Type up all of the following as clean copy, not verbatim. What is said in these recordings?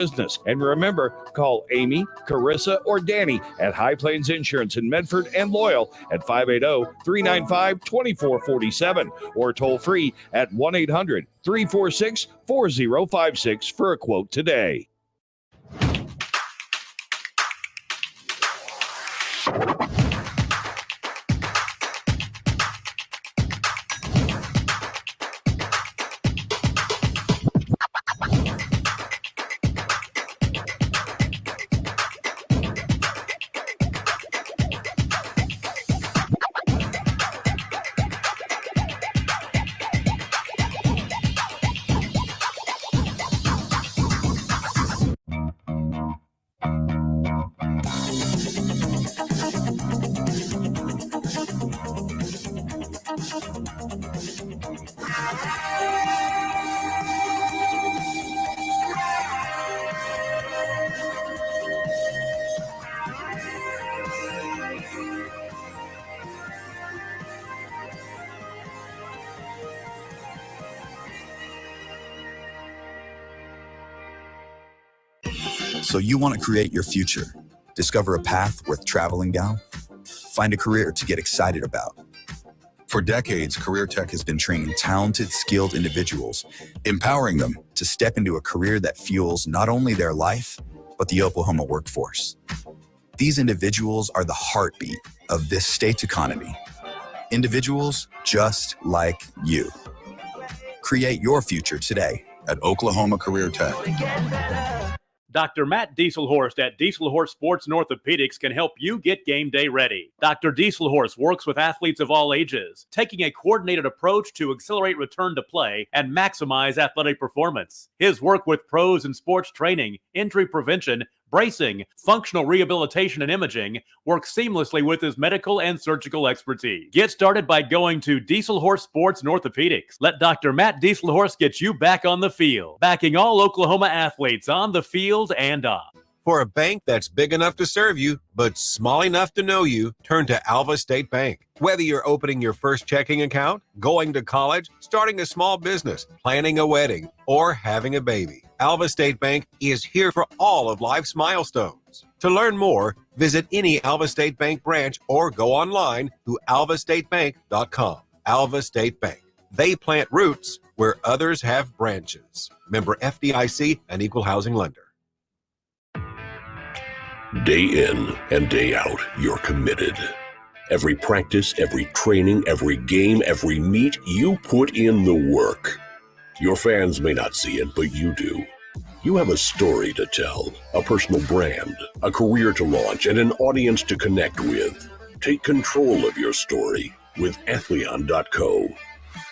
business. And remember, call Amy, Carissa, or Danny at High Plains Insurance in Medford and Loyal at 580-395-2447 or toll free at 1-800-346-4056 for a quote today. So you want to create your future, discover a path worth traveling down, find a career to get excited about. For decades, Career Tech has been training talented, skilled individuals, empowering them to step into a career that fuels not only their life, but the Oklahoma workforce. These individuals are the heartbeat of this state's economy. Individuals just like you. Create your future today at Oklahoma Career Tech. Dr. Matt Dieselhorst at Dieselhorst Sports and Orthopedics can help you get game day ready. Dr. Dieselhorst works with athletes of all ages, taking a coordinated approach to accelerate return to play and maximize athletic performance. His work with pros in sports training, injury prevention, bracing, functional rehabilitation, and imaging works seamlessly with his medical and surgical expertise. Get started by going to Dieselhorst Sports and Orthopedics. Let Dr. Matt Dieselhorst get you back on the field, backing all Oklahoma athletes on the field and off. For a bank that's big enough to serve you, but small enough to know you, turn to Alva State Bank. Whether you're opening your first checking account, going to college, starting a small business, planning a wedding, or having a baby, Alva State Bank is here for all of life's milestones. To learn more, visit any Alva State Bank branch or go online to alvastatebank.com. Alva State Bank. They plant roots where others have branches. Member FDIC and Equal Housing Lender. Day in and day out, you're committed. Every practice, every training, every game, every meet, you put in the work. Your fans may not see it, but you do. You have a story to tell, a personal brand, a career to launch, and an audience to connect with. Take control of your story with Athleon.co.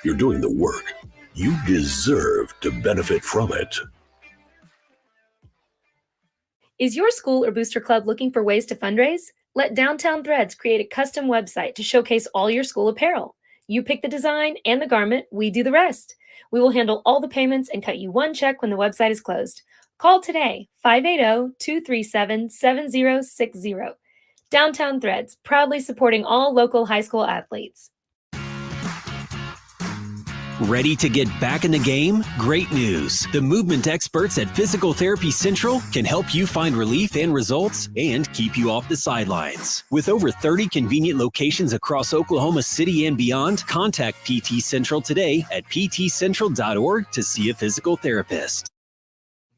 You're doing the work. You deserve to benefit from it. Is your school or booster club looking for ways to fundraise? Let Downtown Threads create a custom website to showcase all your school apparel. You pick the design and the garment, we do the rest. We will handle all the payments and cut you one check when the website is closed. Call today, 580-237-7060. Downtown Threads, proudly supporting all local high school athletes. Ready to get back in the game? Great news. The movement experts at Physical Therapy Central can help you find relief and results and keep you off the sidelines. With over 30 convenient locations across Oklahoma City and beyond, contact PT Central today at ptcentral.org to see a physical therapist.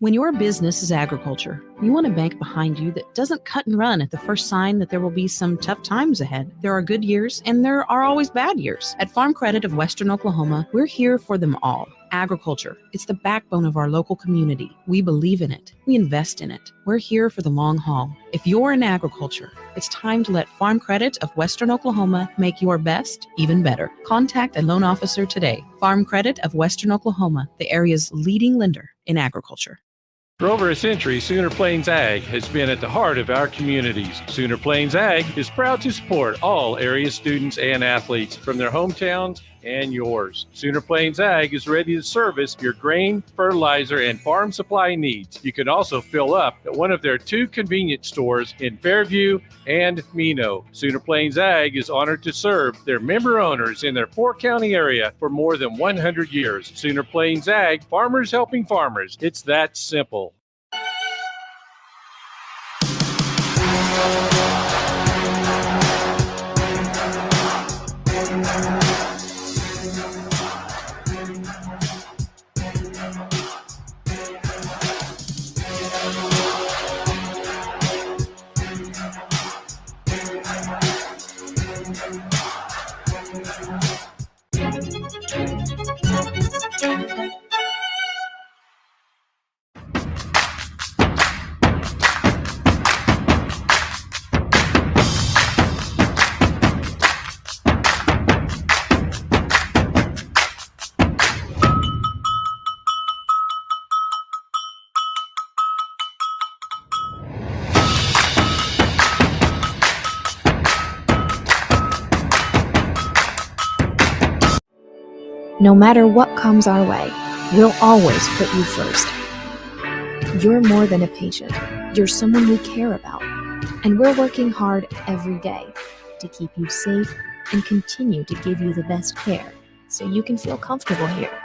When your business is agriculture, you want a bank behind you that doesn't cut and run at the first sign that there will be some tough times ahead. There are good years and there are always bad years. At Farm Credit of Western Oklahoma, we're here for them all. Agriculture, it's the backbone of our local community. We believe in it. We invest in it. We're here for the long haul. If you're in agriculture, it's time to let Farm Credit of Western Oklahoma make your best even better. Contact a loan officer today. Farm Credit of Western Oklahoma, the area's leading lender in agriculture. For over a century, Sooner Plains Ag has been at the heart of our communities. Sooner Plains Ag is proud to support all area students and athletes from their hometowns and yours. Sooner Plains Ag is ready to service your grain, fertilizer, and farm supply needs. You can also fill up at one of their 2 convenience stores in Fairview and Mino. Sooner Plains Ag is honored to serve their member owners in their 4-county area for more than 100 years. Sooner Plains Ag, farmers helping farmers. It's that simple. No matter what comes our way, we'll always put you first. You're more than a patient. You're someone we care about. And we're working hard every day to keep you safe and continue to give you the best care so you can feel comfortable here.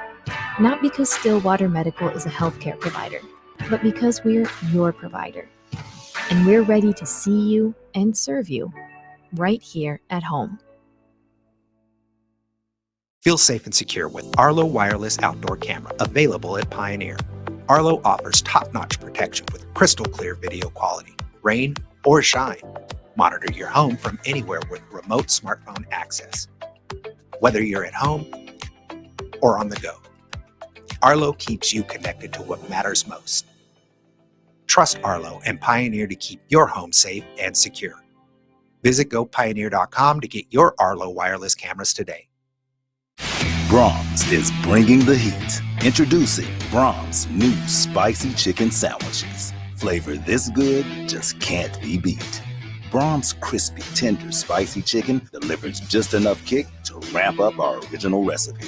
Not because Stillwater Medical is a healthcare provider, but because we're your provider. And we're ready to see you and serve you right here at home. Feel safe and secure with Arlo Wireless Outdoor Camera, available at Pioneer. Arlo offers top-notch protection with crystal clear video quality, rain or shine. Monitor your home from anywhere with remote smartphone access. Whether you're at home or on the go, Arlo keeps you connected to what matters most. Trust Arlo and Pioneer to keep your home safe and secure. Visit gopioneer.com to get your Arlo wireless cameras today. Brahms is bringing the heat. Introducing Brahms' new spicy chicken sandwiches. Flavor this good just can't be beat. Brahms' crispy, tender, spicy chicken delivers just enough kick to ramp up our original recipe.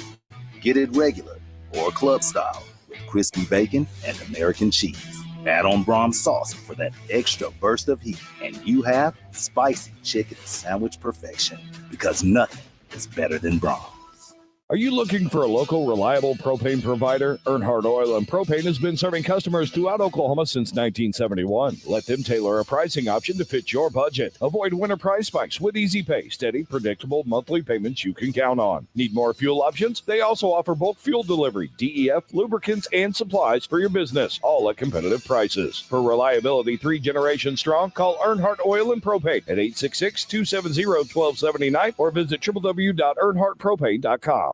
Get it regular or club style with crispy bacon and American cheese. Add on Brahms sauce for that extra burst of heat, and you have spicy chicken sandwich perfection, because nothing is better than Brahms. Are you looking for a local, reliable propane provider? Earnhardt Oil and Propane has been serving customers throughout Oklahoma since 1971. Let them tailor a pricing option to fit your budget. Avoid winter price spikes with easy pay, steady, predictable monthly payments you can count on. Need more fuel options? They also offer bulk fuel delivery, DEF, lubricants, and supplies for your business, all at competitive prices. For reliability 3 generations strong, call Earnhardt Oil and Propane at 866-270-1279 or visit www.earnhardtpropane.com.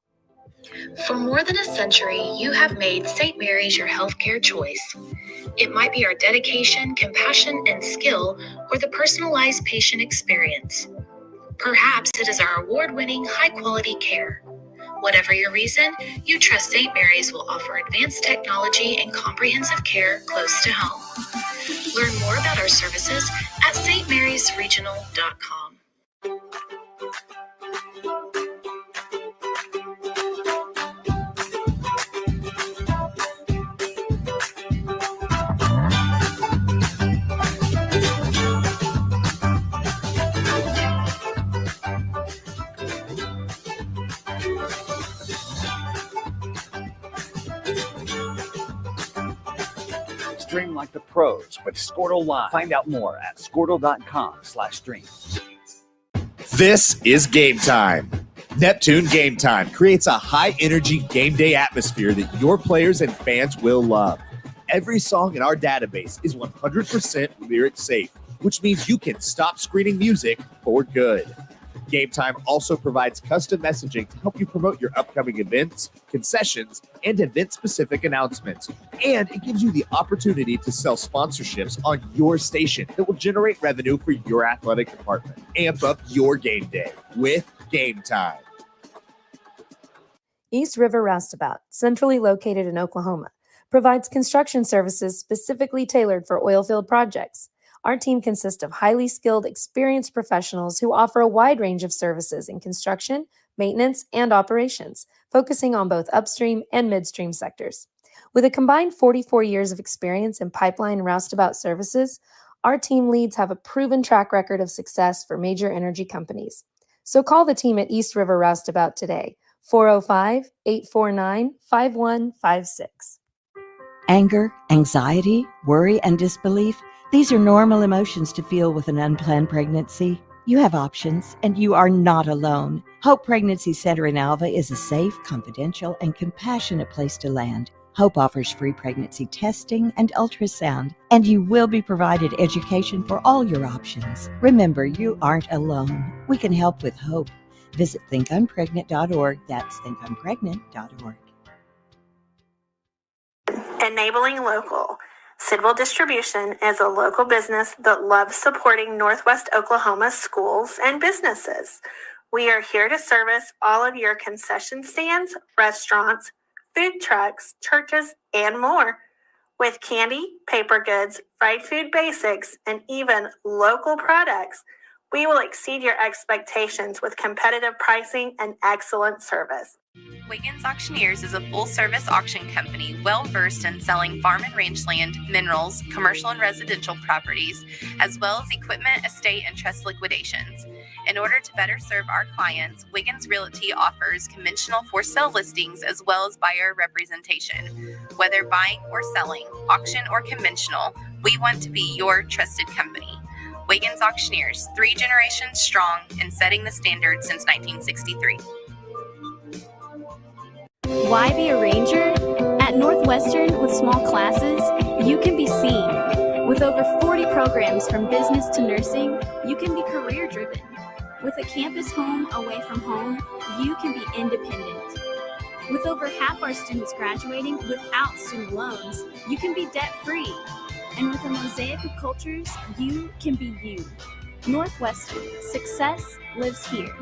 For more than a century, you have made St. Mary's your healthcare choice. It might be our dedication, compassion, and skill, or the personalized patient experience. Perhaps it is our award-winning, high-quality care. Whatever your reason, you trust St. Mary's will offer advanced technology and comprehensive care close to home. Learn more about our services at stmarysregional.com. Stream like the pros with Skordle Live. Find out more at skordle.com/stream. This is Game Time. Neptune Game Time creates a high-energy game day atmosphere that your players and fans will love. Every song in our database is 100% lyric safe, which means you can stop screening music for good. Game Time also provides custom messaging to help you promote your upcoming events, concessions, and event-specific announcements. And it gives you the opportunity to sell sponsorships on your station that will generate revenue for your athletic department. Amp up your game day with Game Time. East River Roustabout, centrally located in Oklahoma, provides construction services specifically tailored for oilfield projects. Our team consists of highly skilled, experienced professionals who offer a wide range of services in construction, maintenance, and operations, focusing on both upstream and midstream sectors. With a combined 44 years of experience in pipeline and roustabout services, our team leads have a proven track record of success for major energy companies. So call the team at East River Roustabout today, 405-849-5156. Anger, anxiety, worry, and disbelief. These are normal emotions to feel with an unplanned pregnancy. You have options, and you are not alone. Hope Pregnancy Center in Alva is a safe, confidential, and compassionate place to land. Hope offers free pregnancy testing and ultrasound, and you will be provided education for all your options. Remember, you aren't alone. We can help with hope. Visit thinkunpregnant.org. That's thinkunpregnant.org. Enabling local. Sidwell Distribution is a local business that loves supporting Northwest Oklahoma schools and businesses. We are here to service all of your concession stands, restaurants, food trucks, churches, and more. With candy, paper goods, fried food basics, and even local products, we will exceed your expectations with competitive pricing and excellent service. Wiggins Auctioneers is a full-service auction company well-versed in selling farm and range land, minerals, commercial and residential properties, as well as equipment, estate, and trust liquidations. In order to better serve our clients, Wiggins Realty offers conventional for-sale listings as well as buyer representation. Whether buying or selling, auction or conventional, we want to be your trusted company. Wiggins Auctioneers, 3 generations strong and setting the standard since 1963. Why be a ranger? At Northwestern, with small classes, you can be seen. With over 40 programs from business to nursing, you can be career-driven. With a campus home away from home, you can be independent. With over half our students graduating without student loans, you can be debt-free. And with a mosaic of cultures, you can be you. Northwestern, success lives here.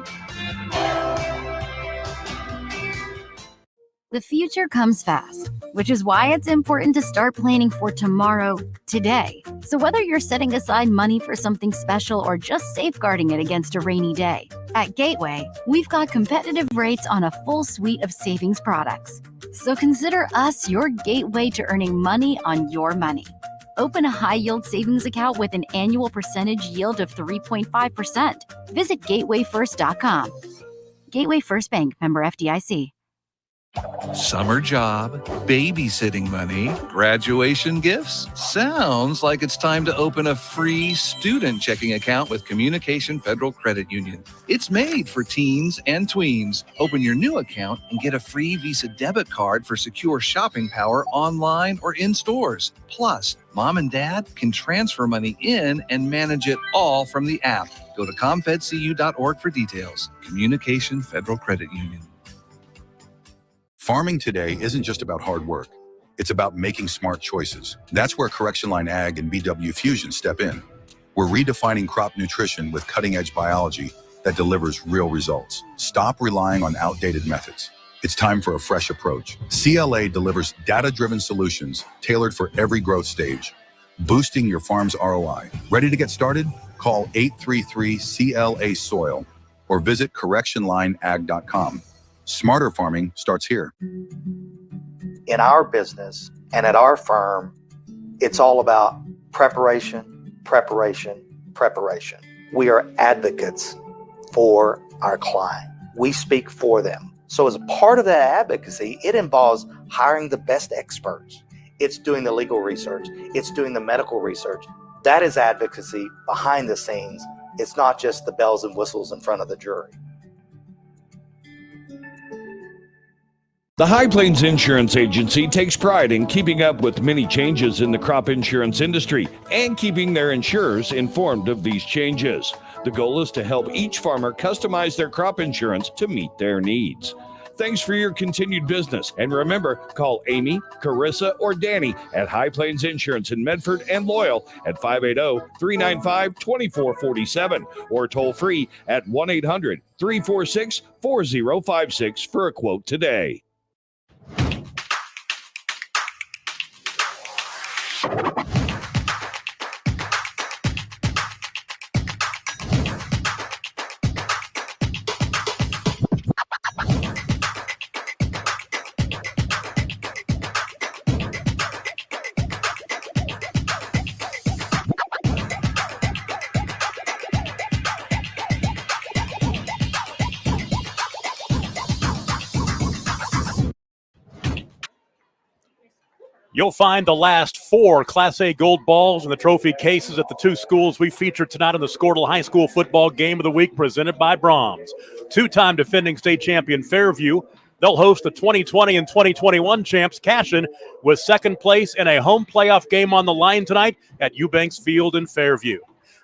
The future comes fast, which is why it's important to start planning for tomorrow, today. So whether you're setting aside money for something special or just safeguarding it against a rainy day, at Gateway, we've got competitive rates on a full suite of savings products. So consider us your gateway to earning money on your money. Open a high-yield savings account with an annual percentage yield of 3.5%. Visit gatewayfirst.com. Gateway First Bank, member FDIC. Summer job, babysitting money, graduation gifts. Sounds like it's time to open a free student checking account with Communication Federal Credit Union. It's made for teens and tweens. Open your new account and get a free Visa debit card for secure shopping power online or in stores. Plus, mom and dad can transfer money in and manage it all from the app. Go to comfedcu.org for details. Communication Federal Credit Union. Farming today isn't just about hard work. It's about making smart choices. That's where Correction Line Ag and BW Fusion step in. We're redefining crop nutrition with cutting-edge biology that delivers real results. Stop relying on outdated methods. It's time for a fresh approach. CLA delivers data-driven solutions tailored for every growth stage, boosting your farm's ROI. Ready to get started? Call 833-CLA-SOIL or visit correctionlineag.com. Smarter farming starts here. In our business and at our firm, it's all about preparation, preparation, preparation. We are advocates for our client. We speak for them. So as a part of that advocacy, it involves hiring the best experts. It's doing the legal research. It's doing the medical research. That is advocacy behind the scenes. It's not just the bells and whistles in front of the jury. The High Plains Insurance Agency takes pride in keeping up with many changes in the crop insurance industry and keeping their insurers informed of these changes. The goal is to help each farmer customize their crop insurance to meet their needs. Thanks for your continued business. And remember, call Amy, Carissa, or Danny at High Plains Insurance in Medford and Loyal at 580-395-2447 or toll free at 1-800-346-4056 for a quote today. You'll find the last 4 Class A gold balls in the trophy cases at the 2 schools we featured tonight in the Skordle High School Football Game of the Week presented by Brahms. 2-time defending state champion Fairview They'll host the 2020 and 2021 champs Cashion with second place in a home playoff game on the line tonight at Eubanks Field in Fairview.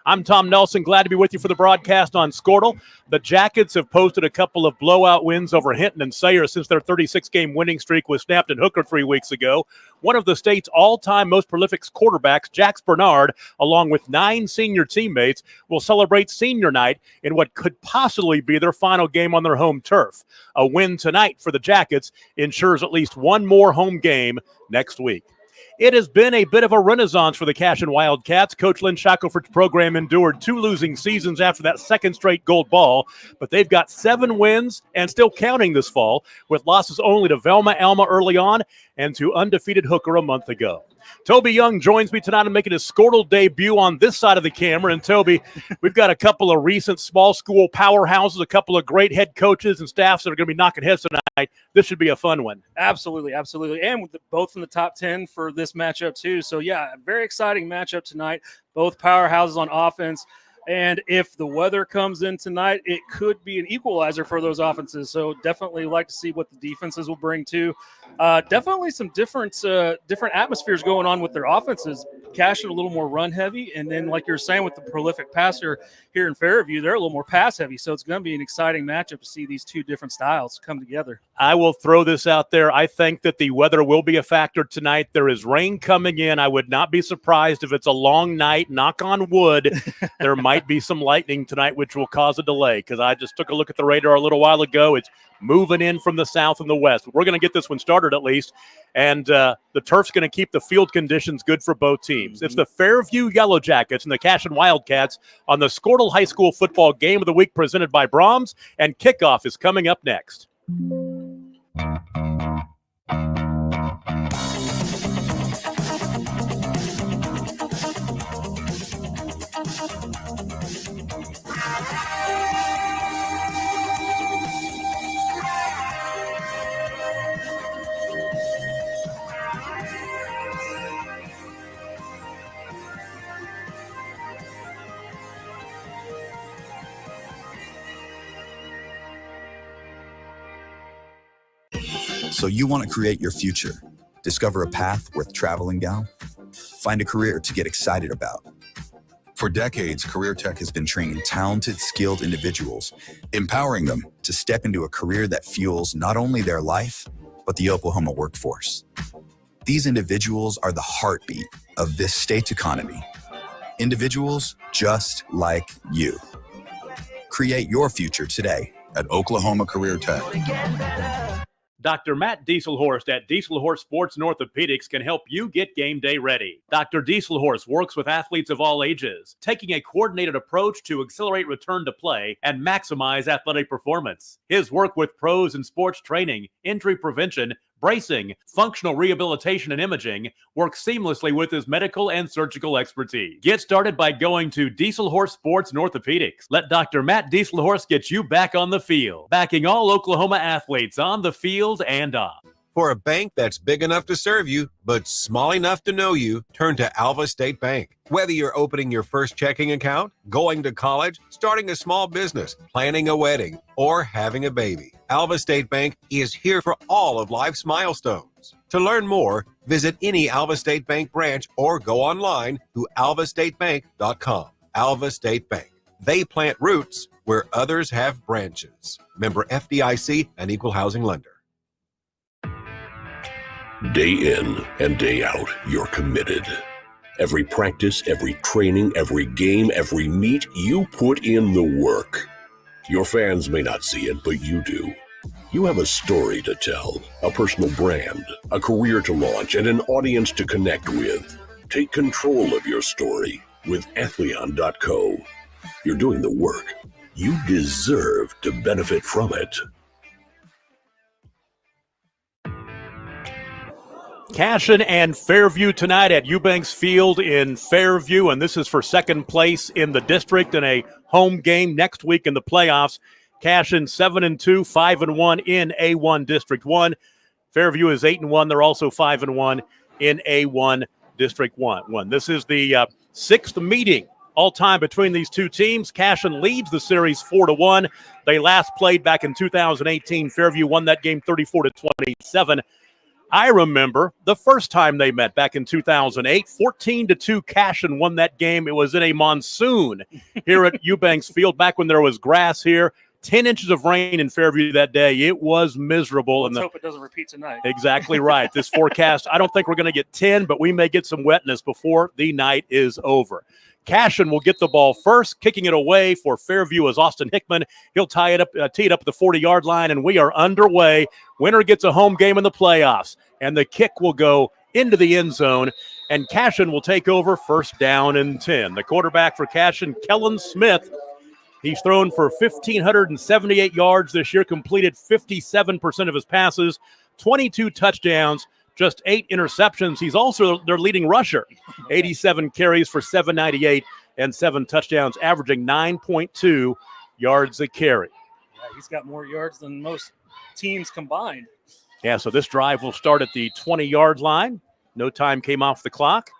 I'm Tom Nelson, glad to be with you for the broadcast on Skordle. The Jackets have posted a couple of blowout wins over Hinton and Sayre since their 36-game winning streak was snapped in Hooker 3 weeks ago. One of the state's all-time most prolific quarterbacks, Jax Bernard, along with 9 senior teammates, will celebrate senior night in what could possibly be their final game on their home turf. A win tonight for the Jackets ensures at least one more home game next week. It has been a bit of a renaissance for the Cashion Wildcats. Coach Lynn Shackelford's program endured 2 losing seasons after that second straight gold ball, but they've got 7 wins and still counting this fall, with losses only to Velma Alma early on and to undefeated Hooker a month ago. Toby Young joins me tonight and making his Skordle debut on this side of the camera. And Toby, we've got a couple of recent small school powerhouses, a couple of great head coaches and staffs that are going to be knocking heads tonight. This should be a fun one. Absolutely, absolutely. And with both in the top 10 for this matchup too. So yeah, a very exciting matchup tonight. Both powerhouses on offense. And if the weather comes in tonight, it could be an equalizer for those offenses. So definitely like to see what the defenses will bring too. Definitely some different atmospheres going on with their offenses. Cashion a little more run heavy, and then like you're saying with the prolific passer here in Fairview, they're a little more pass heavy. So it's going to be an exciting matchup to see these two different styles come together. I will throw this out there. I think that the weather will be a factor tonight. There is rain coming in. I would not be surprised if it's a long night. Knock on wood. There might be some lightning tonight, which will cause a delay, because I just took a look at the radar a little while ago. It's moving in from the south and the west. We're going to get this one started at least, and the turf's going to keep the field conditions good for both teams. It's the Fairview Yellow Jackets and the Cashion Wildcats on the Skordle High School Football Game of the Week presented by Brahms, and kickoff is coming up next. So you want to create your future, discover a path worth traveling down, find a career to get excited about. For decades, Career Tech has been training talented, skilled individuals, empowering them to step into a career that fuels not only their life, but the Oklahoma workforce. These individuals are the heartbeat of this state's economy. Individuals just like you. Create your future today at Oklahoma Career Tech. Dr. Matt Dieselhorst at Dieselhorst Sports and Orthopedics can help you get game day ready. Dr. Dieselhorst works with athletes of all ages, taking a coordinated approach to accelerate return to play and maximize athletic performance. His work with pros in sports training, injury prevention, bracing, functional rehabilitation, and imaging works seamlessly with his medical and surgical expertise. Get started by going to Dieselhorst Sports and Orthopedics. Let Dr. Matt Dieselhorst get you back on the field, backing all Oklahoma athletes on the field and off. For a bank that's big enough to serve you, but small enough to know you, turn to Alva State Bank. Whether you're opening your first checking account, going to college, starting a small business, planning a wedding, or having a baby, Alva State Bank is here for all of life's milestones. To learn more, visit any Alva State Bank branch or go online to alvastatebank.com. Alva State Bank. They plant roots where others have branches. Member FDIC, an equal housing lender. Day in and day out, you're committed. Every practice, every training, every game, every meet, you put in the work. Your fans may not see it, but you do. You have a story to tell, a personal brand, a career to launch, and an audience to connect with. Take control of your story with Athleon.co. You're doing the work. You deserve to benefit from it. Cashion and Fairview tonight at Eubanks Field in Fairview, and this is for second place in the district in a home game next week in the playoffs. Cashion 7-2, 5-1 in A1 District 1. Fairview is 8-1. They're also 5-1 in A1 District 1. This is the sixth meeting all time between these two teams. Cashion leads the series 4-1. They last played back in 2018. Fairview won that game 34-27. I remember the first time they met back in 2008, 14-2. Cashion won that game. It was in a monsoon here at Eubanks Field back when there was grass here. 10 inches of rain in Fairview that day. It was miserable. Let's hope it doesn't repeat tonight. Exactly right. This forecast, I don't think we're going to get 10, but we may get some wetness before the night is over. Cashion will get the ball first, kicking it away for Fairview as Austin Hickman. He'll tee it up at the 40-yard line, and we are underway. Winner gets a home game in the playoffs, and the kick will go into the end zone, and Cashion will take over first down and 10. The quarterback for Cashion, Kellen Smith, he's thrown for 1,578 yards this year, completed 57% of his passes, 22 touchdowns, just 8 interceptions. He's also their leading rusher, 87 carries for 798 and 7 touchdowns, averaging 9.2 yards a carry. Yeah, he's got more yards than most teams combined. Yeah, so this drive will start at the 20-yard line. No time came off the clock.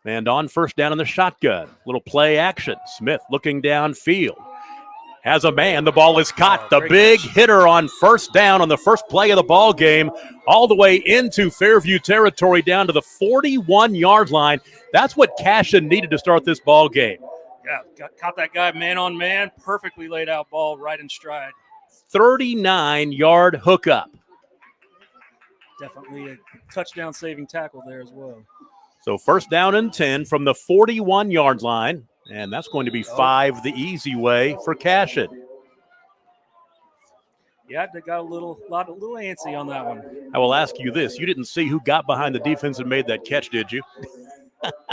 And on first down in the shotgun, little play action. Smith looking downfield. Has a man. The ball is caught. The big hitter on first down on the first play of the ball game, all the way into Fairview territory down to the 41-yard line. That's what Cashion needed to start this ball game. Yeah, caught that guy man on man. Perfectly laid out ball right in stride. 39-yard hookup. Definitely a touchdown saving tackle there as well. So first down and 10 from the 41-yard line. And that's going to be 5 the easy way for Cashion. Yeah, they got a little antsy on that one. I will ask you this. You didn't see who got behind the defense and made that catch, did you?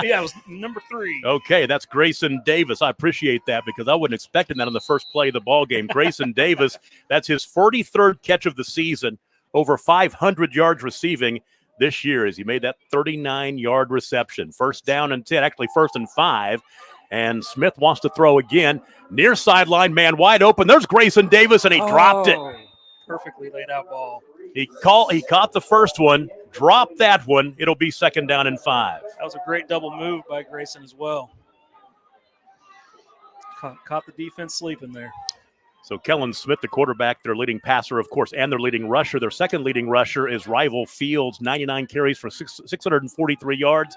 Yeah, it was number 3. Okay, that's Grayson Davis. I appreciate that because I wasn't expecting that on the first play of the ball game. Grayson Davis, that's his 43rd catch of the season, over 500 yards receiving this year as he made that 39-yard reception. First down and 10, actually first and 5. And Smith wants to throw again. Near sideline, man wide open. There's Grayson Davis, and he dropped it. Perfectly laid out ball. He caught the first one, dropped that one. It'll be second down and 5. That was a great double move by Grayson as well. Caught the defense sleeping there. So Kellen Smith, the quarterback, their leading passer, of course, and their leading rusher. Their second leading rusher is Rival Fields, 99 carries for 643 yards.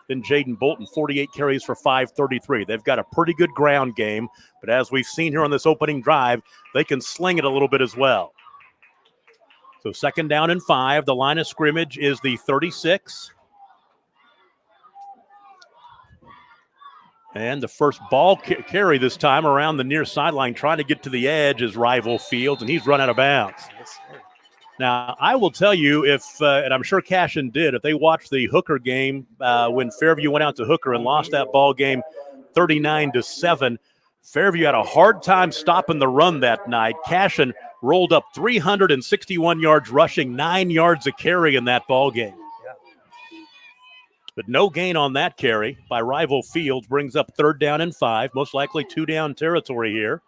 Then Jaden Bolton, 48 carries for 533. They've got a pretty good ground game, but as we've seen here on this opening drive, they can sling it a little bit as well. So second down and 5. The line of scrimmage is the 36. And the first ball carry this time around the near sideline, trying to get to the edge is Rival Fields, and he's run out of bounds. Now, I will tell you and I'm sure Cashion did, if they watched the Hooker game when Fairview went out to Hooker and lost that ball game 39-7, Fairview had a hard time stopping the run that night. Cashion rolled up 361 yards rushing, 9 yards a carry in that ball game. But no gain on that carry by Rival Fields, brings up third down and 5, most likely 2-down territory here.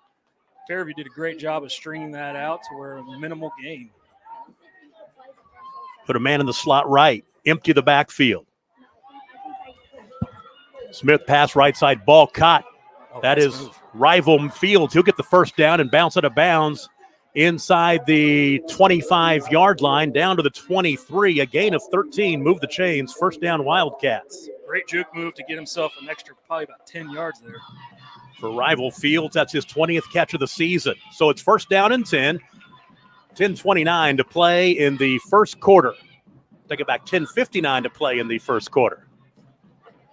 Fairview did a great job of stringing that out to where a minimal gain. Put a man in the slot right, empty the backfield. Smith pass right side, ball caught. That is Rival Fields. He'll get the first down and bounce out of bounds inside the 25-yard line down to the 23. A gain of 13. Move the chains. First down Wildcats. Great juke move to get himself an extra probably about 10 yards there. For Rival Fields, that's his 20th catch of the season. So it's first down and 10. 10:29 to play in the first quarter. Take it back, 10:59 to play in the first quarter.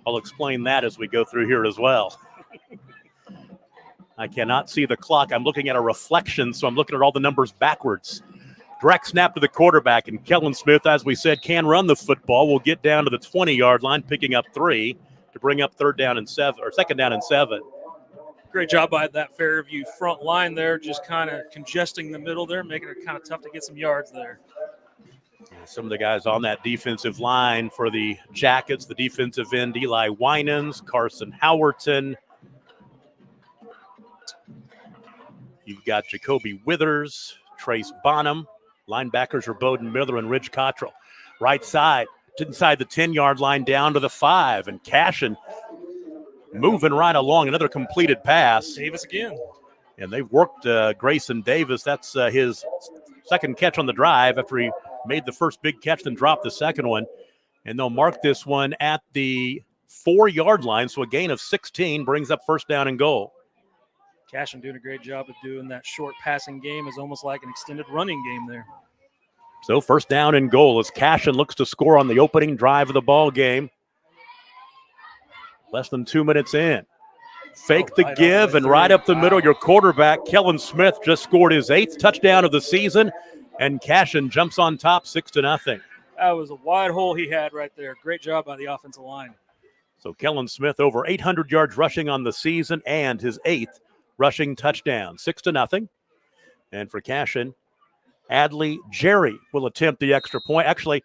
I'll explain that as we go through here as well. I cannot see the clock. I'm looking at a reflection, so I'm looking at all the numbers backwards. Direct snap to the quarterback, and Kellen Smith, as we said, can run the football. Will get down to the 20-yard line, picking up 3 to bring up second down and 7. Great job by that Fairview front line there, just kind of congesting the middle there, making it kind of tough to get some yards there. Some of the guys on that defensive line for the Jackets, the defensive end, Eli Winans, Carson Howerton. You've got Jacoby Withers, Trace Bonham. Linebackers are Bowden Miller and Ridge Cottrell. Right side, inside the 10-yard line down to the 5, and Cashion moving right along. Another completed pass. Davis again. And they've worked Grayson Davis. That's his second catch on the drive after he made the first big catch, then dropped the second one. And they'll mark this one at the 4-yard line. So a gain of 16 brings up first down and goal. Cashion doing a great job of doing that short passing game. Is almost like an extended running game there. So first down and goal as Cashion looks to score on the opening drive of the ball game. Less than 2 minutes in. Fake the give and right up the middle, your quarterback, Kellen Smith, just scored his 8th touchdown of the season, and Cashion jumps on top 6-0. That was a wide hole he had right there. Great job by the offensive line. So Kellen Smith over 800 yards rushing on the season and his 8th rushing touchdown, 6-0. And for Cashion, Adley Jerry will attempt the extra point. Actually,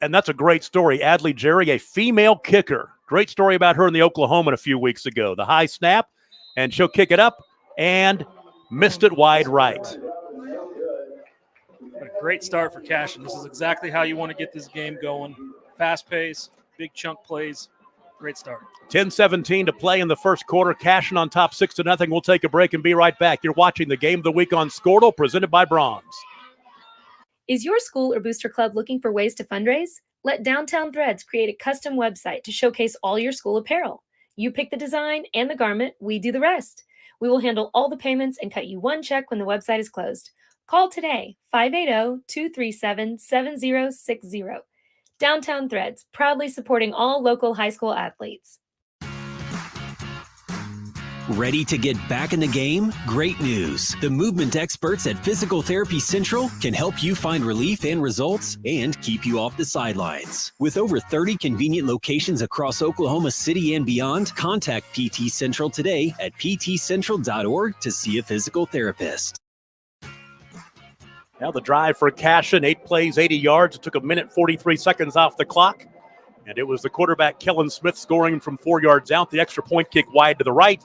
and that's a great story. Adley Jerry, a female kicker. Great story about her in the Oklahoman a few weeks ago. The high snap, and she'll kick it up and missed it wide right. What a great start for Cashion. This is exactly how you want to get this game going. Fast pace, big chunk plays. Great start. 10-17 to play in the first quarter. Cashion on top 6-0. We'll take a break and be right back. You're watching the Game of the Week on Skordle, presented by Brahms. Is your school or booster club looking for ways to fundraise? Let Downtown Threads create a custom website to showcase all your school apparel. You pick the design and the garment, we do the rest. We will handle all the payments and cut you one check when the website is closed. Call today, 580-237-7060. Downtown Threads, proudly supporting all local high school athletes. Ready to get back in the game? Great news. The movement experts at Physical Therapy Central can help you find relief and results and keep you off the sidelines. With over 30 convenient locations across Oklahoma City and beyond, contact PT Central today at ptcentral.org to see a physical therapist. Now the drive for Cashion, 8 plays, 80 yards. It took a minute 43 seconds off the clock. And it was the quarterback, Kellen Smith, scoring from 4 yards out. The extra point kick wide to the right.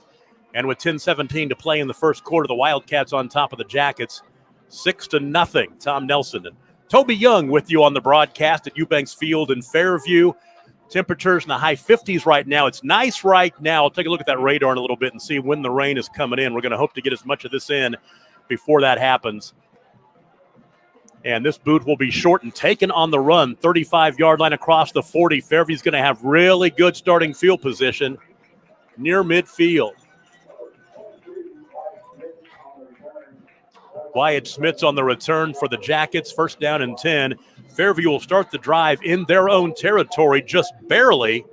And with 10-17 to play in the first quarter, the Wildcats on top of the Jackets, 6-0. Tom Nelson and Toby Young with you on the broadcast at Eubanks Field in Fairview. Temperatures in the high 50s right now. It's nice right now. I'll take a look at that radar in a little bit and see when the rain is coming in. We're going to hope to get as much of this in before that happens. And this boot will be short and taken on the run. 35-yard line across the 40. Fairview's going to have really good starting field position near midfield. Wyatt Smith's on the return for the Jackets. First down and 10. Fairview will start the drive in their own territory, just barely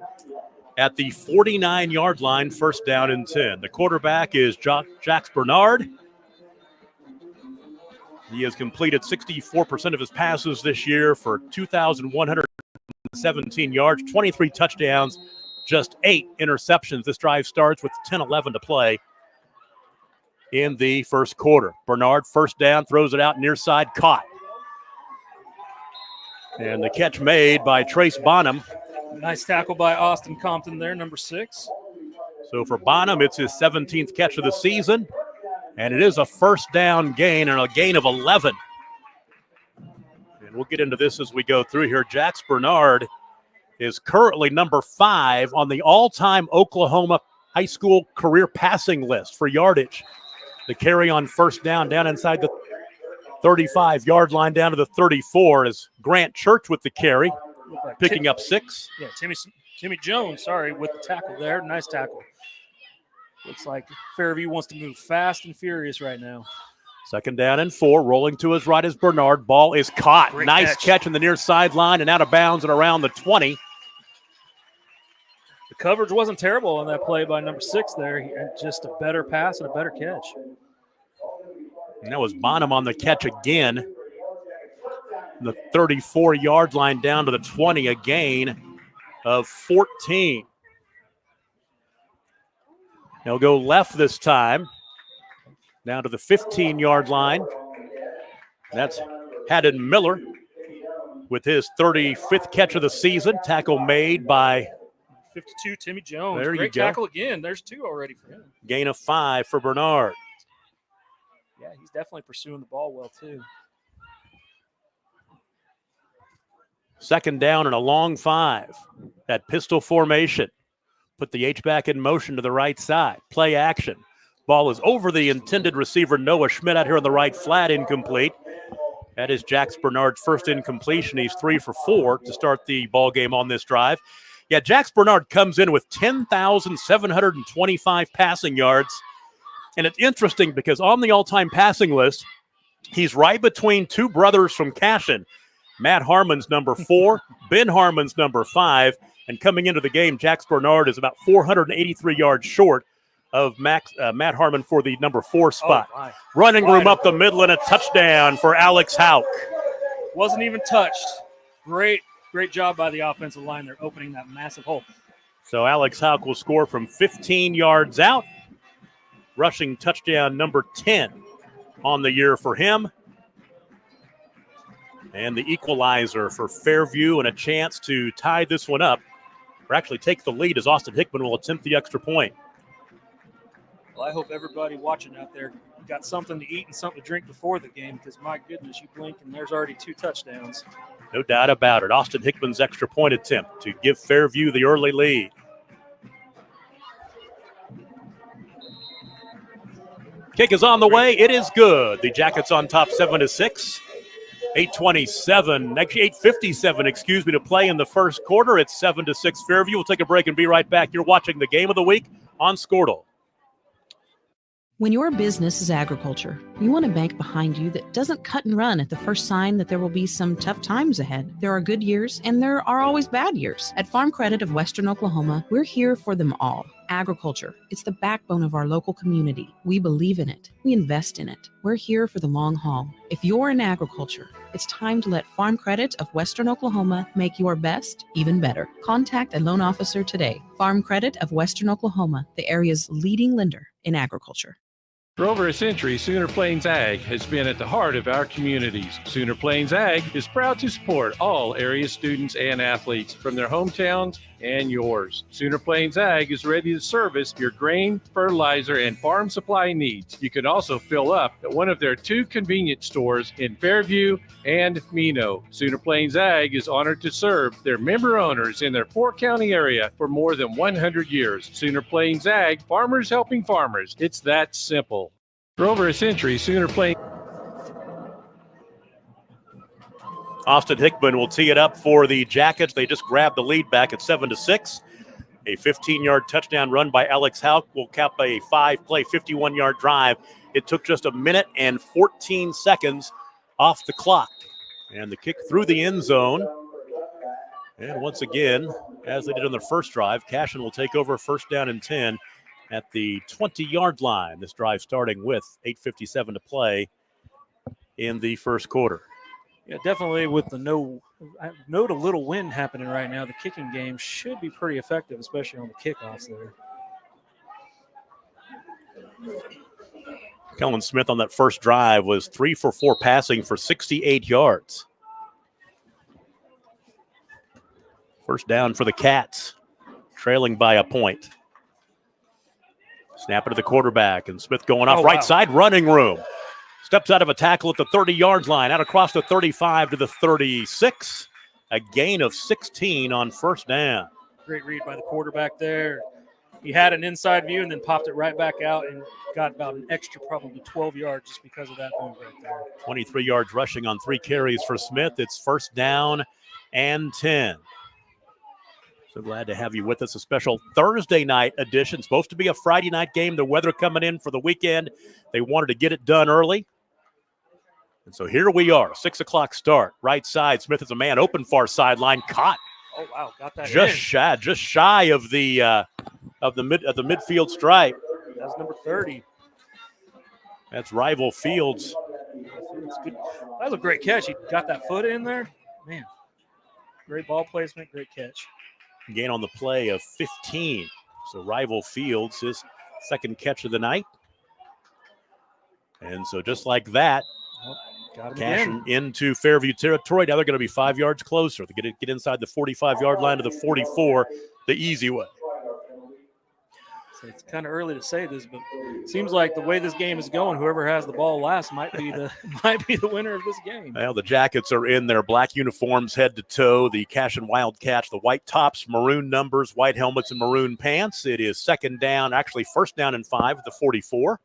at the 49-yard line. First down and 10. The quarterback is Jax Bernard. He has completed 64% of his passes this year for 2,117 yards, 23 touchdowns, just 8 interceptions. This drive starts with 10-11 to play in the first quarter. Bernard, first down, throws it out near side, caught. And the catch made by Trace Bonham. Nice tackle by Austin Compton there, number 6. So for Bonham, it's his 17th catch of the season. And it is a first down gain and a gain of 11. And we'll get into this as we go through here. Jax Bernard is currently number 5 on the all-time Oklahoma high school career passing list for yardage. The carry on first down inside the 35-yard line down to the 34 is Grant Church with the carry, picking up 6. Yeah, Timmy Jones, with the tackle there. Nice tackle. Looks like Fairview wants to move fast and furious right now. Second down and 4. Rolling to his right is Bernard. Ball is caught. Great nice catch on the near sideline and out of bounds and around the 20. The coverage wasn't terrible on that play by number 6 there. He had just a better pass and a better catch. And that was Bonham on the catch again. The 34-yard line down to the 20, a gain of 14. They'll go left this time, down to the 15-yard line. That's Haddon Miller with his 35th catch of the season. Tackle made by 52, Timmy Jones. There Great you go. Tackle again. There's 2 already for him. Gain of 5 for Bernard. Yeah, he's definitely pursuing the ball well, too. Second down and a long 5. That pistol formation. put the H-back in motion to the right side. Play action. Ball is over the intended receiver, Noah Schmidt, out here on the right flat, incomplete. That is Jax Bernard's first incompletion. He's 3 for 4 to start the ball game on this drive. Yeah, Jax Bernard comes in with 10,725 passing yards. And it's interesting because on the all-time passing list, he's right between two brothers from Cashion. Matt Harmon's number 4, Ben Harmon's number 5. And coming into the game, Jax Bernard is about 483 yards short of Matt Harmon for the number 4 spot. Running room up the middle and a touchdown for Alex Hauk. Wasn't even touched. Great job by the offensive line. They're opening that massive hole. So Alex Hauk will score from 15 yards out. Rushing touchdown number 10 on the year for him. And the equalizer for Fairview and a chance to tie this one up, or actually take the lead, as Austin Hickman will attempt the extra point. Well, I hope everybody watching out there got something to eat and something to drink before the game, because my goodness, you blink and there's already 2 touchdowns. No doubt about it. Austin Hickman's extra point attempt to give Fairview the early lead. Kick is on the way. It is good. The Jackets on top 7-6. 8:57 to play in the first quarter. It's 7-6 Fairview. We'll take a break and be right back. You're watching the game of the week on Skordle. When your business is agriculture, you want a bank behind you that doesn't cut and run at the first sign that there will be some tough times ahead. There are good years and there are always bad years. At Farm Credit of Western Oklahoma, we're here for them all. Agriculture, it's the backbone of our local community. We believe in it. We invest in it. We're here for the long haul. If you're in agriculture, it's time to let Farm Credit of Western Oklahoma make your best even better. Contact a loan officer today. Farm Credit of Western Oklahoma, the area's leading lender in agriculture. For over a century, Sooner Plains Ag has been at the heart of our communities. Sooner Plains Ag is proud to support all area students and athletes from their hometowns and yours. Sooner Plains Ag is ready to service your grain, fertilizer, and farm supply needs. You can also fill up at one of their 2 convenience stores in Fairview and Mino. Sooner Plains Ag is honored to serve their member owners in their 4-county area for more than 100 years. Sooner Plains Ag, farmers helping farmers. It's that simple. For over a century, Sooner Plains. Austin Hickman will tee it up for the Jackets. They just grabbed the lead back at 7-6. A 15-yard touchdown run by Alex Hauk will cap a 5-play, 51-yard drive. It took just a minute and 14 seconds off the clock. And the kick through the end zone. And once again, as they did on the first drive, Cashion will take over first down and 10 at the 20-yard line. This drive starting with 8:57 to play in the first quarter. Yeah, definitely with the no to little wind happening right now, the kicking game should be pretty effective, especially on the kickoffs there. Kellen Smith on that first drive was 3 for 4 passing for 68 yards. First down for the Cats, trailing by a point. Snap it to the quarterback, and Smith going off right side, running room. Steps out of a tackle at the 30-yard line, out across the 35 to the 36. A gain of 16 on first down. Great read by the quarterback there. He had an inside view and then popped it right back out and got about an extra probably 12 yards just because of that move right there. 23 yards rushing on 3 carries for Smith. It's first down and 10. So glad to have you with us. A special Thursday night edition. Supposed to be a Friday night game. The weather coming in for the weekend. They wanted to get it done early. And so here we are, 6 o'clock start. Right side, Smith is a man open far sideline. Caught. Oh wow, got that just shy of the midfield stripe. That's number 30. That's Rival Fields. That was a great catch. He got that foot in there. Man, great ball placement, great catch. Gain on the play of 15. So Rival Fields, his second catch of the night. And so just like that, Cashion into Fairview territory. Now they're going to be 5 yards closer. They get inside the 45-yard line to the 44 the easy way. So it's kind of early to say this, but it seems like the way this game is going, whoever has the ball last might be the winner of this game. Well, the Jackets are in their black uniforms head to toe. The Cashion Wildcats, the white tops, maroon numbers, white helmets, and maroon pants. It is second down, actually first down and 5 at the 44.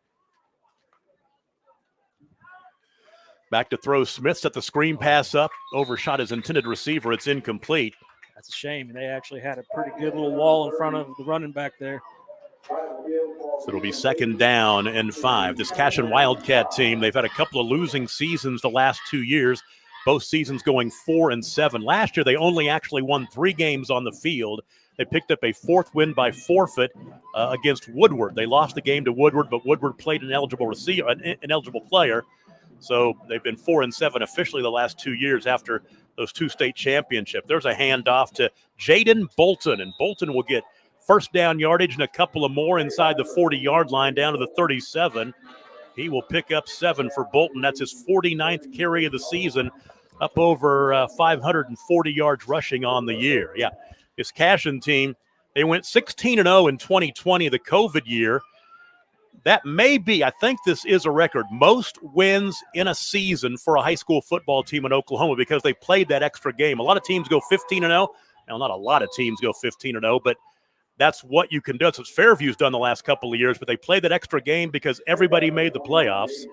Back to throw. Smith set the screen pass up, overshot his intended receiver. It's incomplete. That's a shame. They actually had a pretty good little wall in front of the running back there. So it'll be second down and 5. This Cashion Wildcat team, they've had a couple of losing seasons the last 2 years, both seasons going 4-7. Last year, they only actually won 3 games on the field. They picked up a 4th win by forfeit against Woodward. They lost the game to Woodward, but Woodward played an eligible player. So they've been 4-7 officially the last 2 years after those 2 state championships. There's a handoff to Jaden Bolton, and Bolton will get first down yardage and a couple of more inside the 40-yard line down to the 37. He will pick up 7 for Bolton. That's his 49th carry of the season, up over 540 yards rushing on the year. Yeah, this Cashion team, they went 16-0 in 2020, the COVID year. That may be, I think this is a record, most wins in a season for a high school football team in Oklahoma because they played that extra game. A lot of teams go 15-0. Now, not a lot of teams go 15-0, but that's what you can do. That's what Fairview's done the last couple of years, but they played that extra game because everybody made the playoffs.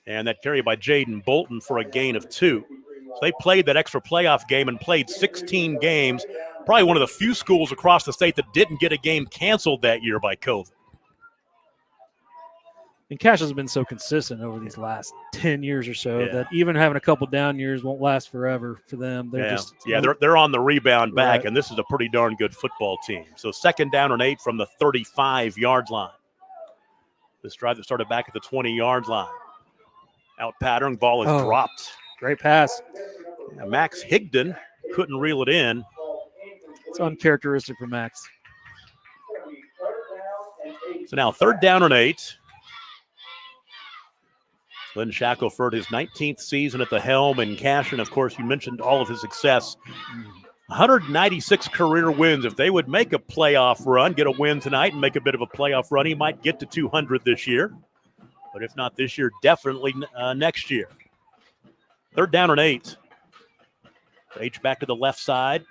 And that carry by Jaden Bolton for a gain of 2. So they played that extra playoff game and played 16 games. Probably one of the few schools across the state that didn't get a game canceled that year by COVID. And Cash has been so consistent over these last 10 years or so that even having a couple down years won't last forever for them. They're on the rebound back, Right. and this is a pretty darn good football team. So second down and 8 from the 35-yard line. This drive that started back at the 20-yard line. Out pattern, ball is dropped. Great pass. Yeah, Max Higdon couldn't reel it in. It's uncharacteristic for Max. So now third down and 8. Glenn Shackelford, his 19th season at the helm in Cashion. Of course, you mentioned all of his success. 196 career wins. If they would make a playoff run, get a win tonight and make a bit of a playoff run, he might get to 200 this year. But if not this year, definitely next year. Third down and 8. H back to the left side.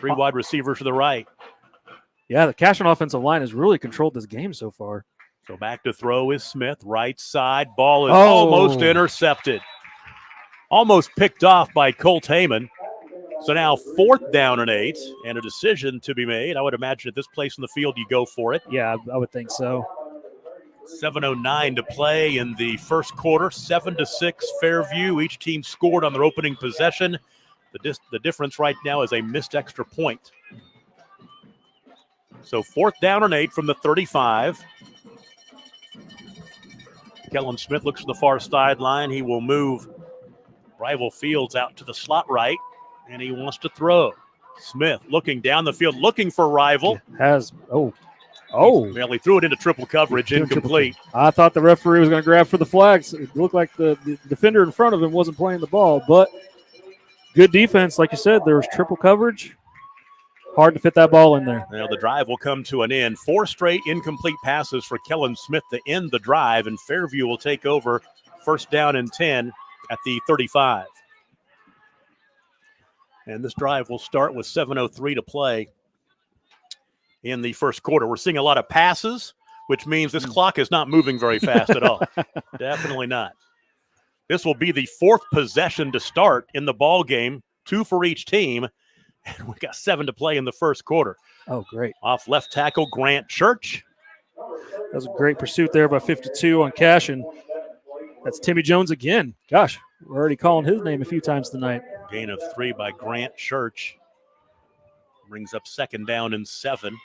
3 wide receivers to the right. Yeah, the Cashion offensive line has really controlled this game so far. So back to throw is Smith. Right side. Ball is almost intercepted. Almost picked off by Colt Heyman. So now fourth down and 8 and a decision to be made. I would imagine at this place in the field, you go for it. Yeah, I would think so. 7:09 to play in the first quarter. 7-6 Fairview. Each team scored on their opening possession. The difference right now is a missed extra point. So fourth down and 8 from the 35. Kellen Smith looks to the far sideline. He will move Rival Fields out to the slot right, and he wants to throw. Smith looking down the field, looking for Rival. Well, he threw it into triple coverage, incomplete. I thought the referee was going to grab for the flags. It looked like the defender in front of him wasn't playing the ball, but good defense. Like you said, there was triple coverage. Hard to fit that ball in there. Now the drive will come to an end. 4 straight incomplete passes for Kellen Smith to end the drive, and Fairview will take over first down and 10 at the 35. And this drive will start with 7:03 to play in the first quarter. We're seeing a lot of passes, which means this clock is not moving very fast at all. Definitely not. This will be the 4th possession to start in the ball game, 2 for each team. And we got 7 to play in the first quarter. Oh, great. Off left tackle, Grant Church. That was a great pursuit there by 52 on Cashion. That's Timmy Jones again. Gosh, we're already calling his name a few times tonight. Gain of 3 by Grant Church. Brings up second down and 7.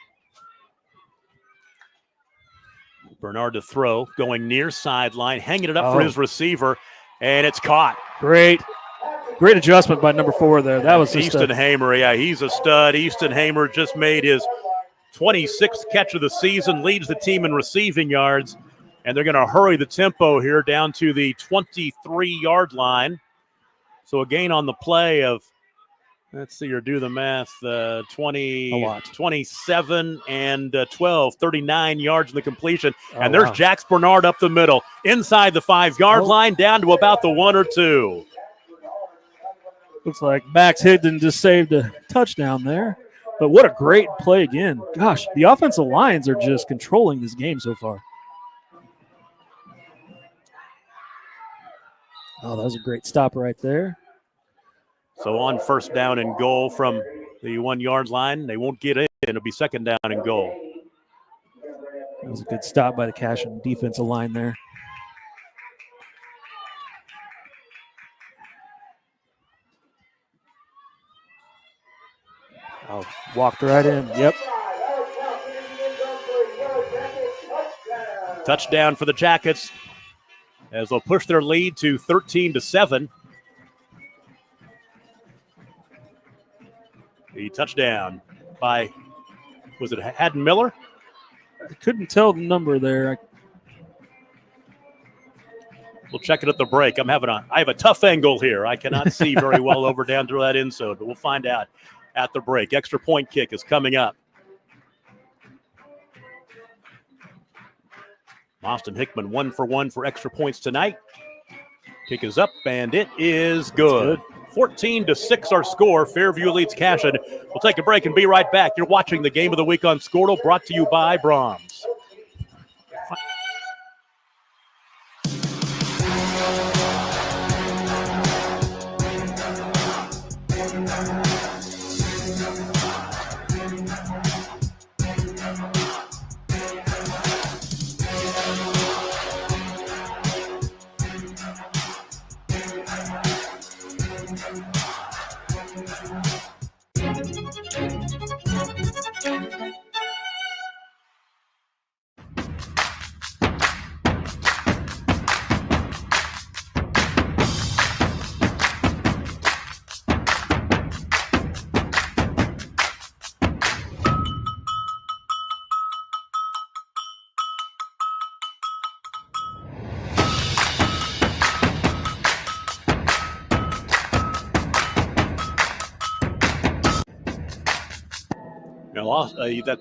Bernard to throw, going near sideline, hanging it up for his receiver, and it's caught. Great adjustment by number 4 there. That was Easton Hamer. Yeah, he's a stud. Easton Hamer just made his 26th catch of the season, leads the team in receiving yards, and they're going to hurry the tempo here down to the 23-yard line. So a gain on the play of Let's see or do the math. 27 and 12, 39 yards in the completion. And there's Jax Bernard up the middle, inside the 5-yard line, down to about the 1 or 2. Looks like Max Higdon just saved a touchdown there. But what a great play again. Gosh, the offensive lines are just controlling this game so far. Oh, that was a great stop right there. So on first down and goal from the 1-yard line, they won't get in. It'll be second down and goal. That was a good stop by the Cashion defensive line there. Oh, walked right in. Yep. Touchdown for the Jackets as they'll push their lead to 13-7. The touchdown by, was it Haddon Miller? I couldn't tell the number there. We'll check it at the break. I have a tough angle here. I cannot see very well over down through that end zone, but we'll find out at the break. Extra point kick is coming up. Austin Hickman 1 for 1 for extra points tonight. Kick is up, and it is good. 14-6 our score. Fairview leads Cashion. We'll take a break and be right back. You're watching the Game of the Week on Skordle, brought to you by Brahms.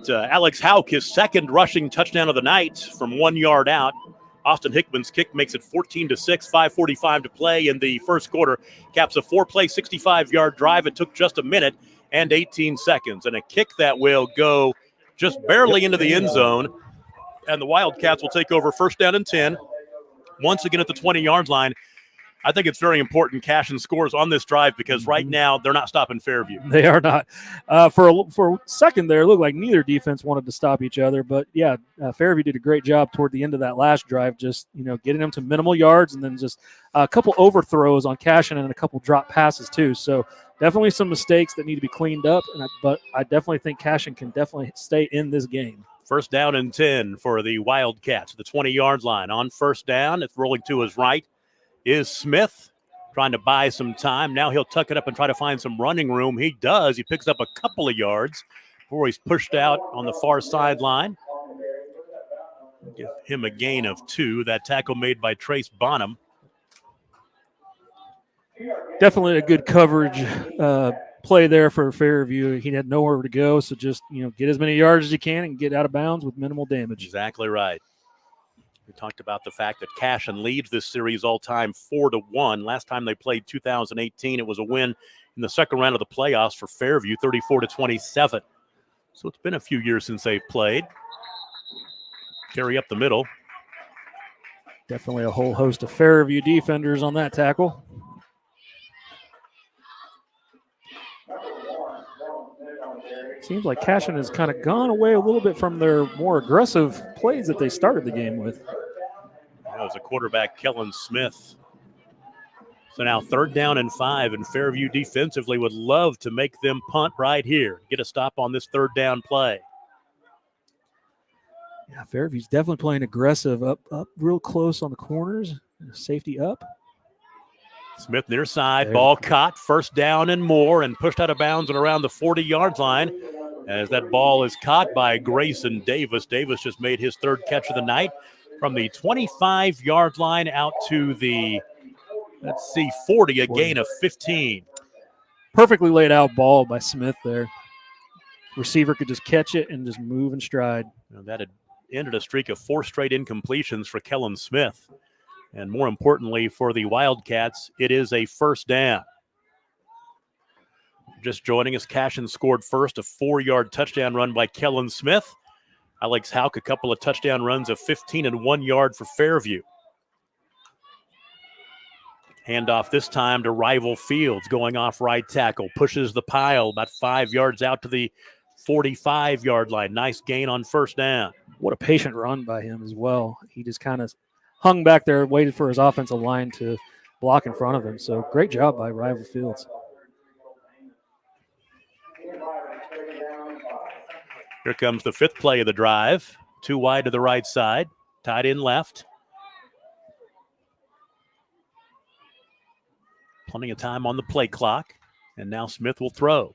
Alex Hauk, his second rushing touchdown of the night from 1 yard out. Austin Hickman's kick makes it 14-6, 5:45 to play in the first quarter. Caps a 4-play, 65-yard drive. It took just a minute and 18 seconds. And a kick that will go just barely into the end zone. And the Wildcats will take over first down and 10. Once again at the 20-yard line. I think it's very important Cashion scores on this drive because right now they're not stopping Fairview. They are not. For a second there, it looked like neither defense wanted to stop each other. But, yeah, Fairview did a great job toward the end of that last drive, just, getting them to minimal yards and then just a couple overthrows on Cashion and a couple drop passes too. So definitely some mistakes that need to be cleaned up. But I definitely think Cashion can definitely stay in this game. First down and 10 for the Wildcats, the 20-yard line. On first down, it's rolling to his right is Smith, trying to buy some time. Now he'll tuck it up and try to find some running room. He does. He picks up a couple of yards before he's pushed out on the far sideline. Give him a gain of 2. That tackle made by Trace Bonham. Definitely a good coverage play there for Fairview. He had nowhere to go, so just get as many yards as you can and get out of bounds with minimal damage. Exactly right. We talked about the fact that Cashion leads this series all-time 4-1. Last time they played 2018, it was a win in the second round of the playoffs for Fairview, 34-27. So it's been a few years since they've played. Carry up the middle. Definitely a whole host of Fairview defenders on that tackle. Seems like Cashion has kind of gone away a little bit from their more aggressive plays that they started the game with. That was a quarterback, Kellen Smith. So now third down and 5, and Fairview defensively would love to make them punt right here. Get a stop on this third down play. Yeah, Fairview's definitely playing aggressive, up real close on the corners. Safety up. Smith near side, ball caught, first down and more, and pushed out of bounds and around the 40-yard line as that ball is caught by Grayson Davis. Davis just made his third catch of the night from the 25-yard line out to the, 40, a gain of 15. Perfectly laid out ball by Smith there. Receiver could just catch it and just move in stride. That had ended a streak of 4 straight incompletions for Kellen Smith. And more importantly for the Wildcats, it is a first down. Just joining us, Cashion scored first, a 4-yard touchdown run by Kellen Smith. Alex Hauk, a couple of touchdown runs of 15 and 1 yard for Fairview. Handoff this time to Rival Fields, going off right tackle, pushes the pile about 5 yards out to the 45-yard line. Nice gain on first down. What a patient run by him as well. He just kind of hung back there, waited for his offensive line to block in front of him. So great job by Rival Fields. Here comes the 5th play of the drive. 2 wide to the right side, tied in left. Plenty of time on the play clock, and now Smith will throw.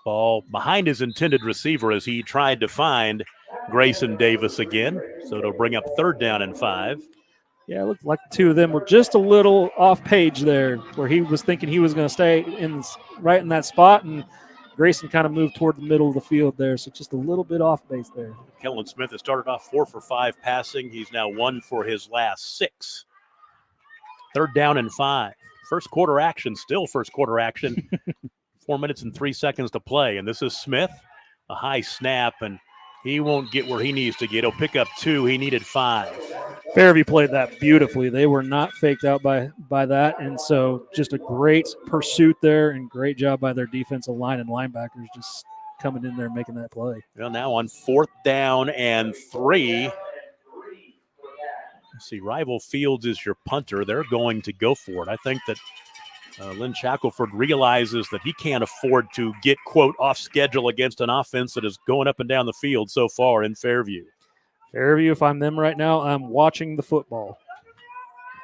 Ball behind his intended receiver as he tried to find Grayson Davis again. So it'll bring up 3rd down and 5. Yeah, it looked like the two of them were just a little off page there, where he was thinking he was going to stay right in that spot, and Grayson kind of moved toward the middle of the field there, so just a little bit off base there. Kellen Smith has started off 4 for 5 passing. He's now 1 for his last 6. 3rd down and 5. First quarter action, still first quarter action. 4 minutes and 3 seconds to play, and this is Smith. A high snap, and he won't get where he needs to get. He'll pick up 2. He needed 5. Fairview played that beautifully. They were not faked out by that, and so just a great pursuit there and great job by their defensive line and linebackers just coming in there and making that play. Well, now on 4th down and 3. Let's see, Rival Fields is your punter. They're going to go for it. I think that Lynn Shackelford realizes that he can't afford to get, quote, off schedule against an offense that is going up and down the field so far in Fairview. Fairview, if I'm them right now, I'm watching the football.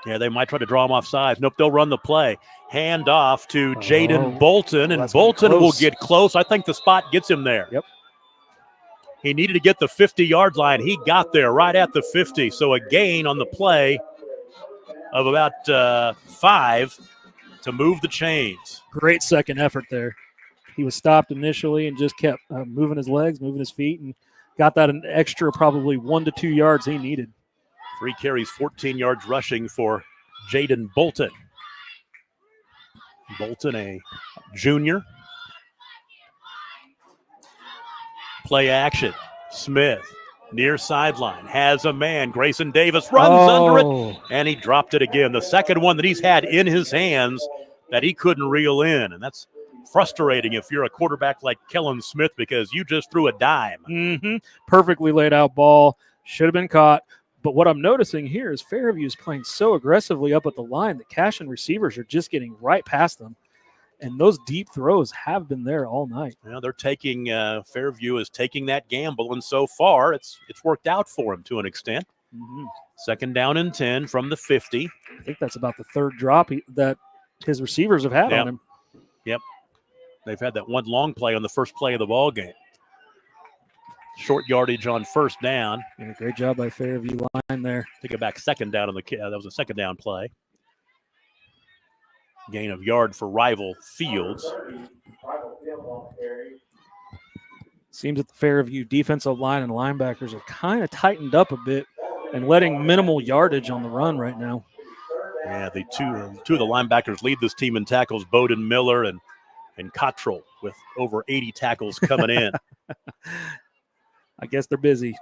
Yeah, they might try to draw him off sides. Nope, they'll run the play. Hand off to Jaden Bolton, and Bolton will get close. I think the spot gets him there. Yep. He needed to get the 50-yard line. He got there right at the 50. So a gain on the play of about 5 to move the chains. Great second effort there. He was stopped initially and just kept moving his legs, moving his feet, and got that an extra probably 1 to 2 yards he needed. 3 carries, 14 yards rushing for Jaden Bolton. Bolton, a junior. Play action. Smith, near sideline, has a man. Grayson Davis runs under it, and he dropped it again. The second one that he's had in his hands that he couldn't reel in, and that's frustrating if you're a quarterback like Kellen Smith because you just threw a dime. Perfectly laid out ball. Should have been caught. But what I'm noticing here is Fairview is playing so aggressively up at the line that Cashion receivers are just getting right past them. And those deep throws have been there all night. Yeah, they're taking Fairview is taking that gamble, and so far it's worked out for him to an extent. 2nd down and 10 from the 50. I think that's about the 3rd drop that his receivers have had on him. Yep. They've had that one long play on the first play of the ball game. Short yardage on 1st down. Yeah, great job by Fairview line there. Take it back 2nd down on the that was a 2nd down play. Gain of yard for Rival Fields. Seems that the Fairview defensive line and linebackers have kind of tightened up a bit and letting minimal yardage on the run right now. Yeah, the two of the linebackers lead this team in tackles, Bowden Miller and Cottrell, with over 80 tackles coming in. I guess they're busy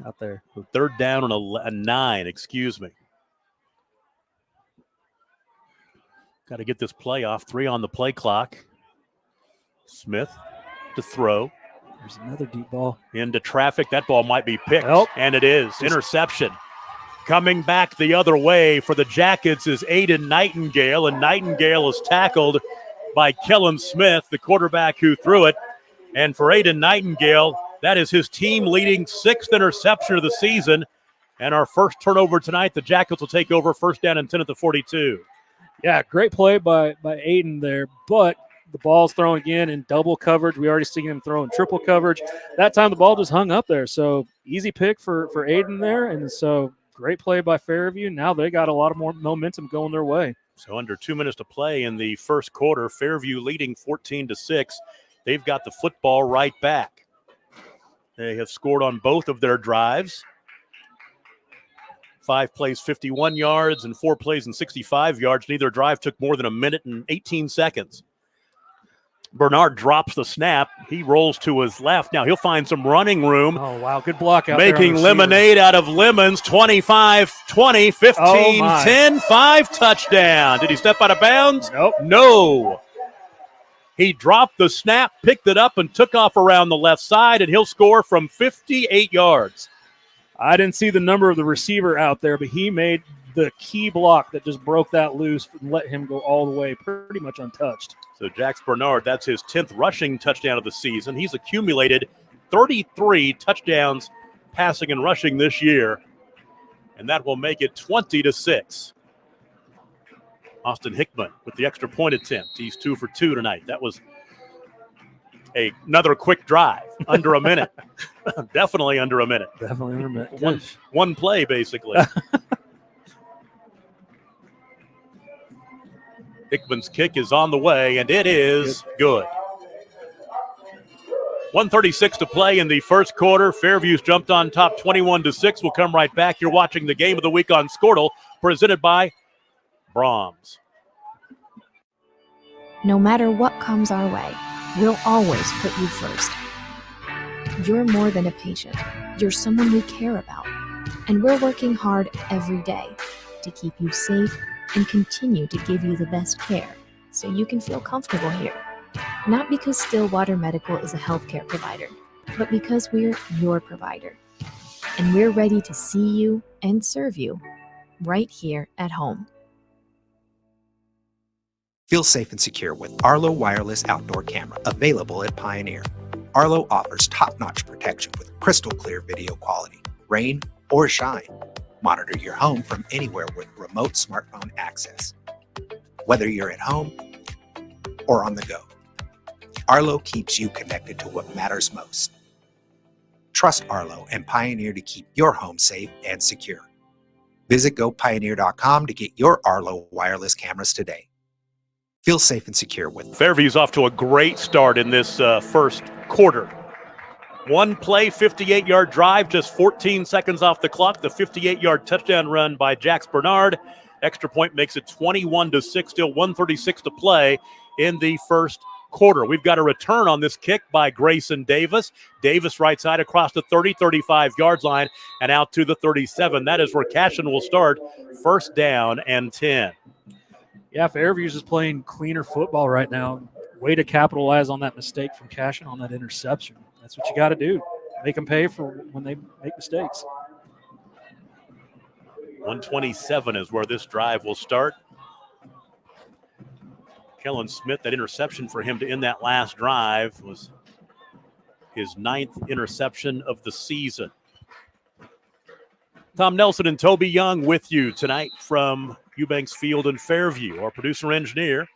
out there. 3rd down and a 9, excuse me. Got to get this play off. 3 on the play clock. Smith to throw. There's another deep ball. Into traffic. That ball might be picked. And it is. Interception. Coming back the other way for the Jackets is Aiden Nightingale, and Nightingale is tackled by Kellen Smith, the quarterback who threw it. And for Aiden Nightingale, that is his team-leading 6th interception of the season. And our first turnover tonight, the Jackets will take over 1st down and 10 at the 42. Yeah, great play by Aiden there, but the ball's thrown again in double coverage. We already seen him throw in triple coverage. That time the ball just hung up there, so easy pick for Aiden there, and so great play by Fairview. Now they got a lot of more momentum going their way. So under 2 minutes to play in the first quarter, Fairview leading 14-6. They've got the football right back. They have scored on both of their drives. 5 plays, 51 yards, and 4 plays and 65 yards. Neither drive took more than a minute and 18 seconds. Bernard drops the snap. He rolls to his left. Now he'll find some running room. Oh, wow. Good block out Making there. lemonade out of lemons. 25-20, 15-10, 5 touchdown. Did he step out of bounds? Nope. No. He dropped the snap, picked it up, and took off around the left side, and he'll score from 58 yards. I didn't see the number of the receiver out there, but he made the key block that just broke that loose and let him go all the way pretty much untouched. So Jax Bernard, that's his 10th rushing touchdown of the season. He's accumulated 33 touchdowns passing and rushing this year, and that will make it 20-6. Austin Hickman with the extra point attempt. He's 2 for 2 tonight. That was another quick drive, under a minute. Definitely under a minute. Definitely under a minute. One play, basically. Hickman's kick is on the way, and it is good. 1:36 to play in the first quarter. Fairview's jumped on top 21-6. We'll come right back. You're watching the Game of the Week on Skordle, presented by Brahms. No matter what comes our way, we'll always put you first. You're more than a patient. You're someone we care about. And we're working hard every day to keep you safe and continue to give you the best care so you can feel comfortable here. Not because Stillwater Medical is a healthcare provider, but because we're your provider. And we're ready to see you and serve you right here at home. Feel safe and secure with Arlo Wireless Outdoor Camera, available at Pioneer. Arlo offers top-notch protection with crystal clear video quality, rain or shine. Monitor your home from anywhere with remote smartphone access. Whether you're at home or on the go, Arlo keeps you connected to what matters most. Trust Arlo and Pioneer to keep your home safe and secure. Visit gopioneer.com to get your Arlo wireless cameras today. Feel safe and secure with Fairview's off to a great start in this first quarter. One play, 58-yard drive, just 14 seconds off the clock. The 58-yard touchdown run by Jax Bernard. Extra point makes it 21-6, still 1:36 to play in the first quarter. We've got a return on this kick by Grayson Davis. Davis right side across the 30, 35-yard line and out to the 37. That is where Cashion will start. First down and 10. Yeah, Fairview's just playing cleaner football right now. Way to capitalize on that mistake from Cashion on that interception. That's what you got to do. Make them pay for when they make mistakes. 127 is where this drive will start. Kellen Smith, that interception for him to end that last drive was his 9th interception of the season. Tom Nelson and Toby Young with you tonight from Eubanks Field in Fairview. Our producer-engineer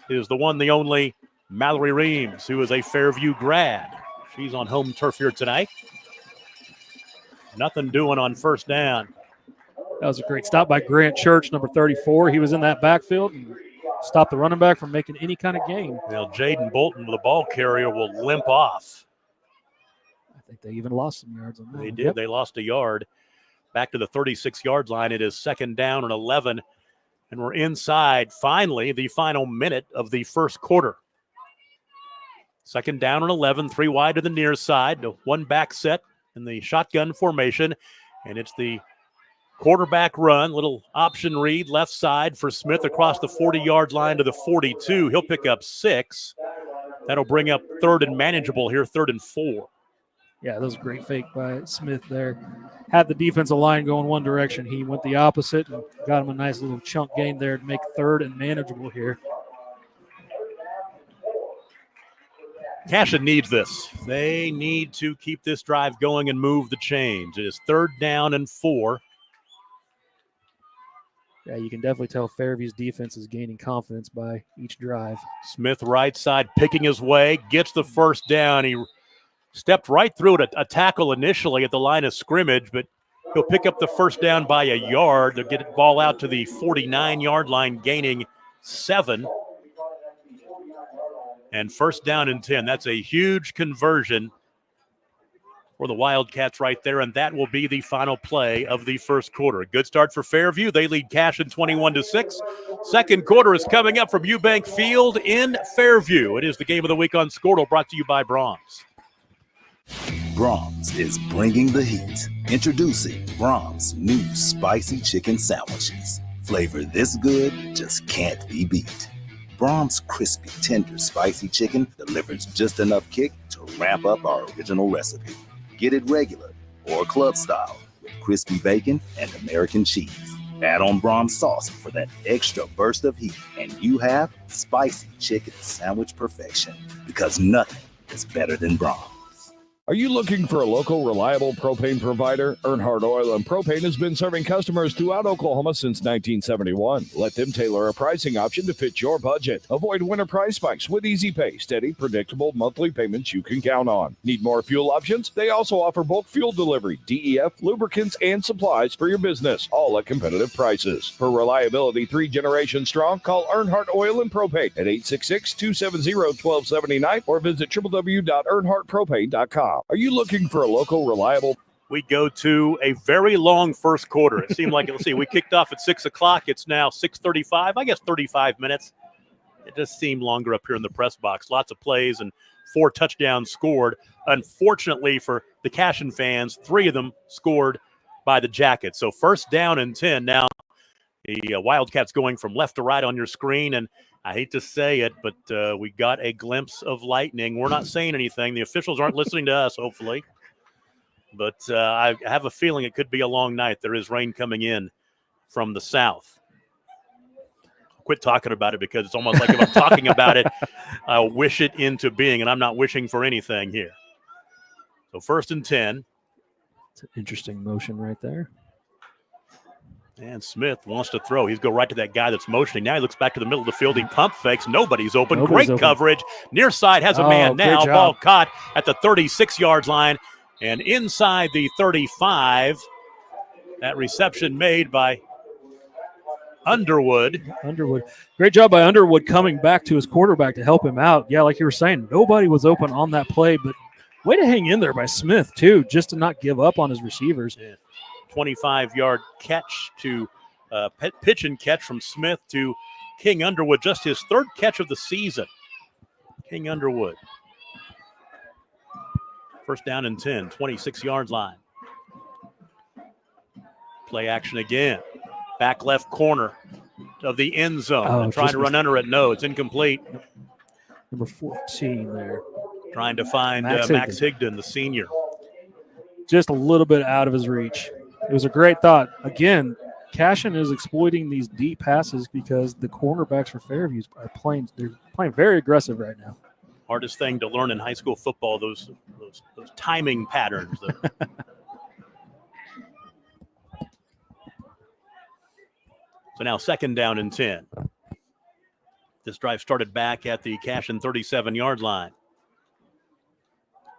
is the one, the only, Mallory Reams, who is a Fairview grad. She's on home turf here tonight. Nothing doing on first down. That was a great stop by Grant Church, number 34. He was in that backfield and stopped the running back from making any kind of gain. Well, Jaden Bolton, the ball carrier, will limp off. I think they even lost some yards on that. They did. Yep. They lost a yard. Back to the 36-yard line. It is second down and 11. And we're inside, finally, the final minute of the first quarter. Second down and 11, 3 wide to the near side. The one back set in the shotgun formation. And it's the quarterback run, little option read, left side for Smith across the 40-yard line to the 42. He'll pick up 6. That'll bring up third and manageable here, 3rd and 4. Yeah, that was a great fake by Smith there. Had the defensive line going one direction. He went the opposite and got him a nice little chunk gain there to make 3rd and manageable here. Cashion needs this. They need to keep this drive going and move the chains. It is 3rd down and 4. Yeah, you can definitely tell Fairview's defense is gaining confidence by each drive. Smith right side picking his way, gets the first down. He stepped right through it, a tackle initially at the line of scrimmage, but He'll pick up the first down by a yard. They'll get the ball out to the 49-yard line, gaining 7. And first down and 10. That's a huge conversion for the Wildcats right there, and that will be the final play of the first quarter. A good start for Fairview. They lead Cashion 21-6. Second quarter is coming up from Eubank Field in Fairview. It is the game of the week on Skordle, brought to you by Brahms. Brahms is bringing the heat. Introducing Brahms' new spicy chicken sandwiches. Flavor this good just can't be beat. Brahms' crispy, tender, spicy chicken delivers just enough kick to ramp up our original recipe. Get it regular or club style with crispy bacon and American cheese. Add on Brahms sauce for that extra burst of heat, and you have spicy chicken sandwich perfection, because nothing is better than Brahms. Are you looking for a local, reliable propane provider? Earnhardt Oil and Propane has been serving customers throughout Oklahoma since 1971. Let them tailor a pricing option to fit your budget. Avoid winter price spikes with easy pay, steady, predictable monthly payments you can count on. Need more fuel options? They also offer bulk fuel delivery, DEF, lubricants, and supplies for your business, all at competitive prices. For reliability 3 generations strong, call Earnhardt Oil and Propane at 866-270-1279 or visit www.earnhardtpropane.com. Are you looking for a local, reliable? We go to a very long first quarter. It seemed like, let's see, we kicked off at 6 o'clock. It's now 6:35, I guess 35 minutes. It just seemed longer up here in the press box. Lots of plays and 4 touchdowns scored. Unfortunately for the Cashion fans, 3 of them scored by the Jackets. So first down and 10. Now the Wildcats going from left to right on your screen, and I hate to say it, but we got a glimpse of lightning. We're not saying anything. The officials aren't listening to us, hopefully. But I have a feeling it could be a long night. There is rain coming in from the south. I'll quit talking about it, because it's almost like if I'm talking about it, I'll wish it into being, and I'm not wishing for anything here. So first and 10. It's an interesting motion right there. And Smith wants to throw. He's go right to that guy that's motioning. Now he looks back to the middle of the field. He pump fakes. Nobody's open. Great coverage. Near side has a man now. Ball caught at the 36-yard line and inside the 35. That reception made by Underwood. Great job by Underwood coming back to his quarterback to help him out. Yeah, like you were saying, nobody was open on that play, but way to hang in there by Smith, too, just to not give up on his receivers. Yeah. 25-yard catch to pitch and catch from Smith to King Underwood, just his 3rd catch of the season. King Underwood. First down and 10, 26-yard line. Play action again. Back left corner of the end zone. Trying to run under it. No, it's incomplete. Number 14 there. Trying to find Max Higdon, the senior. Just a little bit out of his reach. It was a great thought. Again, Cashion is exploiting these deep passes because the cornerbacks for Fairview are playing very aggressive right now. Hardest thing to learn in high school football, those timing patterns. So now second down and 10. This drive started back at the Cashion 37-yard line.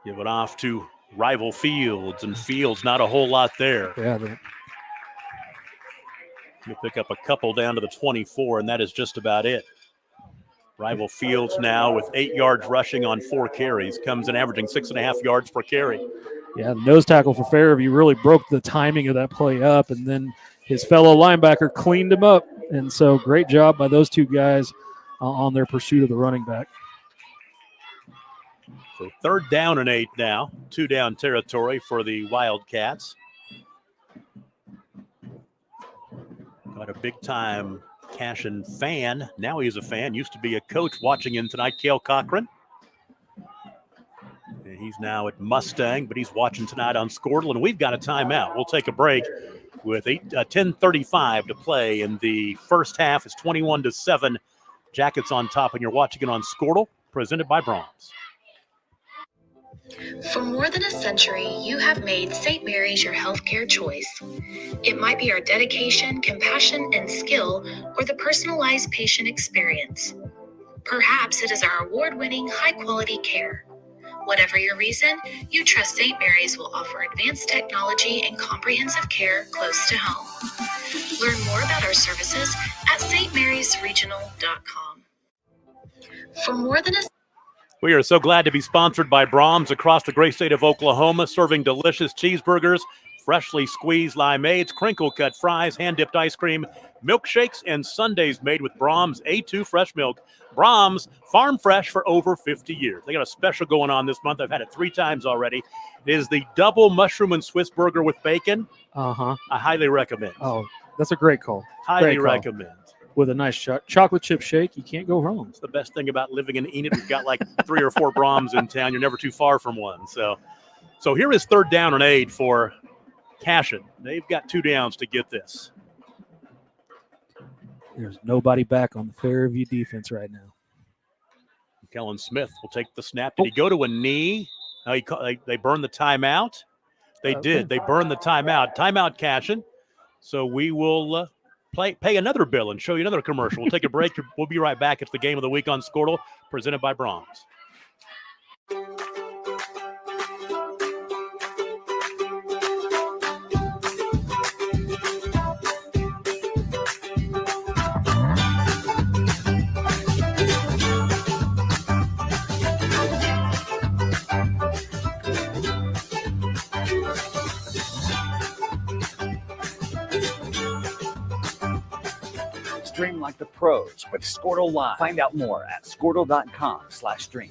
Give it off to rival Fields, and Fields not a whole lot there. Yeah. You'll pick up a couple down to the 24, and that is just about it. Rival Fields now with 8 yards rushing on 4 carries, comes in averaging 6.5 yards per carry. Yeah, the nose tackle for Fairview really broke the timing of that play up, and then his fellow linebacker cleaned him up. And so great job by those 2 guys on their pursuit of the running back. So third down and 8 now. 2-down territory for the Wildcats. Got a big-time Cashion fan. Now he's a fan. Used to be a coach watching him tonight, Cale Cochran. And he's now at Mustang, but he's watching tonight on Skordle, and we've got a timeout. We'll take a break with 10:35 to play in the first half. It's 21-7. Jackets on top, and you're watching it on Skordle, presented by Brahms. For more than a century, you have made St. Mary's your healthcare choice. It might be our dedication, compassion, and skill, or the personalized patient experience. Perhaps it is our award-winning, high-quality care. Whatever your reason, you trust St. Mary's will offer advanced technology and comprehensive care close to home. Learn more about our services at stmarysregional.com. For more than a We are so glad to be sponsored by Brahms across the great state of Oklahoma, serving delicious cheeseburgers, freshly squeezed limeades, crinkle-cut fries, hand-dipped ice cream, milkshakes, and sundaes made with Brahms A2 fresh milk. Brahms, farm fresh for over 50 years. They got a special going on this month. I've had it 3 times already. It is the double mushroom and Swiss burger with bacon. Uh-huh. I highly recommend. Oh, that's a great call. Highly recommend. With a nice chocolate chip shake, you can't go wrong. It's the best thing about living in Enid. We've got like 3 or 4 Brahms in town. You're never too far from one. So here is 3rd down and 8 for Cashion. They've got 2 downs to get this. There's nobody back on the Fairview defense right now. Kellen Smith will take the snap. Did he go to a knee? No, they burned the timeout. They did. They burned the timeout. Timeout, Cashion. So we will pay another bill and show you another commercial. We'll take a break. We'll be right back. It's the Game of the Week on Skordle, presented by Brahms. Stream like the pros with Skordle Live. Find out more at skordle.com/stream.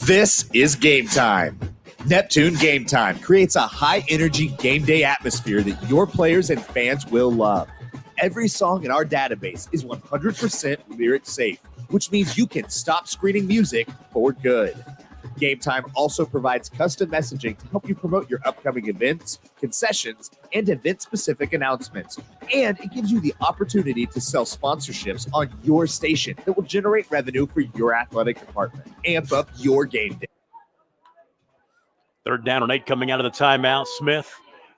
This is Game Time. Neptune Game Time creates a high-energy game day atmosphere that your players and fans will love. Every song in our database is 100% lyric safe, which means you can stop screening music for good. Game Time also provides custom messaging to help you promote your upcoming events, concessions, and event-specific announcements. And it gives you the opportunity to sell sponsorships on your station that will generate revenue for your athletic department. Amp up your game day. 3rd down and 8 coming out of the timeout. Smith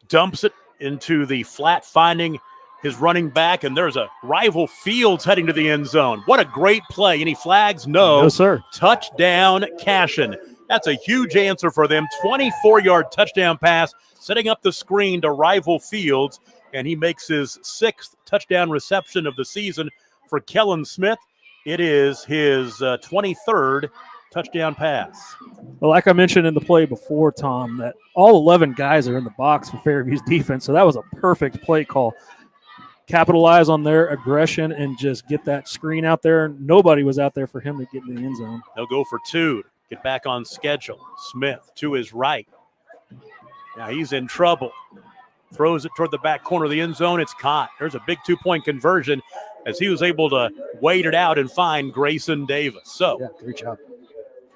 dumps it into the flat, finding his running back, and there's a rival Fields heading to the end zone. What a great play. Any flags? No, sir. Touchdown, Cashion. That's a huge answer for them. 24-yard touchdown pass, setting up the screen to rival Fields, and he makes his 6th touchdown reception of the season for Kellen Smith. It is his 23rd touchdown pass. Well, like I mentioned in the play before, Tom, that all 11 guys are in the box for Fairview's defense, so that was a perfect play call. Capitalize on their aggression and just get that screen out there. Nobody was out there for him to get in the end zone. They'll go for 2. Get back on schedule. Smith to his right. Now he's in trouble. Throws it toward the back corner of the end zone. It's caught. There's a big 2-point conversion as he was able to wait it out and find Grayson Davis. So, yeah, great job.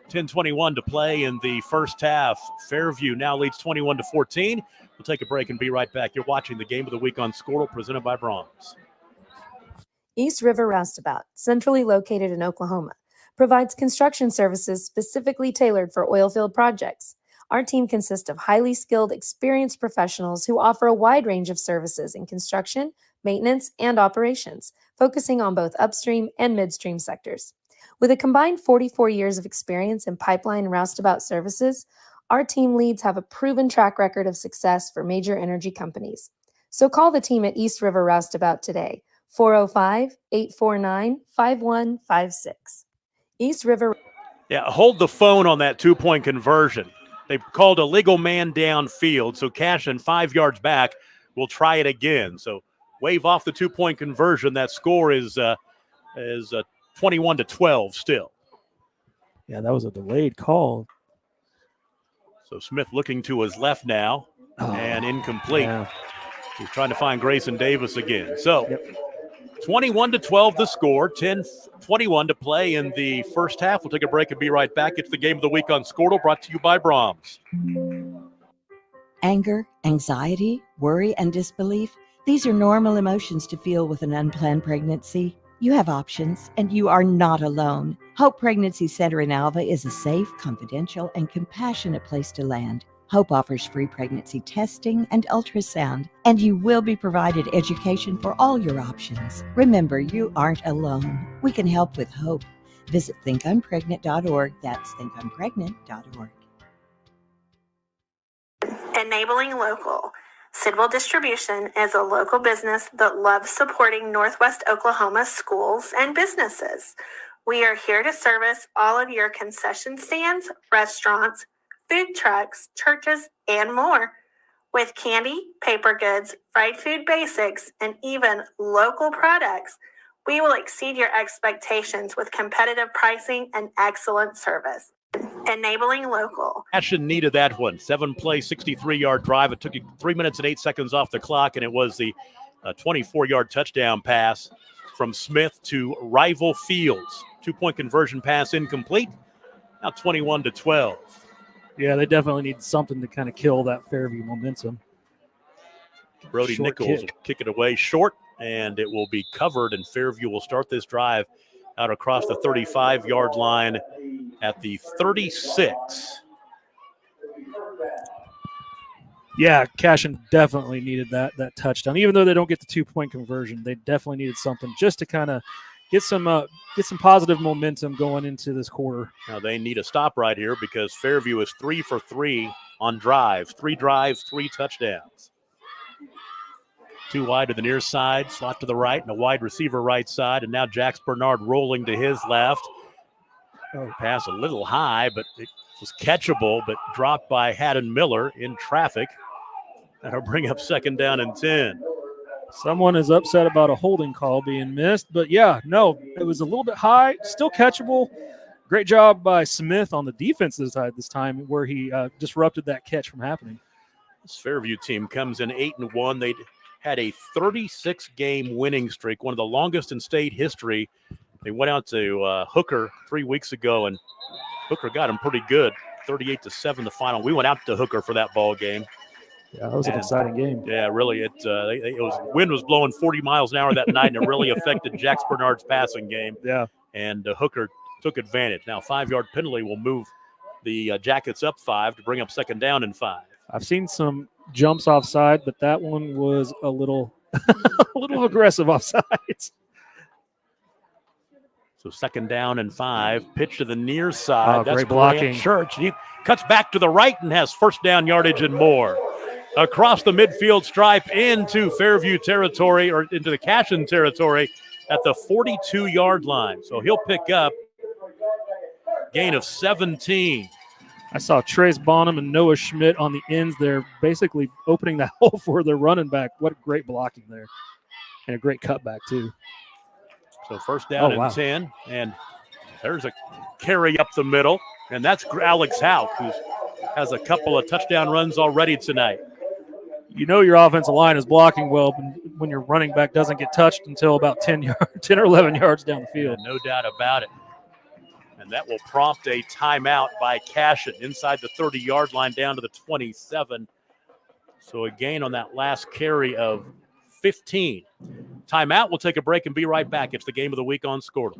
10:21 to play in the first half. Fairview now leads 21-14. We'll take a break and be right back. You're watching the Game of the Week on Skordle, presented by Brahms. East River Roustabout, centrally located in Oklahoma, provides construction services specifically tailored for oilfield projects. Our team consists of highly skilled, experienced professionals who offer a wide range of services in construction, maintenance, and operations, focusing on both upstream and midstream sectors. With a combined 44 years of experience in pipeline and roustabout services, our team leads have a proven track record of success for major energy companies. So call the team at East River Roustabout today, 405-849-5156. East River. Yeah, hold the phone on that 2-point conversion. They called a legal man downfield, so Cashion 5 yards back will try it again. So wave off the 2-point conversion. That score is 21-12 still. Yeah, that was a delayed call. So Smith looking to his left now, and incomplete. Yeah. He's trying to find Grayson Davis again. So 21-12 the score, 10:21 to play in the first half. We'll take a break and be right back. It's the Game of the Week on Skordle, brought to you by Brahms. Anger, anxiety, worry, and disbelief. These are normal emotions to feel with an unplanned pregnancy. You have options, and you are not alone. Hope Pregnancy Center in Alva is a safe, confidential, and compassionate place to land. Hope offers free pregnancy testing and ultrasound, and you will be provided education for all your options. Remember, you aren't alone. We can help with hope. Visit thinkumpregnant.org. That's thinkumpregnant.org. Enabling local. Sidwell Distribution is a local business that loves supporting Northwest Oklahoma schools and businesses. We are here to service all of your concession stands, restaurants, food trucks, churches, and more. With candy, paper goods, fried food basics, and even local products, we will exceed your expectations with competitive pricing and excellent service. Enabling local. Cashion needed that one. 7-play, 63-yard drive. It took you 3 minutes and 8 seconds off the clock, and it was the 24-yard touchdown pass from Smith to Rival Fields. 2-point conversion pass incomplete. Now 21-12. Yeah, they definitely need something to kind of kill that Fairview momentum. Brody Short Nichols kick. will kick it away short, and it will be covered, and Fairview will start this drive out across the 35-yard line at the 36. Yeah, Cashion definitely needed that touchdown. Even though they don't get the 2-point conversion, they definitely needed something just to kind of get some positive momentum going into this quarter. Now they need a stop right here because Fairview is 3 for 3 on drives. 3 drives, 3 touchdowns. 2 wide to the near side, slot to the right, and a wide receiver right side. And now Jax Bernard rolling to his left. Pass a little high, but it was catchable, but dropped by Haddon Miller in traffic. That'll bring up 2nd down and 10. Someone is upset about a holding call being missed, but yeah, no, it was a little bit high, still catchable. Great job by Smith on the defensive side this time where he disrupted that catch from happening. This Fairview team comes in 8-1. They had a 36-game winning streak, one of the longest in state history. They went out to Hooker 3 weeks ago, and Hooker got them pretty good, 38-7 the final. We went out to Hooker for that ball game. Yeah, that was an exciting game. Yeah, really. Wind was blowing 40 miles an hour that night, and it really affected Jax Bernard's passing game. Yeah. And Hooker took advantage. Now, 5-yard penalty will move the Jackets up 5 to bring up 2nd down and 5. I've seen some jumps offside, but that one was a little aggressive offsides. So 2nd down and 5. Pitch to the near side. Oh, That's great blocking. Church. He cuts back to the right and has 1st down yardage and more. Across the midfield stripe into Fairview territory, or into the Cashion territory at the 42-yard line. So he'll pick up gain of 17. I saw Trace Bonham and Noah Schmidt on the ends there, basically opening that hole for their running back. What great blocking there. And a great cutback, too. So 1st down and 10. And there's a carry up the middle. And that's Alex Hauk, who has a couple of touchdown runs already tonight. You know your offensive line is blocking well when your running back doesn't get touched until about 10 or 11 yards down the field. Yeah, no doubt about it. And that will prompt a timeout by Cashion inside the 30-yard line down to the 27. So a gain on that last carry of 15. Timeout. We'll take a break and be right back. It's the game of the week on Skordle.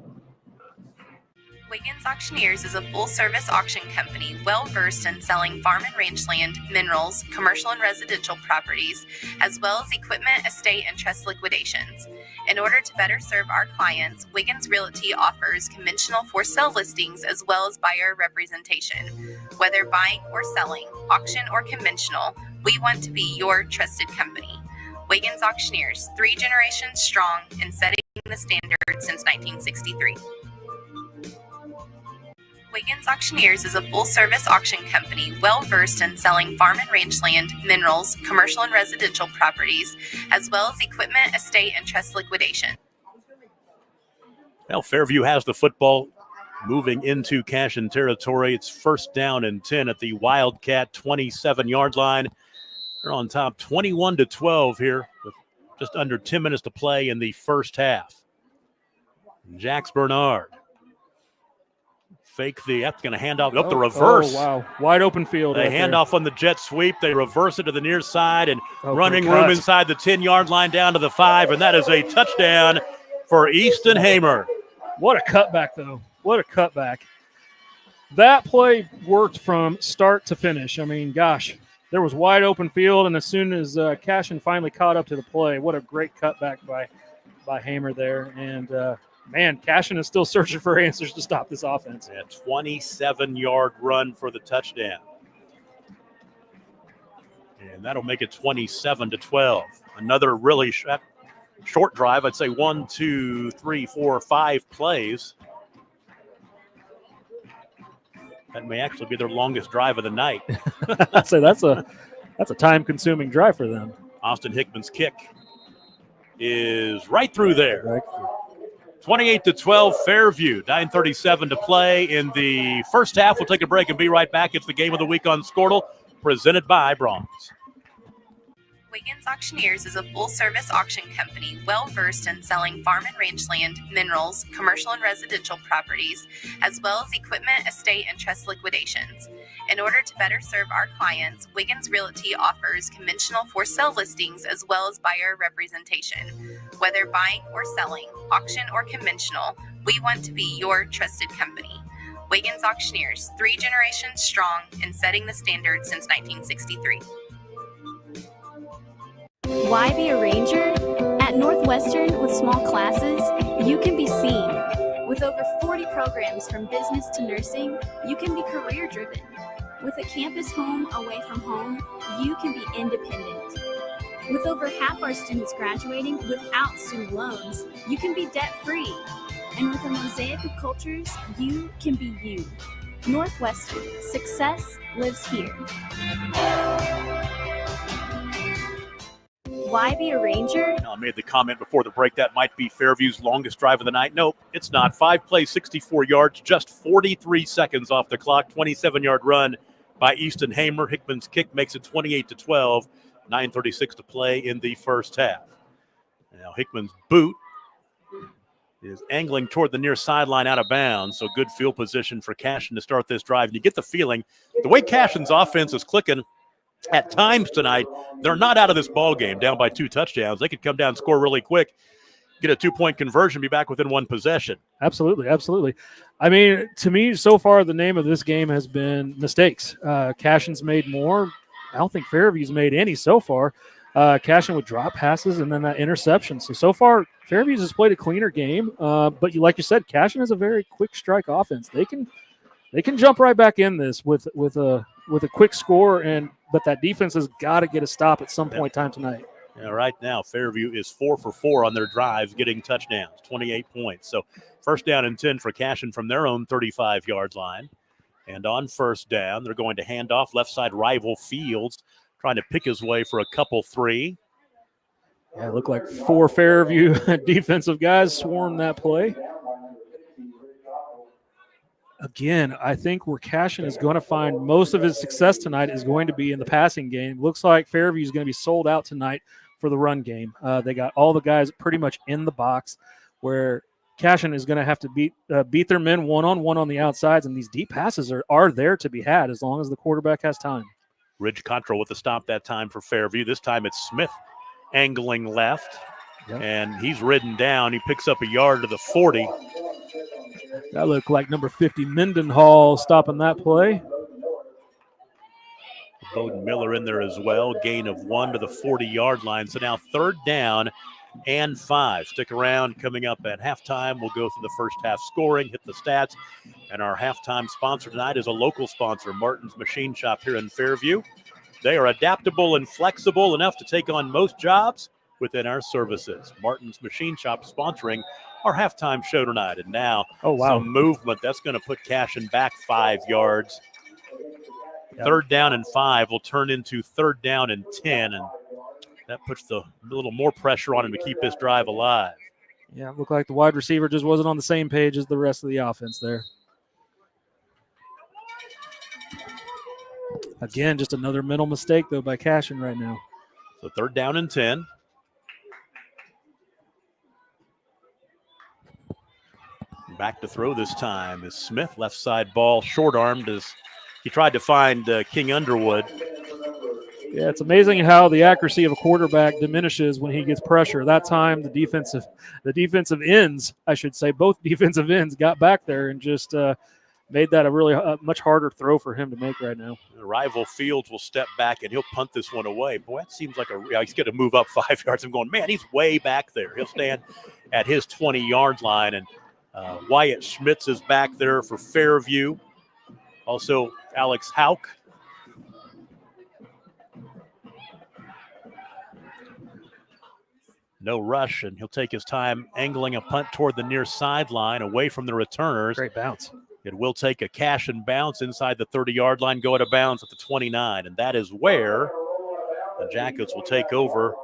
Wiggins Auctioneers is a full-service auction company well-versed in selling farm and range land, minerals, commercial and residential properties, as well as equipment, estate, and trust liquidations. In order to better serve our clients, Wiggins Realty offers conventional for-sale listings as well as buyer representation. Whether buying or selling, auction or conventional, we want to be your trusted company. Wiggins Auctioneers, 3 generations strong and setting the standard since 1963. Wiggins Auctioneers is a full-service auction company well-versed in selling farm and range land, minerals, commercial and residential properties, as well as equipment, estate, and trust liquidation. Well, Fairview has the football moving into Cashion territory. It's 1st down and 10 at the Wildcat 27-yard line. They're on top 21-12 here with just under 10 minutes to play in the first half. Jax Bernard. That's going to hand off the reverse. Oh, wow. Wide open field. They hand off on the jet sweep. They reverse it to the near side and running room inside the 10-yard line down to the 5, and that is a touchdown for Easton Hamer. What a cutback, though. What a cutback. That play worked from start to finish. I mean, gosh, there was wide open field, and as soon as Cashion finally caught up to the play, what a great cutback by Hamer there. And man, Cashion is still searching for answers to stop this offense. A 27-yard run for the touchdown. And that'll make it 27-12. Another really short drive. I'd say 1, 2, 3, 4, 5 plays. That may actually be their longest drive of the night. So that's a time-consuming drive for them. Austin Hickman's kick is right through there. 28-12 Fairview. 9:37 to play in the first half. We'll take a break and be right back. It's the game of the week on Skordle, presented by Bronx. Wiggins Auctioneers is a full-service auction company well-versed in selling farm and rangeland, minerals, commercial and residential properties, as well as equipment, estate, and trust liquidations. In order to better serve our clients, Wiggins Realty offers conventional for-sale listings as well as buyer representation. Whether buying or selling, auction or conventional, we want to be your trusted company. Wiggins Auctioneers, 3 generations strong and setting the standard since 1963. Why be a ranger? At Northwestern, with small classes, you can be seen. With over 40 programs from business to nursing, you can be career-driven. With a campus home away from home, you can be independent. With over half our students graduating without student loans, you can be debt-free. And with a mosaic of cultures, you can be you. Northwestern, success lives here. Why be a ranger? I made the comment before the break that might be Fairview's longest drive of the night. Nope, it's not. 5 plays, 64 yards, just 43 seconds off the clock. 27-yard run by Easton Hamer. Hickman's kick makes it 28-12. 9:36 to play in the first half. Now Hickman's boot is angling toward the near sideline out of bounds, so good field position for Cashion to start this drive. And you get the feeling, the way Cashion's offense is clicking at times tonight, they're not out of this ball game down by 2 touchdowns. They could come down, score really quick, get a 2-point conversion, be back within 1 possession. Absolutely. I mean, to me, so far, the name of this game has been mistakes. Cashion's made more. I don't think Fairview's made any so far. Cashion with drop passes and then that interception. So far, Fairview's has played a cleaner game. But like you said, Cashion is a very quick strike offense. They can jump right back in this with a quick score, but that defense has got to get a stop at some point in time tonight. Yeah, right now, Fairview is 4 for 4 on their drives, getting touchdowns, 28 points. So first down and 10 for Cashion from their own 35-yard line. And on first down, they're going to hand off left side rival Fields, trying to pick his way for a couple 3. Yeah, it looked like 4 Fairview defensive guys swarmed that play. Again, I think where Cashion is going to find most of his success tonight is going to be in the passing game. Looks like Fairview is going to be sold out tonight for the run game. They got all the guys pretty much in the box, where Cashion is going to have to beat their men one-on-one on the outsides, and these deep passes are there to be had as long as the quarterback has time. Ridge Cottrell with the stop that time for Fairview. This time it's Smith angling left, and he's ridden down. He picks up a yard to the 40. That looked like number 50 Mendenhall stopping that play. Bowden Miller in there as well. Gain of 1 to the 40-yard line. So now third down and 5. Stick around. Coming up at halftime, we'll go through the first half scoring, hit the stats. And our halftime sponsor tonight is a local sponsor, Martin's Machine Shop here in Fairview. They are adaptable and flexible enough to take on most jobs within our services. Martin's Machine Shop sponsoring our halftime show tonight. And now some movement. That's going to put Cashion back 5 yards. Third down and 5 will turn into third down and 10. And that puts a little more pressure on him to keep this drive alive. Yeah, it looked like the wide receiver just wasn't on the same page as the rest of the offense there. Again, just another mental mistake, though, by Cashion right now. So third down and 10. Back to throw this time is Smith. Left side ball, short-armed as he tried to find King Underwood. Yeah, it's amazing how the accuracy of a quarterback diminishes when he gets pressure. That time, the defensive ends, I should say, both defensive ends got back there and just made that a really much harder throw for him to make right now. The rival Fields will step back, and he'll punt this one away. Boy, that seems like he's going to move up 5 yards. I'm going, man, he's way back there. He'll stand at his 20-yard line, and Wyatt Schmitz is back there for Fairview. Also, Alex Hauk. No rush, and he'll take his time angling a punt toward the near sideline away from the returners. Great bounce. It will take a Cashion bounce inside the 30-yard line, go out of bounds at the 29, and that is where the Jackets will take over.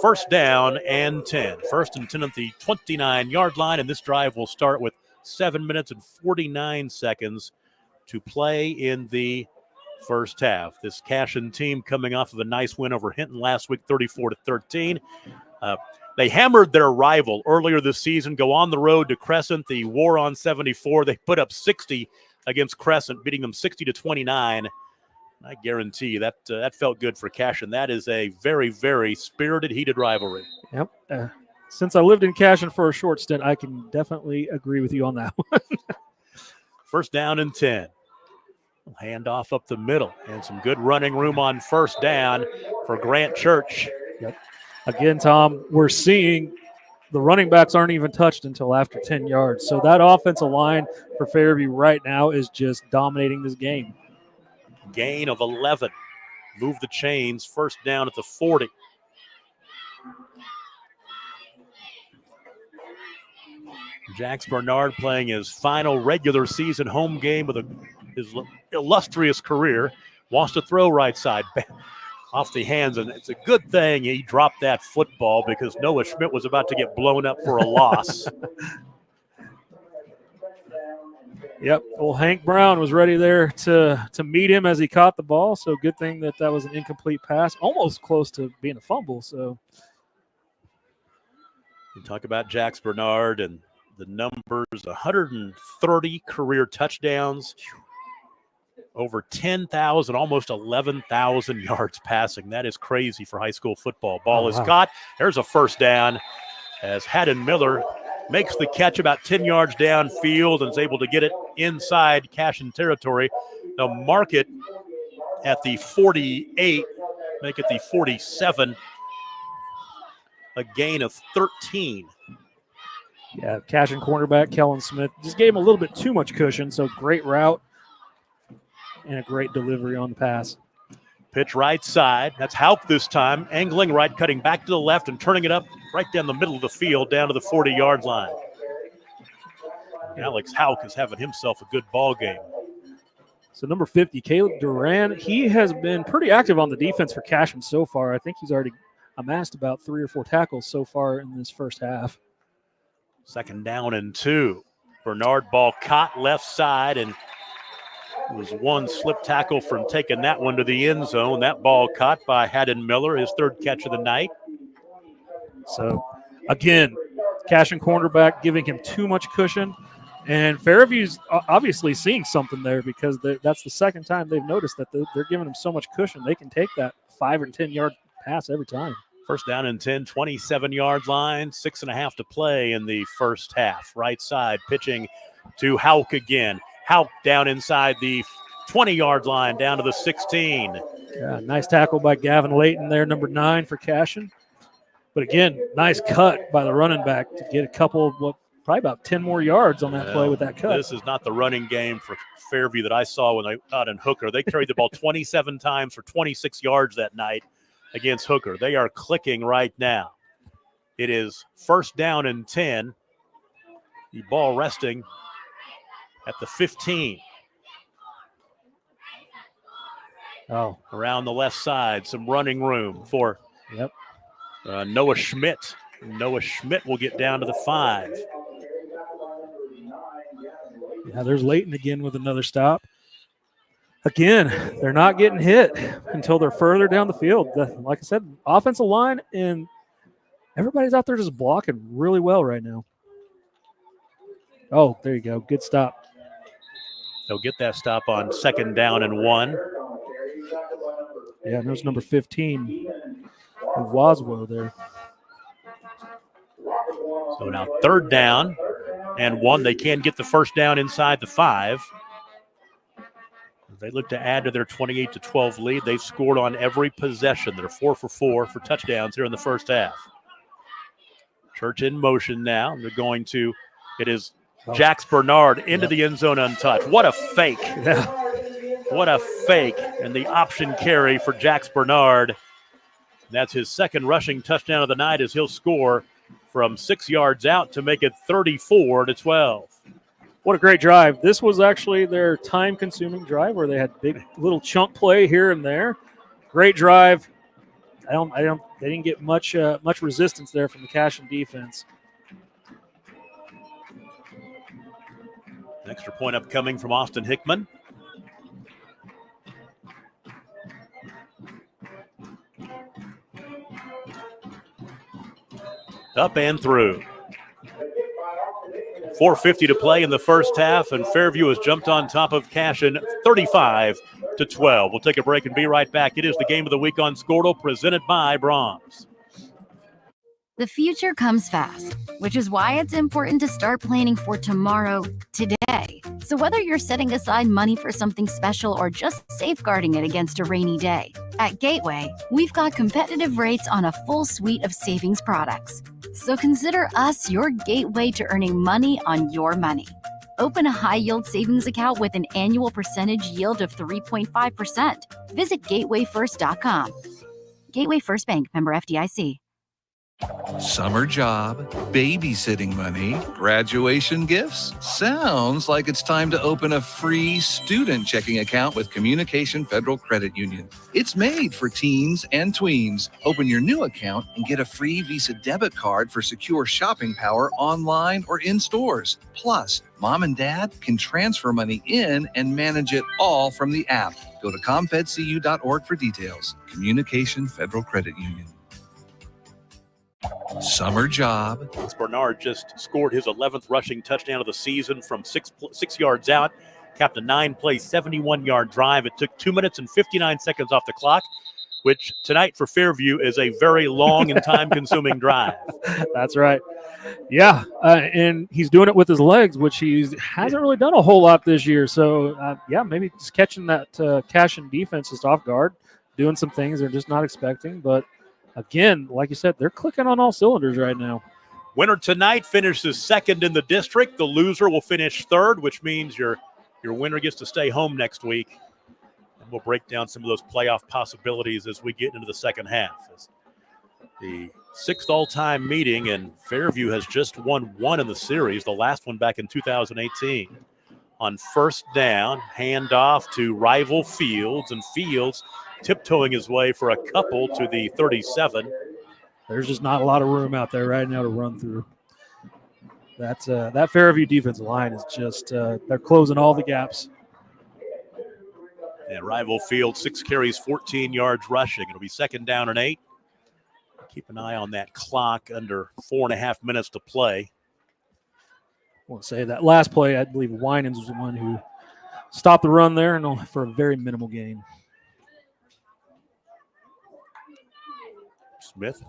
First down and 10. First and 10 at the 29-yard line, and this drive will start with 7 minutes and 49 seconds to play in the first half. This Cashion team coming off of a nice win over Hinton last week, 34-13. They hammered their rival earlier this season, go on the road to Crescent, the War on 74. They put up 60 against Crescent, beating them 60-29. I guarantee you that felt good for Cashion. That is a very, very spirited, heated rivalry. Yep. Since I lived in Cashion for a short stint, I can definitely agree with you on that one. First down and 10. Hand off up the middle, and some good running room on first down for Grant Church. Yep. Again, Tom, we're seeing the running backs aren't even touched until after 10 yards. So that offensive line for Fairview right now is just dominating this game. Gain of 11. Move the chains. First down at the 40. Jax Bernard playing his final regular season home game with his illustrious career. Wants to throw right side. Off the hands, and it's a good thing he dropped that football because Noah Schmidt was about to get blown up for a loss. Yep. Well, Hank Brown was ready there to meet him as he caught the ball, so good thing that was an incomplete pass, almost close to being a fumble. So you talk about Jax Bernard and the numbers, 130 career touchdowns, over 10,000, almost 11,000 yards passing. That is crazy for high school football. Ball is caught. There's a first down as Haddon Miller makes the catch about 10 yards downfield and is able to get it inside Cashion territory. They'll mark it at the 48, make it the 47, a gain of 13. Yeah, Cashion cornerback Kellen Smith just gave him a little bit too much cushion, so great route and a great delivery on the pass. Pitch right side. That's Hauk this time. Angling right, cutting back to the left and turning it up right down the middle of the field down to the 40-yard line. Alex Hauk is having himself a good ball game. So number 50, Caleb Duran, he has been pretty active on the defense for Cashion so far. I think he's already amassed about 3 or 4 tackles so far in this first half. Second down and 2. Bernard ball caught left side, and was one slip tackle from taking that one to the end zone. That ball caught by Haddon Miller, his third catch of the night. So, again, Cashion cornerback giving him too much cushion. And Fairview's obviously seeing something there because that's the second time they've noticed that they're giving him so much cushion. They can take that 5 or 10-yard pass every time. First down and 10, 27-yard line, 6.5 to play in the first half. Right side pitching to Hauk again. Hauk down inside the 20-yard line, down to the 16. Yeah, nice tackle by Gavin Layton there, number 9 for Cashion. But again, nice cut by the running back to get a couple of probably about 10 more yards on that play with that cut. This is not the running game for Fairview that I saw when they out in Hooker. They carried the ball 27 times for 26 yards that night against Hooker. They are clicking right now. It is first down and 10. The ball resting at the 15. Oh, around the left side, some running room for Noah Schmidt. Noah Schmidt will get down to the 5. Yeah, there's Layton again with another stop. Again, they're not getting hit until they're further down the field. Like I said, offensive line and everybody's out there just blocking really well right now. Oh, there you go. Good stop. They'll get that stop on second down and 1. Yeah, and there's number 15, Waswo there. So now third down and 1. They can get the first down inside the 5. They look to add to their 28-12 lead. They've scored on every possession. They're 4 for 4 for touchdowns here in the first half. Church in motion now. They're going to, it is Jax Bernard into the end zone untouched. What a fake. Yeah. What a fake. And the option carry for Jax Bernard. That's his second rushing touchdown of the night as he'll score from 6 yards out to make it 34-12. What a great drive. This was actually their time-consuming drive where they had big little chunk play here and there. Great drive. They didn't get much resistance there from the Cashion defense. Extra point upcoming from Austin Hickman. Up and through. 4:50 to play in the first half, and Fairview has jumped on top of Cashion 35-12. We'll take a break and be right back. It is the game of the week on Skordle, presented by Brahms. The future comes fast, which is why it's important to start planning for tomorrow today. So whether you're setting aside money for something special or just safeguarding it against a rainy day, at Gateway, we've got competitive rates on a full suite of savings products. So consider us your gateway to earning money on your money. Open a high-yield savings account with an annual percentage yield of 3.5%. Visit gatewayfirst.com. Gateway First Bank, member FDIC. Summer job, babysitting money, graduation gifts. Sounds like it's time to open a free student checking account with Communication Federal Credit Union. It's made for teens and tweens. Open your new account and get a free Visa debit card for secure shopping power online or in stores. Plus, mom and dad can transfer money in and manage it all from the app. Go to comfedcu.org for details. Communication Federal Credit Union. Summer job. Bernard just scored his 11th rushing touchdown of the season from 6 yards out. Capped a 9-play, 71-yard drive. It took 2 minutes and 59 seconds off the clock, which tonight for Fairview is a very long and time-consuming drive. That's right. Yeah, and he's doing it with his legs, which he hasn't really done a whole lot this year. So, maybe just catching that Cashion defense just off guard, doing some things they're just not expecting, but again, like you said, they're clicking on all cylinders right now. Winner tonight finishes second in the district. The loser will finish third, which means your winner gets to stay home next week. And we'll break down some of those playoff possibilities as we get into the second half. As the 6th all-time meeting, and Fairview has just won one in the series, the last one back in 2018. On first down, handoff to rival Fields, and Fields tiptoeing his way for a couple to the 37. There's just not a lot of room out there right now to run through. That Fairview defensive line is just they're closing all the gaps. And rival Field, 6 carries, 14 yards rushing. It'll be second down and 8. Keep an eye on that clock, under 4.5 minutes to play. I want to say that last play, I believe Winans was the one who stopped the run there and for a very minimal gain. Smith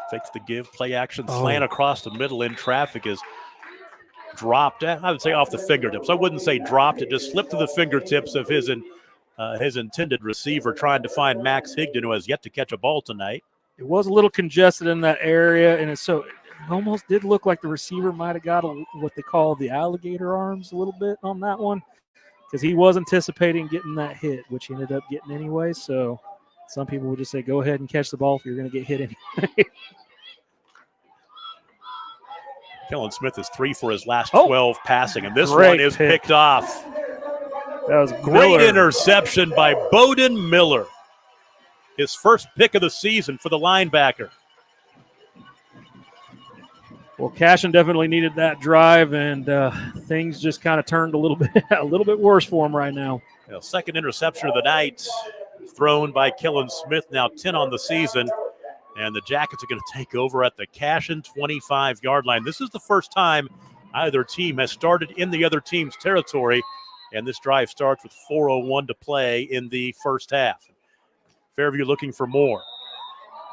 fakes the give, play action, slant across the middle in traffic is dropped. I would say off the fingertips. I wouldn't say dropped. It just slipped to the fingertips of his intended receiver, trying to find Max Higdon, who has yet to catch a ball tonight. It was a little congested in that area, and it almost did look like the receiver might have got what they call the alligator arms a little bit on that one, because he was anticipating getting that hit, which he ended up getting anyway. So some people would just say, go ahead and catch the ball if you're going to get hit anyway. Kellen Smith is 3 for his last 12 passing, and this one is picked off. That was great interception by Bowden Miller. His first pick of the season for the linebacker. Well, Cashion definitely needed that drive, and things just kind of turned a little bit worse for him right now. Second interception of the night thrown by Kellen Smith, now 10 on the season. And the Jackets are going to take over at the Cashion 25-yard line. This is the first time either team has started in the other team's territory, and this drive starts with 4:01 to play in the first half. Fairview looking for more.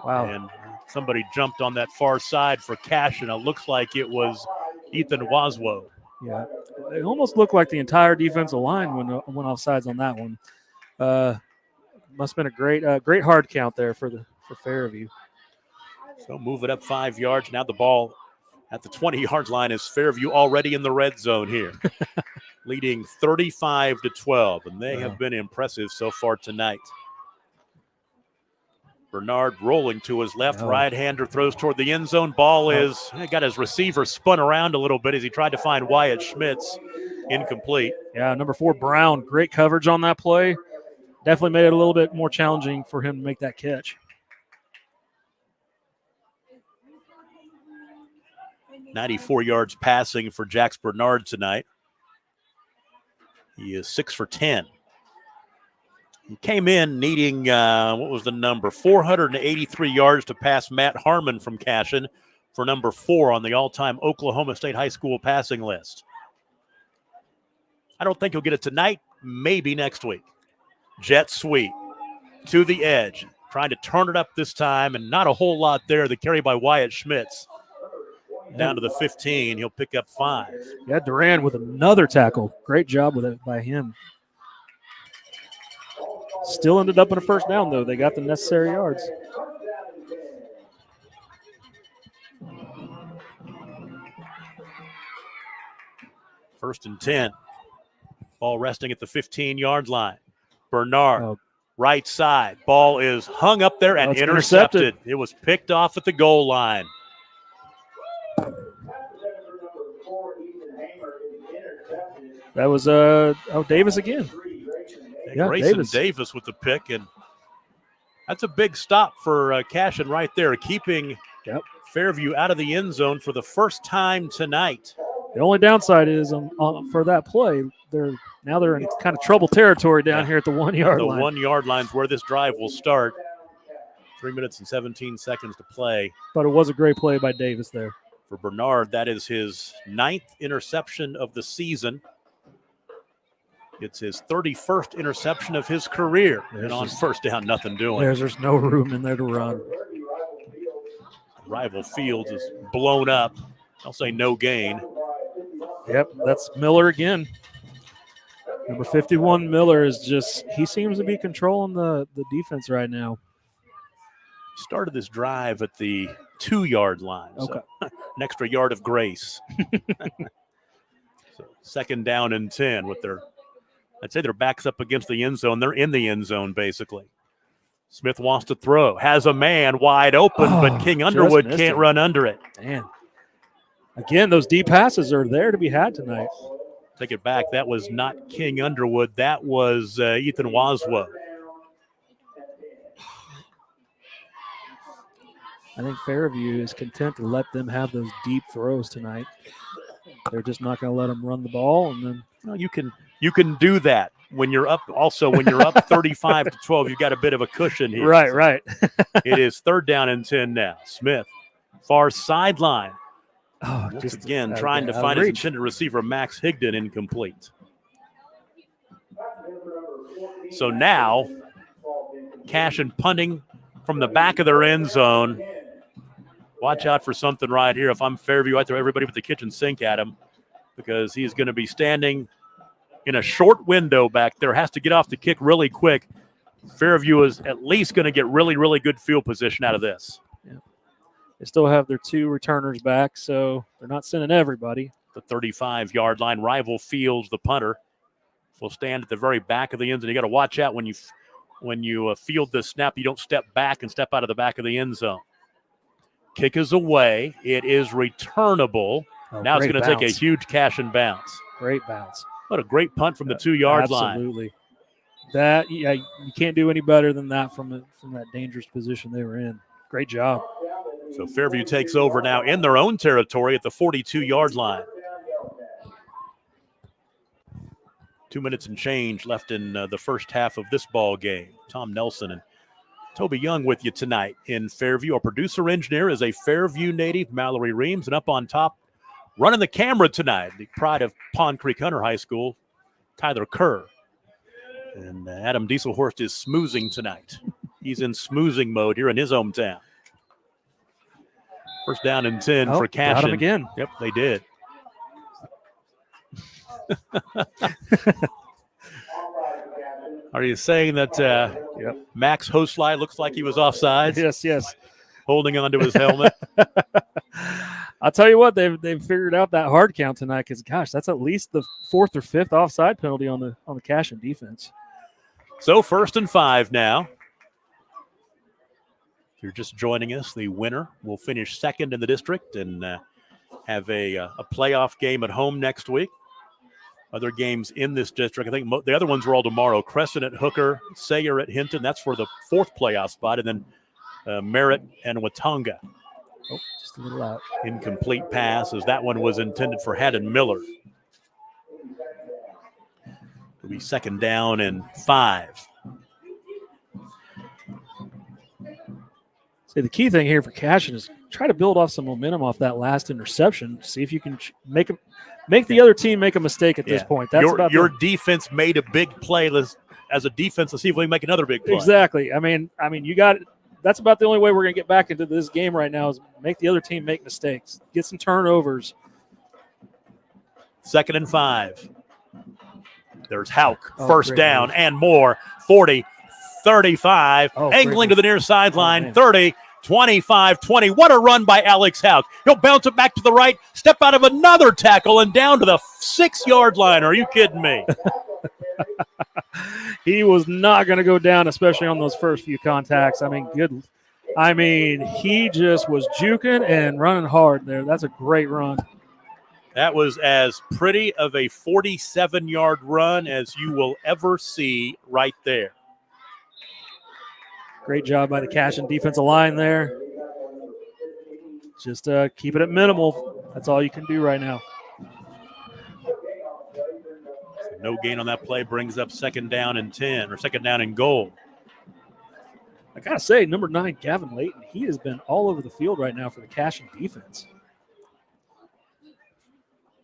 Wow. And somebody jumped on that far side for Cashion. It looks like it was Ethan Waswo. Yeah, it almost looked like the entire defensive line went off sides on that one. Must have been a great hard count there for Fairview. So move it up 5 yards. Now the ball at the 20-yard line is Fairview already in the red zone here, leading 35-12, and they have been impressive so far tonight. Bernard rolling to his left, right-hander throws toward the end zone. Ball is, got his receiver spun around a little bit as he tried to find Wyatt Schmitz. Incomplete. Yeah, number 4, Brown, great coverage on that play. Definitely made it a little bit more challenging for him to make that catch. 94 yards passing for Jax Bernard tonight. He is 6 for 10. He came in needing, what was the number? 483 yards to pass Matt Harmon from Cashion for number 4 on the all-time Oklahoma State High School passing list. I don't think he'll get it tonight, maybe next week. Jet sweep to the edge, trying to turn it up this time, and not a whole lot there. The carry by Wyatt Schmitz. Down to the 15. He'll pick up 5. Yeah, Duran with another tackle. Great job with it by him. Still ended up in a first down, though. They got the necessary yards. First and 10. Ball resting at the 15-yard line. Bernard, right side. Ball is hung up there and intercepted. It was picked off at the goal line. That was Davis again. Grayson Davis with the pick, and that's a big stop for Cashion right there, keeping Fairview out of the end zone for the first time tonight. The only downside is for that play, they're in kind of trouble territory down here at the 1-yard line. The 1-yard line is where this drive will start. 3 minutes and 17 seconds to play. But it was a great play by Davis there. For Bernard, that is his 9th interception of the season. It's his 31st interception of his career. And on first down, nothing doing. There's no room in there to run. Rival Fields is blown up. I'll say no gain. Yep, that's Miller again. Number 51, Miller, he seems to be controlling the defense right now. Started this drive at the 2-yard line. Okay. So an extra yard of grace. So second down and 10 with I'd say their backs up against the end zone. They're in the end zone, basically. Smith wants to throw. Has a man wide open, but King Underwood can't run under it. Man. Again, those deep passes are there to be had tonight. Take it back. That was not King Underwood. That was Ethan Waswo. I think Fairview is content to let them have those deep throws tonight. They're just not going to let them run the ball, and then you can do that when you're up. Also, when you're up 35-12, you've got a bit of a cushion here. Right. It is 3rd down and 10 now. Smith, far sideline. Once again, trying to find his intended receiver, Max Higdon, incomplete. So now, Cashion punting from the back of their end zone. Watch out for something right here. If I'm Fairview, I throw everybody with the kitchen sink at him because he's going to be standing in a short window back there. Has to get off the kick really quick. Fairview is at least going to get really, really good field position out of this. Yeah. They still have their 2 returners back, so they're not sending everybody. The 35-yard line. Rival Fields, the punter, will stand at the very back of the end zone. You got to watch out when you field this snap. You don't step back and step out of the back of the end zone. Kick is away. It is returnable. Now it's going to take a huge Cashion bounce. Great bounce. What a great punt from the 2-yard line. Absolutely. That, you can't do any better than that from that dangerous position they were in. Great job. So Fairview takes over now in their own territory at the 42-yard line. 2 minutes and change left in the first half of this ball game. Tom Nelson and Toby Young with you tonight in Fairview. Our producer engineer is a Fairview native, Mallory Reams, and up on top, running the camera tonight, the pride of Pond Creek Hunter High School, Tyler Kerr. And Adam Dieselhorst is smoozing tonight. He's in smoozing mode here in his hometown. First down and 10 for Cashion. Got him again. Yep, they did. Are you saying that Max Hosley looks like he was offsides? Yes. Holding onto his helmet. I'll tell you what, they've figured out that hard count tonight because, gosh, that's at least the 4th or 5th offside penalty on the Cashion defense. So 1st and 5 now. If you're just joining us, the winner will finish 2nd in the district and have a playoff game at home next week. Other games in this district, I think the other ones are all tomorrow. Crescent at Hooker, Sayer at Hinton. That's for the 4th playoff spot. And then Merritt and Watonga. Oh, just a little out. Incomplete pass as that one was intended for Haddon Miller. It'll be 2nd down and 5. See, the key thing here for Cashion is try to build off some momentum off that last interception. See if you can make the other team make a mistake at this point. That's your defense made a big play. As a defense, let's see if we can make another big play. Exactly. I mean, you got it. That's about the only way we're going to get back into this game right now is make the other team make mistakes, get some turnovers. 2nd and 5. There's Hauk, 1st down and more. 40, 35, angling to the near sideline, 30, 25, 20. What a run by Alex Hauk. He'll bounce it back to the right, step out of another tackle, and down to the 6-yard line. Are you kidding me? He was not going to go down, especially on those first few contacts. He just was juking and running hard there. That's a great run. That was as pretty of a 47-yard run as you will ever see right there. Great job by the Cashion defensive line there. Just keep it at minimal. That's all you can do right now. No gain on that play brings up 2nd down and 10, or 2nd down and goal. I got to say, number 9, Gavin Layton, he has been all over the field right now for the Cashion defense.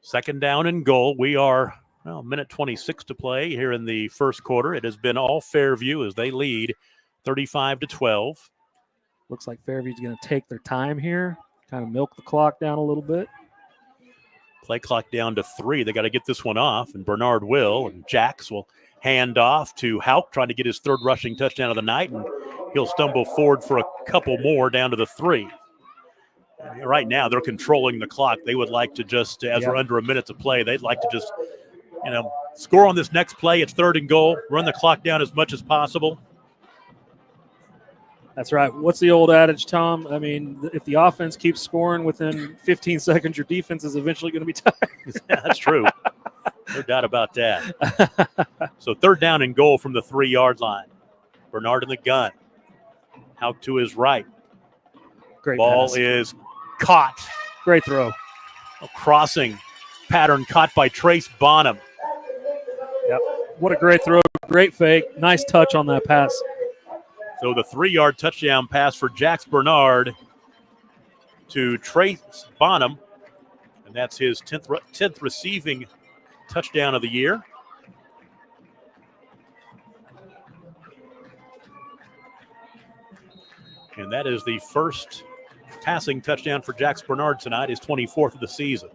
2nd down and goal. We are, a minute 26 to play here in the first quarter. It has been all Fairview as they lead 35-12. Looks like Fairview's going to take their time here, kind of milk the clock down a little bit. Play clock down to 3. They got to get this one off, and Bernard will, and Jax will hand off to Hauk, trying to get his 3rd rushing touchdown of the night, and he'll stumble forward for a couple more down to the 3. Right now, they're controlling the clock. They would like to just, we're under a minute to play, they'd like to just, score on this next play. It's 3rd and goal. Run the clock down as much as possible. That's right. What's the old adage, Tom? If the offense keeps scoring within 15 seconds, your defense is eventually going to be tired. Yeah, that's true. No doubt about that. So 3rd down and goal from the 3-yard line. Bernard in the gun. Hauk to his right. Great ball pass. Is caught. Great throw. A crossing pattern caught by Trace Bonham. Yep. What a great throw. Great fake. Nice touch on that pass. So the 3-yard touchdown pass for Jax Bernard to Trace Bonham, and that's his 10th receiving touchdown of the year. And that is the first passing touchdown for Jax Bernard tonight, his 24th of the season.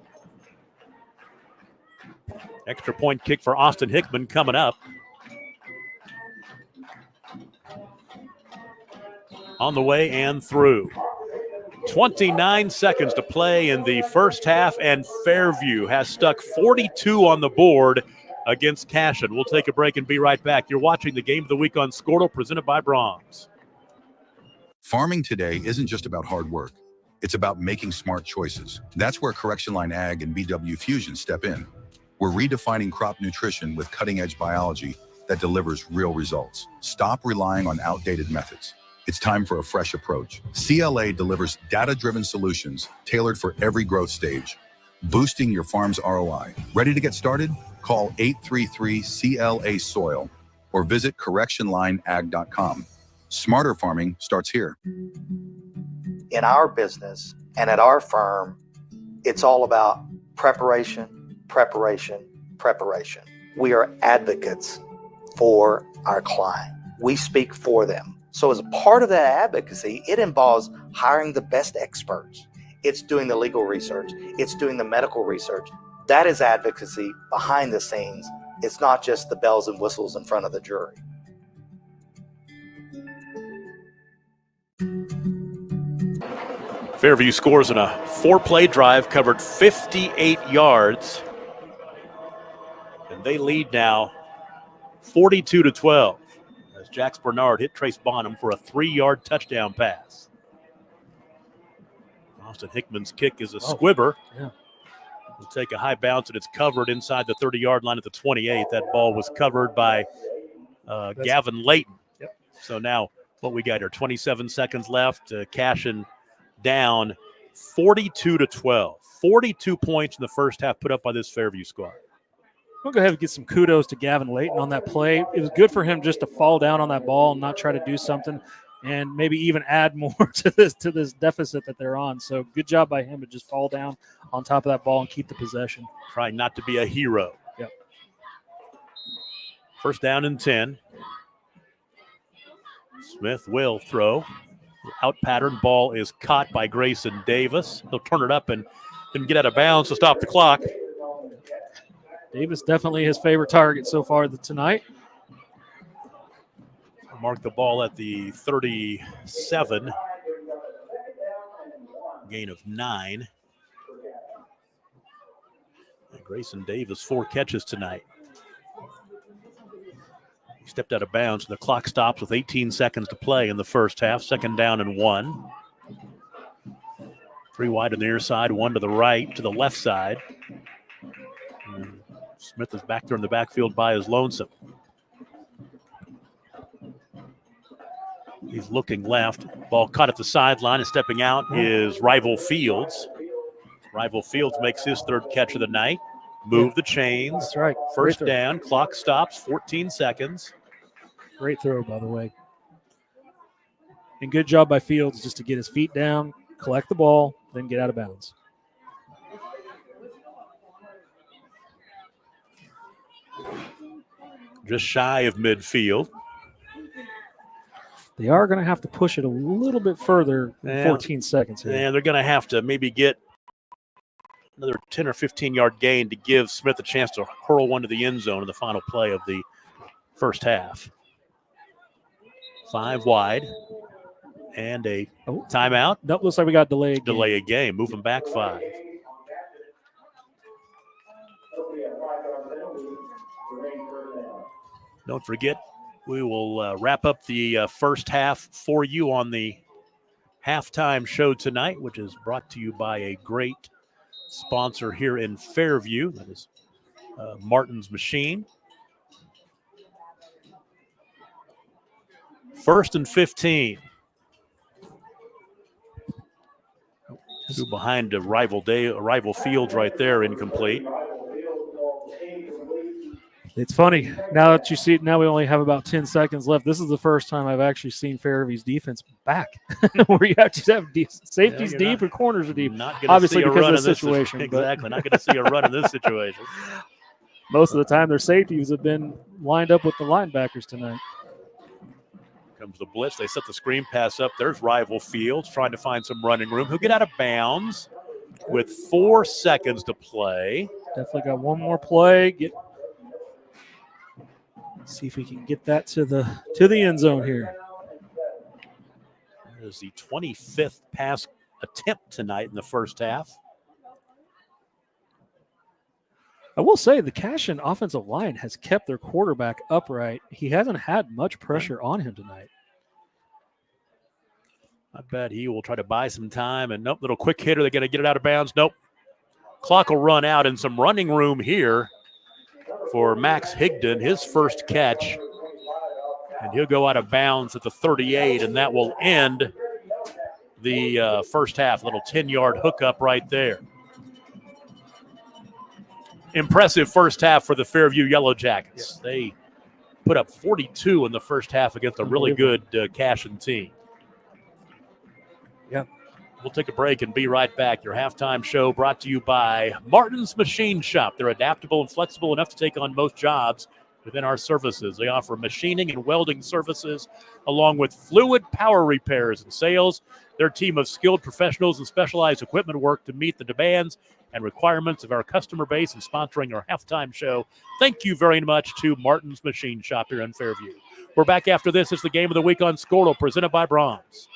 Extra point kick for Austin Hickman coming up. On the way and through. 29 seconds to play in the first half, and Fairview has stuck 42 on the board against Cashion. We'll take a break and be right back. You're watching the Game of the Week on Skordle, presented by Brahms. Farming today isn't just about hard work. It's about making smart choices. That's where Correction Line Ag and BW Fusion step in. We're redefining crop nutrition with cutting-edge biology that delivers real results. Stop relying on outdated methods. It's time for a fresh approach. CLA delivers data-driven solutions tailored for every growth stage, boosting your farm's ROI. Ready to get started? Call 833-CLA-SOIL or visit correctionlineag.com. Smarter farming starts here. In our business and at our firm, it's all about preparation, preparation, preparation. We are advocates for our client. We speak for them. So as a part of that advocacy, it involves hiring the best experts. It's doing the legal research. It's doing the medical research. That is advocacy behind the scenes. It's not just the bells and whistles in front of the jury. Fairview scores in a 4-play drive, covered 58 yards. And they lead now 42-12 as Jax Bernard hit Trace Bonham for a 3-yard touchdown pass. Austin Hickman's kick is a squibber. Yeah. Will take a high bounce, and it's covered inside the 30-yard line at the 28. That ball was covered by Gavin Layton. Yep. So now what we got here, 27 seconds left. Cashion down 42-12. 42 points in the first half put up by this Fairview squad. We'll go ahead and get some kudos to Gavin Layton on that play. It was good for him just to fall down on that ball and not try to do something and maybe even add more to this deficit that they're on. So good job by him to just fall down on top of that ball and keep the possession. Trying not to be a hero. Yep. First down and 10. Smith will throw. Out pattern ball is caught by Grayson Davis. He'll turn it up and then get out of bounds to stop the clock. Davis definitely his favorite target so far tonight. Mark the ball at the 37. Gain of 9. And Grayson Davis, 4 catches tonight. He stepped out of bounds, and the clock stops with 18 seconds to play in the first half. Second down and 1. 3 wide on the near side, 1 to the right, to the left side. And Smith is back there in the backfield by his lonesome. He's looking left. Ball caught at the sideline, and stepping out is Rival Fields. Rival Fields makes his 3rd catch of the night. Move the chains. That's right. First down. Clock stops. 14 seconds. Great throw, by the way. And good job by Fields just to get his feet down, collect the ball, then get out of bounds. Just shy of midfield. They are going to have to push it a little bit further in 14 seconds here. And they're going to have to maybe get another 10 or 15-yard gain to give Smith a chance to hurl one to the end zone in the final play of the first half. 5 wide and a timeout. That looks like we got delayed. Delay a game. Move them back 5. Don't forget, we will wrap up the first half for you on the halftime show tonight, which is brought to you by a great sponsor here in Fairview. That is Martin's Machine. 1st and 15. 2 behind a rival Fields right there, incomplete. It's funny, now that you see it, now we only have about 10 seconds left. This is the first time I've actually seen Fairview's defense back, where you actually have safeties deep and corners are deep. Obviously, because of the situation. Exactly, not going to see a run in this situation. Most of the time, their safeties have been lined up with the linebackers tonight. Comes the blitz. They set the screen pass up. There's Rival Fields trying to find some running room. He'll get out of bounds with 4 seconds to play. Definitely got one more play. See if we can get that to the end zone here. That is the 25th pass attempt tonight in the first half. I will say the Cashion offensive line has kept their quarterback upright. He hasn't had much pressure on him tonight. I bet he will try to buy some time. And nope, little quick hitter. They're going to get it out of bounds. Nope. Clock will run out and some running room here for Max Higdon, his first catch. And he'll go out of bounds at the 38, and that will end the first half. Little 10-yard hookup right there. Impressive first half for the Fairview Yellow Jackets. Yeah. They put up 42 in the first half against a really good Cashion team. Yeah. We'll take a break and be right back. Your halftime show brought to you by Martin's Machine Shop. They're adaptable and flexible enough to take on most jobs within our services. They offer machining and welding services along with fluid power repairs and sales. Their team of skilled professionals and specialized equipment work to meet the demands and requirements of our customer base and sponsoring our halftime show. Thank you very much to Martin's Machine Shop here in Fairview. We're back after this. It's the game of the week on Skordle, presented by Brahms.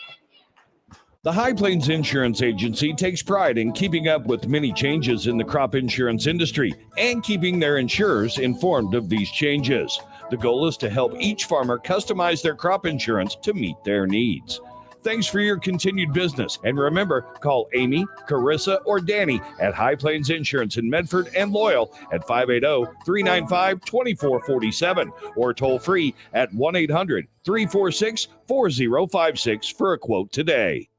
The High Plains Insurance Agency takes pride in keeping up with many changes in the crop insurance industry and keeping their insurers informed of these changes. The goal is to help each farmer customize their crop insurance to meet their needs. Thanks for your continued business. And remember, call Amy, Carissa, or Danny at High Plains Insurance in Medford and Loyal at 580-395-2447 or toll free at 1-800-346-4056 for a quote today.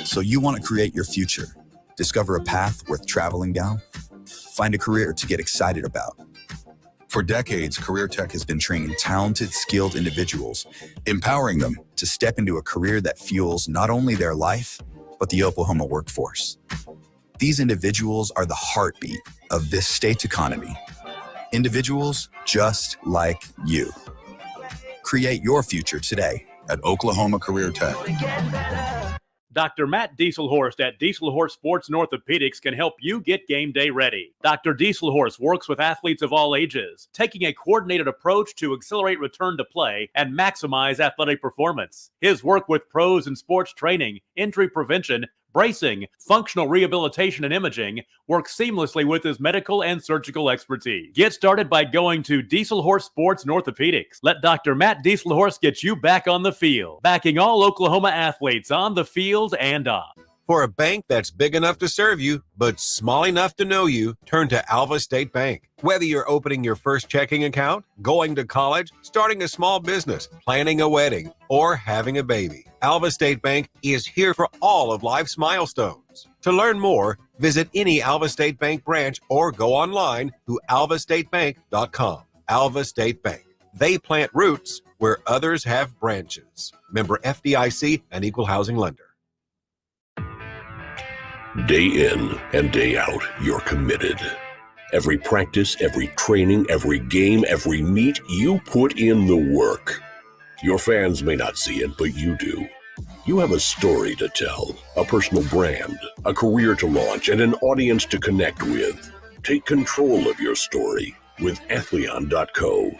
So you want to create your future, discover a path worth traveling down, find a career to get excited about. For decades, Career Tech has been training talented, skilled individuals, empowering them to step into a career that fuels not only their life, but the Oklahoma workforce. These individuals are the heartbeat of this state's economy. Individuals just like you. Create your future today at Oklahoma Career Tech. Dr. Matt Dieselhorst at Dieselhorst Sports and Orthopedics can help you get game day ready. Dr. Dieselhorst works with athletes of all ages, taking a coordinated approach to accelerate return to play and maximize athletic performance. His work with pros in sports training, injury prevention, bracing, functional rehabilitation, and imaging works seamlessly with his medical and surgical expertise. Get started by going to Dieselhorst Sports and Orthopedics. Let Dr. Matt Dieselhorst get you back on the field, backing all Oklahoma athletes on the field and off. For a bank that's big enough to serve you, but small enough to know you, turn to Alva State Bank. Whether you're opening your first checking account, going to college, starting a small business, planning a wedding, or having a baby, Alva State Bank is here for all of life's milestones. To learn more, visit any Alva State Bank branch or go online to alvastatebank.com. Alva State Bank. They plant roots where others have branches. Member FDIC and Equal Housing Lender. Day in and day out, you're committed. Every practice, every training, every game, every meet, you put in the work. Your fans may not see it, but you do. You have a story to tell, a personal brand, a career to launch, and an audience to connect with. Take control of your story with Athleon.co.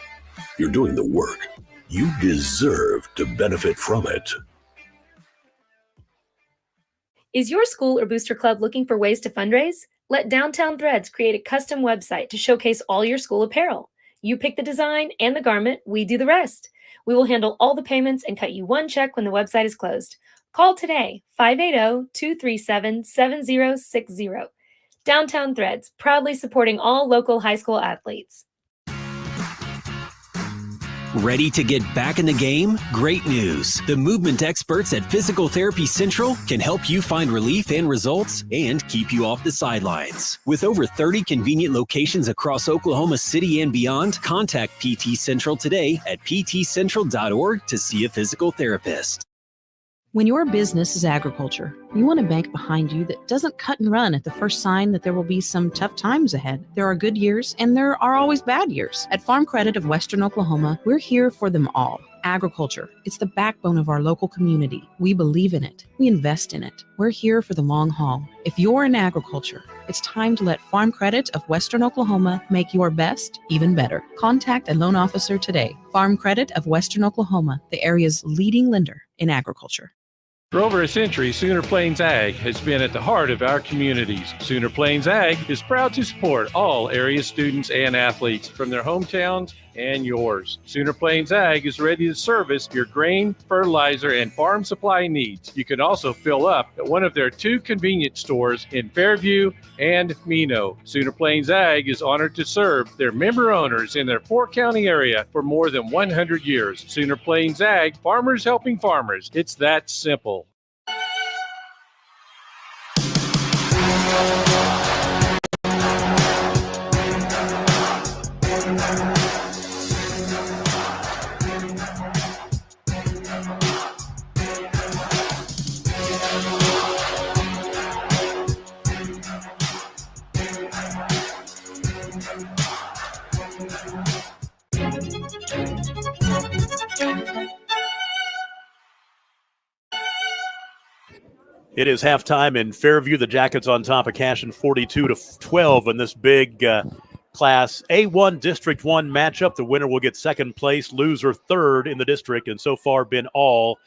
You're doing the work. You deserve to benefit from it. Is your school or booster club looking for ways to fundraise? Let Downtown Threads create a custom website to showcase all your school apparel. You pick the design and the garment, we do the rest. We will handle all the payments and cut you one check when the website is closed. Call today, 580-237-7060. Downtown Threads, proudly supporting all local high school athletes. Ready to get back in the game? Great news. The movement experts at Physical Therapy Central can help you find relief and results and keep you off the sidelines. With over 30 convenient locations across Oklahoma City and beyond, contact PT Central today at ptcentral.org to see a physical therapist. When your business is agriculture, you want a bank behind you that doesn't cut and run at the first sign that there will be some tough times ahead. There are good years and there are always bad years. At Farm Credit of Western Oklahoma, we're here for them all. Agriculture, it's the backbone of our local community. We believe in it. We invest in it. We're here for the long haul. If you're in agriculture, it's time to let Farm Credit of Western Oklahoma make your best even better. Contact a loan officer today. Farm Credit of Western Oklahoma, the area's leading lender in agriculture. For over a century, Sooner Plains Ag has been at the heart of our communities. Sooner Plains Ag is proud to support all area students and athletes from their hometowns and yours. Sooner Plains Ag is ready to service your grain, fertilizer, and farm supply needs. You can also fill up at one of their 2 convenience stores in Fairview and Mino. Sooner Plains Ag is honored to serve their member owners in their 4-county area for more than 100 years. Sooner Plains Ag, farmers helping farmers. It's that simple. It is halftime in Fairview. The Jackets on top of Cashion 42-12 in this big Class A1 District 1 matchup. The winner will get second place, loser third in the district, and so far been all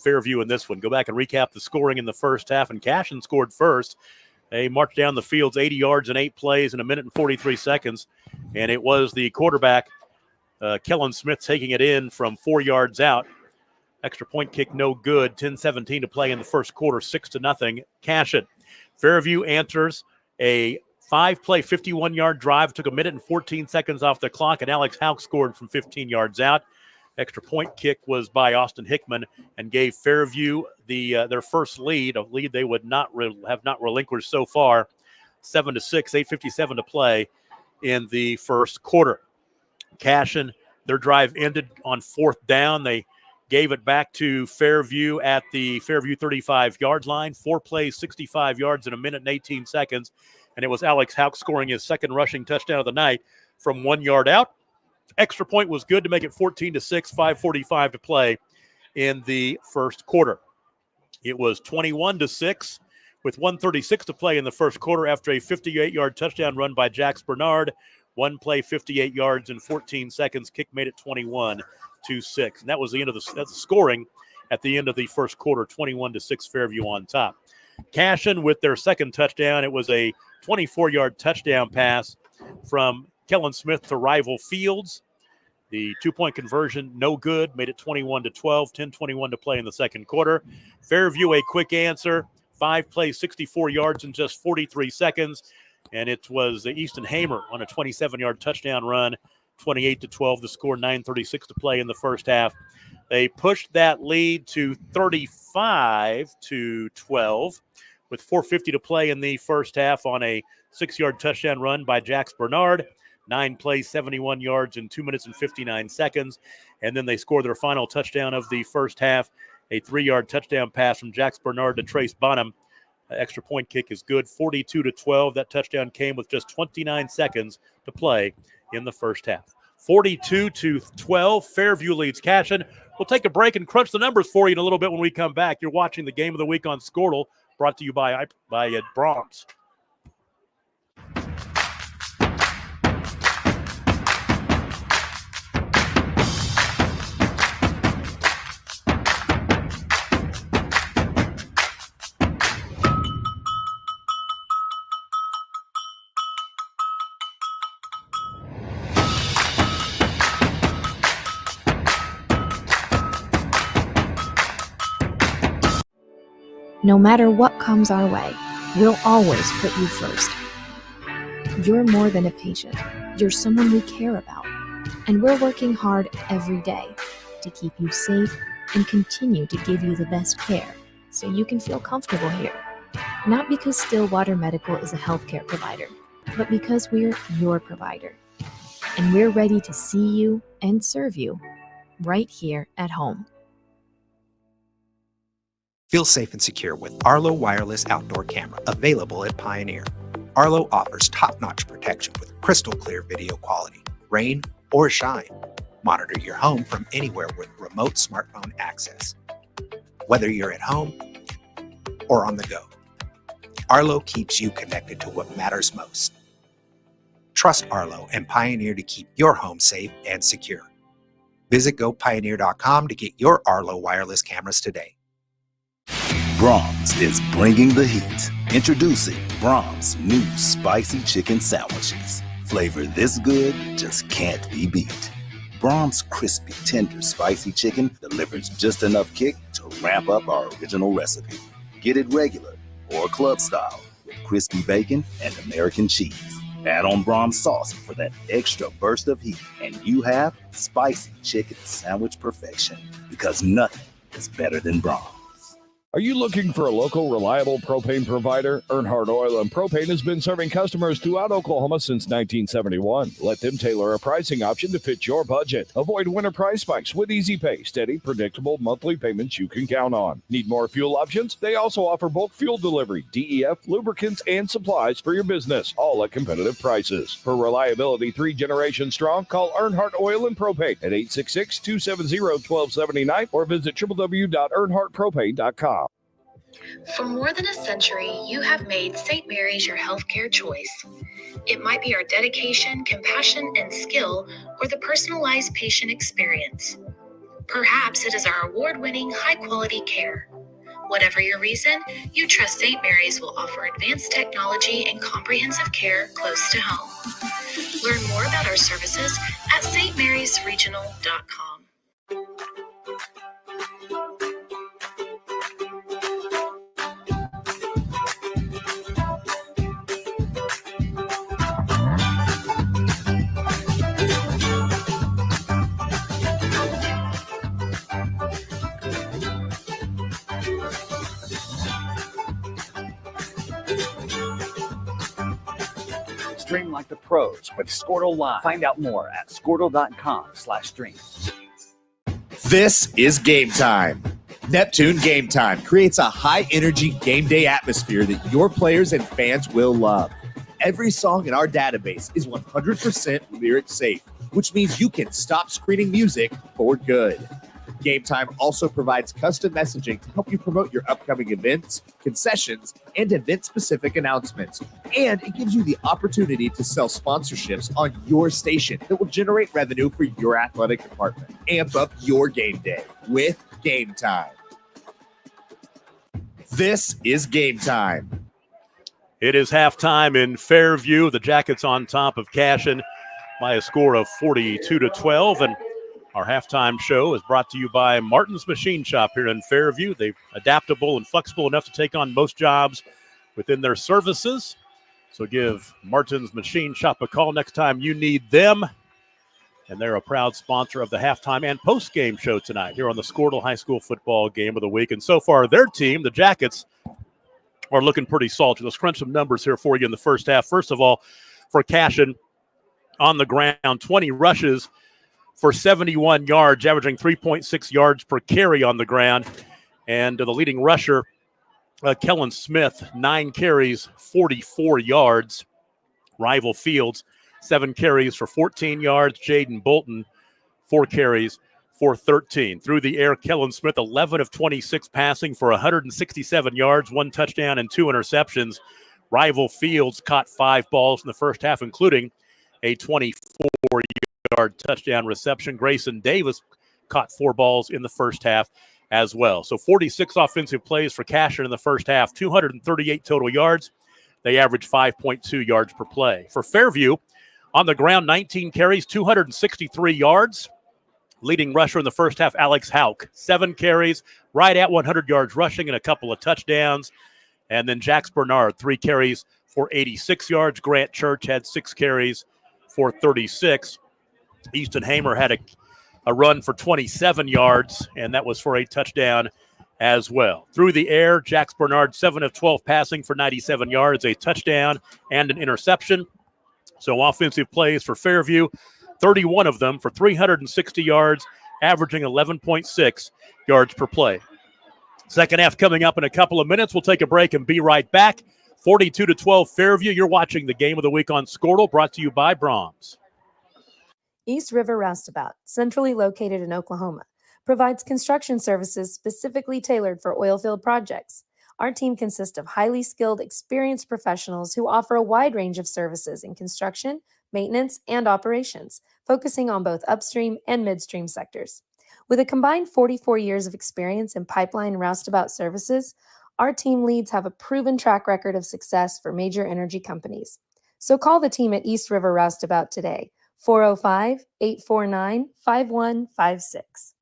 Fairview in this one. Go back and recap the scoring in the first half, and Cashion scored first. They marched down the field 80 yards in 8 plays in a minute and 43 seconds, and it was the quarterback, Kellen Smith, taking it in from 4 yards out. Extra point kick, no good. 10-17 to play in the first quarter, 6-0. Cashion. Fairview answers a 5-play, 51-yard drive. Took a minute and 14 seconds off the clock, and Alex Hauk scored from 15 yards out. Extra point kick was by Austin Hickman and gave Fairview their first lead, a lead they would have not relinquished so far. 7-6, 8:57 to play in the first quarter. Cashion, their drive ended on 4th down. They gave it back to Fairview at the Fairview 35-yard line. 4 plays, 65 yards in a minute and 18 seconds. And it was Alex Hauk scoring his second rushing touchdown of the night from 1 yard out. Extra point was good to make it 14-6, 5:45 to play in the first quarter. It was 21-6 with 1:36 to play in the first quarter after a 58-yard touchdown run by Jax Bernard. 1 play, 58 yards in 14 seconds. Kick made it 21-6. And that was the end of the scoring at the end of the first quarter, 21-6 Fairview on top. Cashion with their second touchdown. It was a 24-yard touchdown pass from Kellen Smith to Rival Fields. The 2-point conversion, no good, made it 21-12, 10:21 to play in the second quarter. Fairview, a quick answer, 5 plays, 64 yards in just 43 seconds. And it was Easton Hamer on a 27-yard touchdown run, 28-12 to score, 9:36 to play in the first half. They pushed that lead to 35-12 with 4:50 to play in the first half on a 6-yard touchdown run by Jax Bernard. 9 plays, 71 yards in 2 minutes and 59 seconds. And then they scored their final touchdown of the first half, a 3-yard touchdown pass from Jax Bernard to Trace Bonham. Extra point kick is good, 42-12. That touchdown came with just 29 seconds to play in the first half. 42-12, Fairview leads Cashion. We'll take a break and crunch the numbers for you in a little bit when we come back. You're watching the Game of the Week on Skordle, brought to you by Brahms. No matter what comes our way, we'll always put you first. You're more than a patient. You're someone we care about. And we're working hard every day to keep you safe and continue to give you the best care so you can feel comfortable here. Not because Stillwater Medical is a healthcare provider, but because we're your provider. And we're ready to see you and serve you right here at home. Feel safe and secure with Arlo Wireless Outdoor Camera, available at Pioneer. Arlo offers top-notch protection with crystal clear video quality, rain or shine. Monitor your home from anywhere with remote smartphone access. Whether you're at home or on the go, Arlo keeps you connected to what matters most. Trust Arlo and Pioneer to keep your home safe and secure. Visit gopioneer.com to get your Arlo wireless cameras today. Brahms is bringing the heat. Introducing Brahms new spicy chicken sandwiches. Flavor this good just can't be beat. Brahms Crispy Tender Spicy Chicken delivers just enough kick to ramp up our original recipe. Get it regular or club style with crispy bacon and American cheese. Add on Brahms sauce for that extra burst of heat, and you have spicy chicken sandwich perfection, because nothing is better than Brahms. Are you looking for a local, reliable propane provider? Earnhardt Oil and Propane has been serving customers throughout Oklahoma since 1971. Let them tailor a pricing option to fit your budget. Avoid winter price spikes with easy pay, steady, predictable monthly payments you can count on. Need more fuel options? They also offer bulk fuel delivery, DEF, lubricants, and supplies for your business, all at competitive prices. For reliability 3 generations strong, call Earnhardt Oil and Propane at 866-270-1279 or visit www.earnhardtpropane.com. For more than a century, you have made St. Mary's your healthcare choice. It might be our dedication, compassion, and skill, or the personalized patient experience. Perhaps it is our award-winning, high-quality care. Whatever your reason, you trust St. Mary's will offer advanced technology and comprehensive care close to home. Learn more about our services at stmarysregional.com. Stream like the pros with Skordle Live. Find out more at skordle.com/stream. This is Game Time. Neptune Game Time creates a high-energy game day atmosphere that your players and fans will love. Every song in our database is 100% lyric safe, which means you can stop screening music for good. Game Time also provides custom messaging to help you promote your upcoming events, concessions, and event-specific announcements. And it gives you the opportunity to sell sponsorships on your station that will generate revenue for your athletic department. Amp up your game day with Game Time. This is Game Time. It is halftime in Fairview. The Jackets on top of Cashion by a score of 42-12. And our halftime show is brought to you by Martin's Machine Shop here in Fairview. They're adaptable and flexible enough to take on most jobs within their services. So give Martin's Machine Shop a call next time you need them. And they're a proud sponsor of the halftime and post-game show tonight here on the Skordle High School Football Game of the Week. And so far, their team, the Jackets, are looking pretty salty. Let's crunch some numbers here for you in the first half. First of all, for Cashion on the ground, 20 rushes for 71 yards, averaging 3.6 yards per carry on the ground. And the leading rusher, Kellen Smith, 9 carries, 44 yards. Rival Fields, 7 carries for 14 yards. Jaden Bolton, 4 carries for 13. Through the air, Kellen Smith, 11 of 26 passing for 167 yards, 1 touchdown and 2 interceptions. Rival Fields caught 5 balls in the first half, including a 24-yard touchdown reception. Grayson Davis caught 4 balls in the first half as well. So 46 offensive plays for Cashion in the first half, 238 total yards. They average 5.2 yards per play. For Fairview, on the ground, 19 carries, 263 yards. Leading rusher in the first half, Alex Hauk, 7 carries, right at 100 yards rushing and a couple of touchdowns. And then Jax Bernard, 3 carries for 86 yards. Grant Church had 6 carries for 36. Easton Hamer had a run for 27 yards, and that was for a touchdown as well. Through the air, Jax Bernard, 7 of 12 passing for 97 yards, a touchdown and an interception. So offensive plays for Fairview, 31 of them for 360 yards, averaging 11.6 yards per play. Second half coming up in a couple of minutes. We'll take a break and be right back. 42-12 Fairview. You're watching the Game of the Week on Skordle, brought to you by Brahms. East River Roustabout, centrally located in Oklahoma, provides construction services specifically tailored for oilfield projects. Our team consists of highly skilled, experienced professionals who offer a wide range of services in construction, maintenance, and operations, focusing on both upstream and midstream sectors. With a combined 44 years of experience in pipeline and roustabout services, our team leads have a proven track record of success for major energy companies. So call the team at East River Roustabout today, 405-849-5156.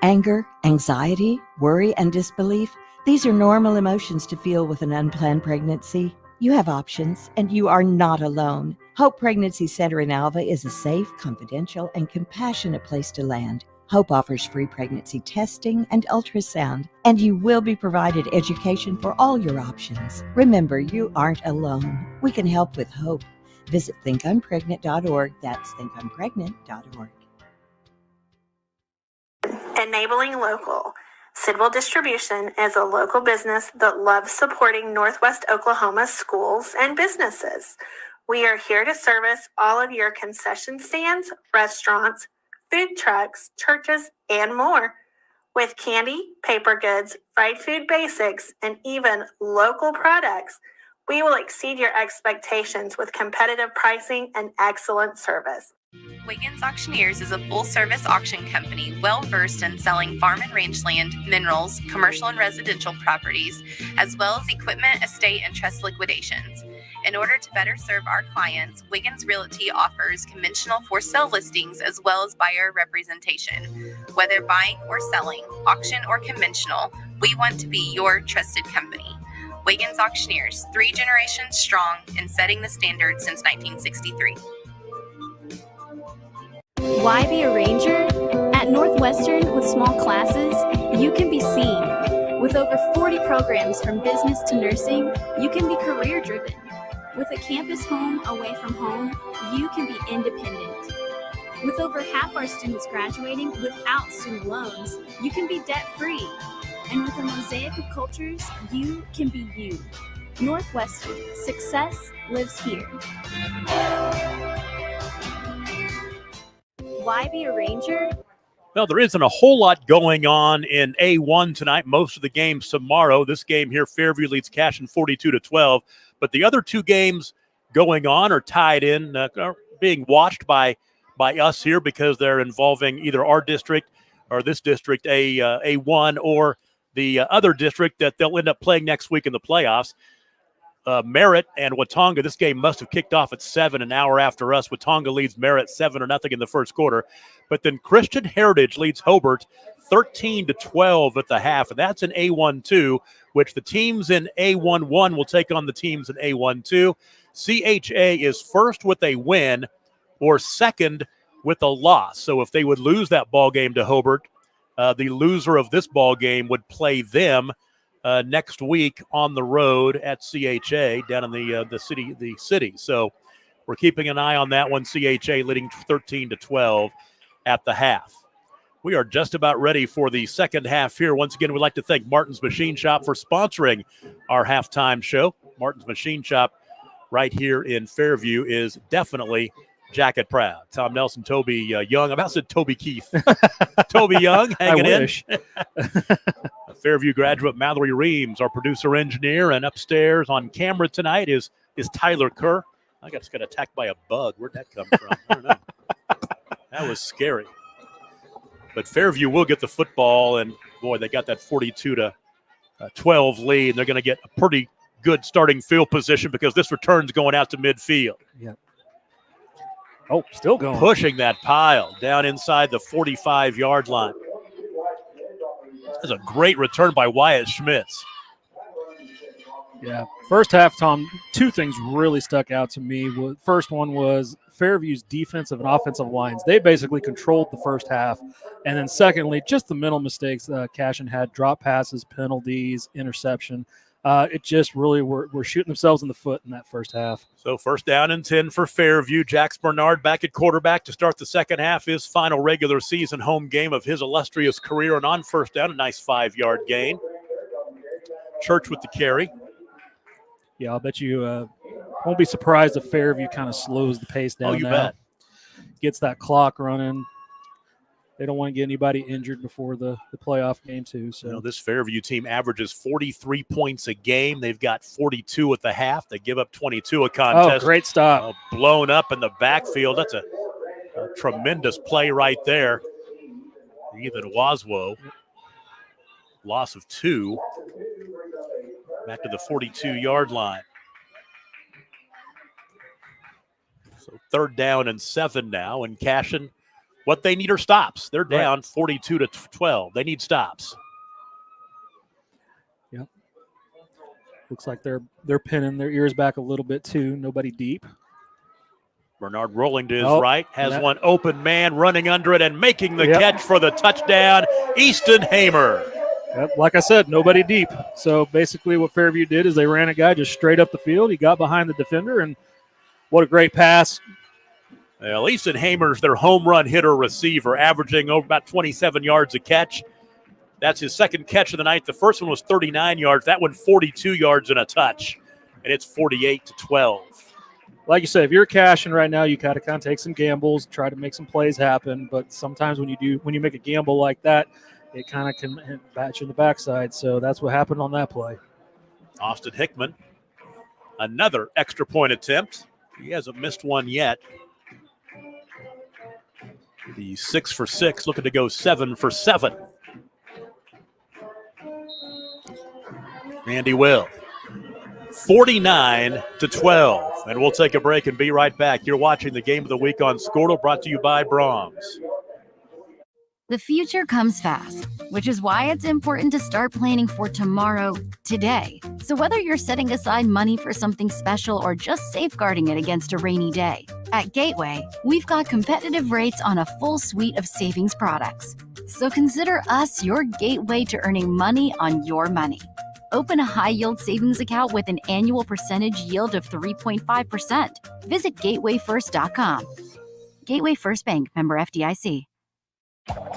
Anger, anxiety, worry, and disbelief, these are normal emotions to feel with an unplanned pregnancy. You have options, and you are not alone. Hope Pregnancy Center in Alva is a safe, confidential, and compassionate place to land. Hope offers free pregnancy testing and ultrasound, and you will be provided education for all your options. Remember, you aren't alone. We can help with hope. Visit thinkimpregnant.org. That's thinkimpregnant.org. Enabling local. Sidwell Distribution is a local business that loves supporting Northwest Oklahoma schools and businesses. We are here to service all of your concession stands, restaurants, food trucks, churches, and more. With candy, paper goods, fried food basics, and even local products, we will exceed your expectations with competitive pricing and excellent service. Wiggins Auctioneers is a full-service auction company well-versed in selling farm and range land, minerals, commercial and residential properties, as well as equipment, estate, and trust liquidations. In order to better serve our clients, Wiggins Realty offers conventional for-sale listings as well as buyer representation. Whether buying or selling, auction or conventional, we want to be your trusted company. Wiggins Auctioneers, 3 generations strong and setting the standard since 1963. Why be a ranger? At Northwestern, with small classes, you can be seen. With over 40 programs from business to nursing, you can be career driven. With a campus home away from home, you can be independent. With over half our students graduating without student loans, you can be debt free. And with a mosaic of cultures, you can be you. Northwestern, success lives here. Why be a ranger? Well, there isn't a whole lot going on in A1 tonight. Most of the games tomorrow. This game here, Fairview leads Cashion 42-12. But the other 2 games going on are tied in, are being watched by us here because they're involving either our district or this district, A1, or the other district that they'll end up playing next week in the playoffs. Merritt and Watonga, this game must have kicked off at 7 an hour after us. Watonga leads Merritt 7-0 in the first quarter. But then Christian Heritage leads Hobart 13-12 at the half. And that's an A1-2, which the teams in A1-1 will take on the teams in A1-2. CHA is first with a win or second with a loss. So if they would lose that ball game to Hobart, the loser of this ball game would play them next week on the road at CHA down in the city. So we're keeping an eye on that one. CHA leading 13-12 at the half. We are just about ready for the second half here. Once again, we'd like to thank Martin's Machine Shop for sponsoring our halftime show. Martin's Machine Shop right here in Fairview is definitely jacket proud. Tom Nelson, Toby Young. I about said Toby Keith. Toby Young hanging in. Fairview graduate Mallory Reams, our producer engineer, and upstairs on camera tonight is Tyler Kerr. I just got attacked by a bug. Where'd that come from? I don't know. That was scary. But Fairview will get the football, and boy, they got that 42-12 lead. They're going to get a pretty good starting field position because this return's going out to midfield. Yeah. Oh, still going. Pushing that pile down inside the 45-yard line. That's a great return by Wyatt Schmitz. Yeah. First half, Tom, 2 things really stuck out to me. First one was Fairview's defensive and offensive lines. They basically controlled the first half. And then secondly, just the mental mistakes Cashion had, drop passes, penalties, interception. It just really were shooting themselves in the foot in that first half. So 1st down and 10 for Fairview. Jax Bernard back at quarterback to start the second half, his final regular season home game of his illustrious career. And on 1st down, a nice 5-yard gain. Church with the carry. Yeah, I'll bet you won't be surprised if Fairview kind of slows the pace down. Oh, you now. bet. Gets that clock running. They don't want to get anybody injured before the playoff game, too. So this Fairview team averages 43 points a game. They've got 42 at the half. They give up 22 a contest. Oh, great stop. Blown up in the backfield. That's a tremendous play right there. Ethan Waswo. Loss of 2. Back to the 42-yard line. So 3rd down and 7 now, and Cashion, what they need are stops. They're down 42-12. They need stops. Yep. Looks like they're pinning their ears back a little bit too. Nobody deep. Bernard rolling to his right, has one open man running under it and making the Yep. catch for the touchdown, Easton Hamer. Yep. Like I said, nobody deep. So basically what Fairview did is they ran a guy just straight up the field. He got behind the defender, and what a great pass. Well, Easton Hamer's their home run hitter receiver, averaging over about 27 yards a catch. That's his 2nd catch of the night. The first one was 39 yards. That one 42 yards and a touch, and it's 48-12. Like you said, if you're cashing right now, you kind of take some gambles, try to make some plays happen. But sometimes when you make a gamble like that, it kind of can bat you in the backside. So that's what happened on that play. Austin Hickman, another extra point attempt. He hasn't missed one yet. The 6 for 6, looking to go 7 for 7. Randy Will. 49-12. And we'll take a break and be right back. You're watching the Game of the Week on Skordle, brought to you by Brahms. The future comes fast, which is why it's important to start planning for tomorrow, today. So whether you're setting aside money for something special or just safeguarding it against a rainy day, at Gateway, we've got competitive rates on a full suite of savings products. So consider us your gateway to earning money on your money. Open a high-yield savings account with an annual percentage yield of 3.5%. Visit gatewayfirst.com. Gateway First Bank, member FDIC.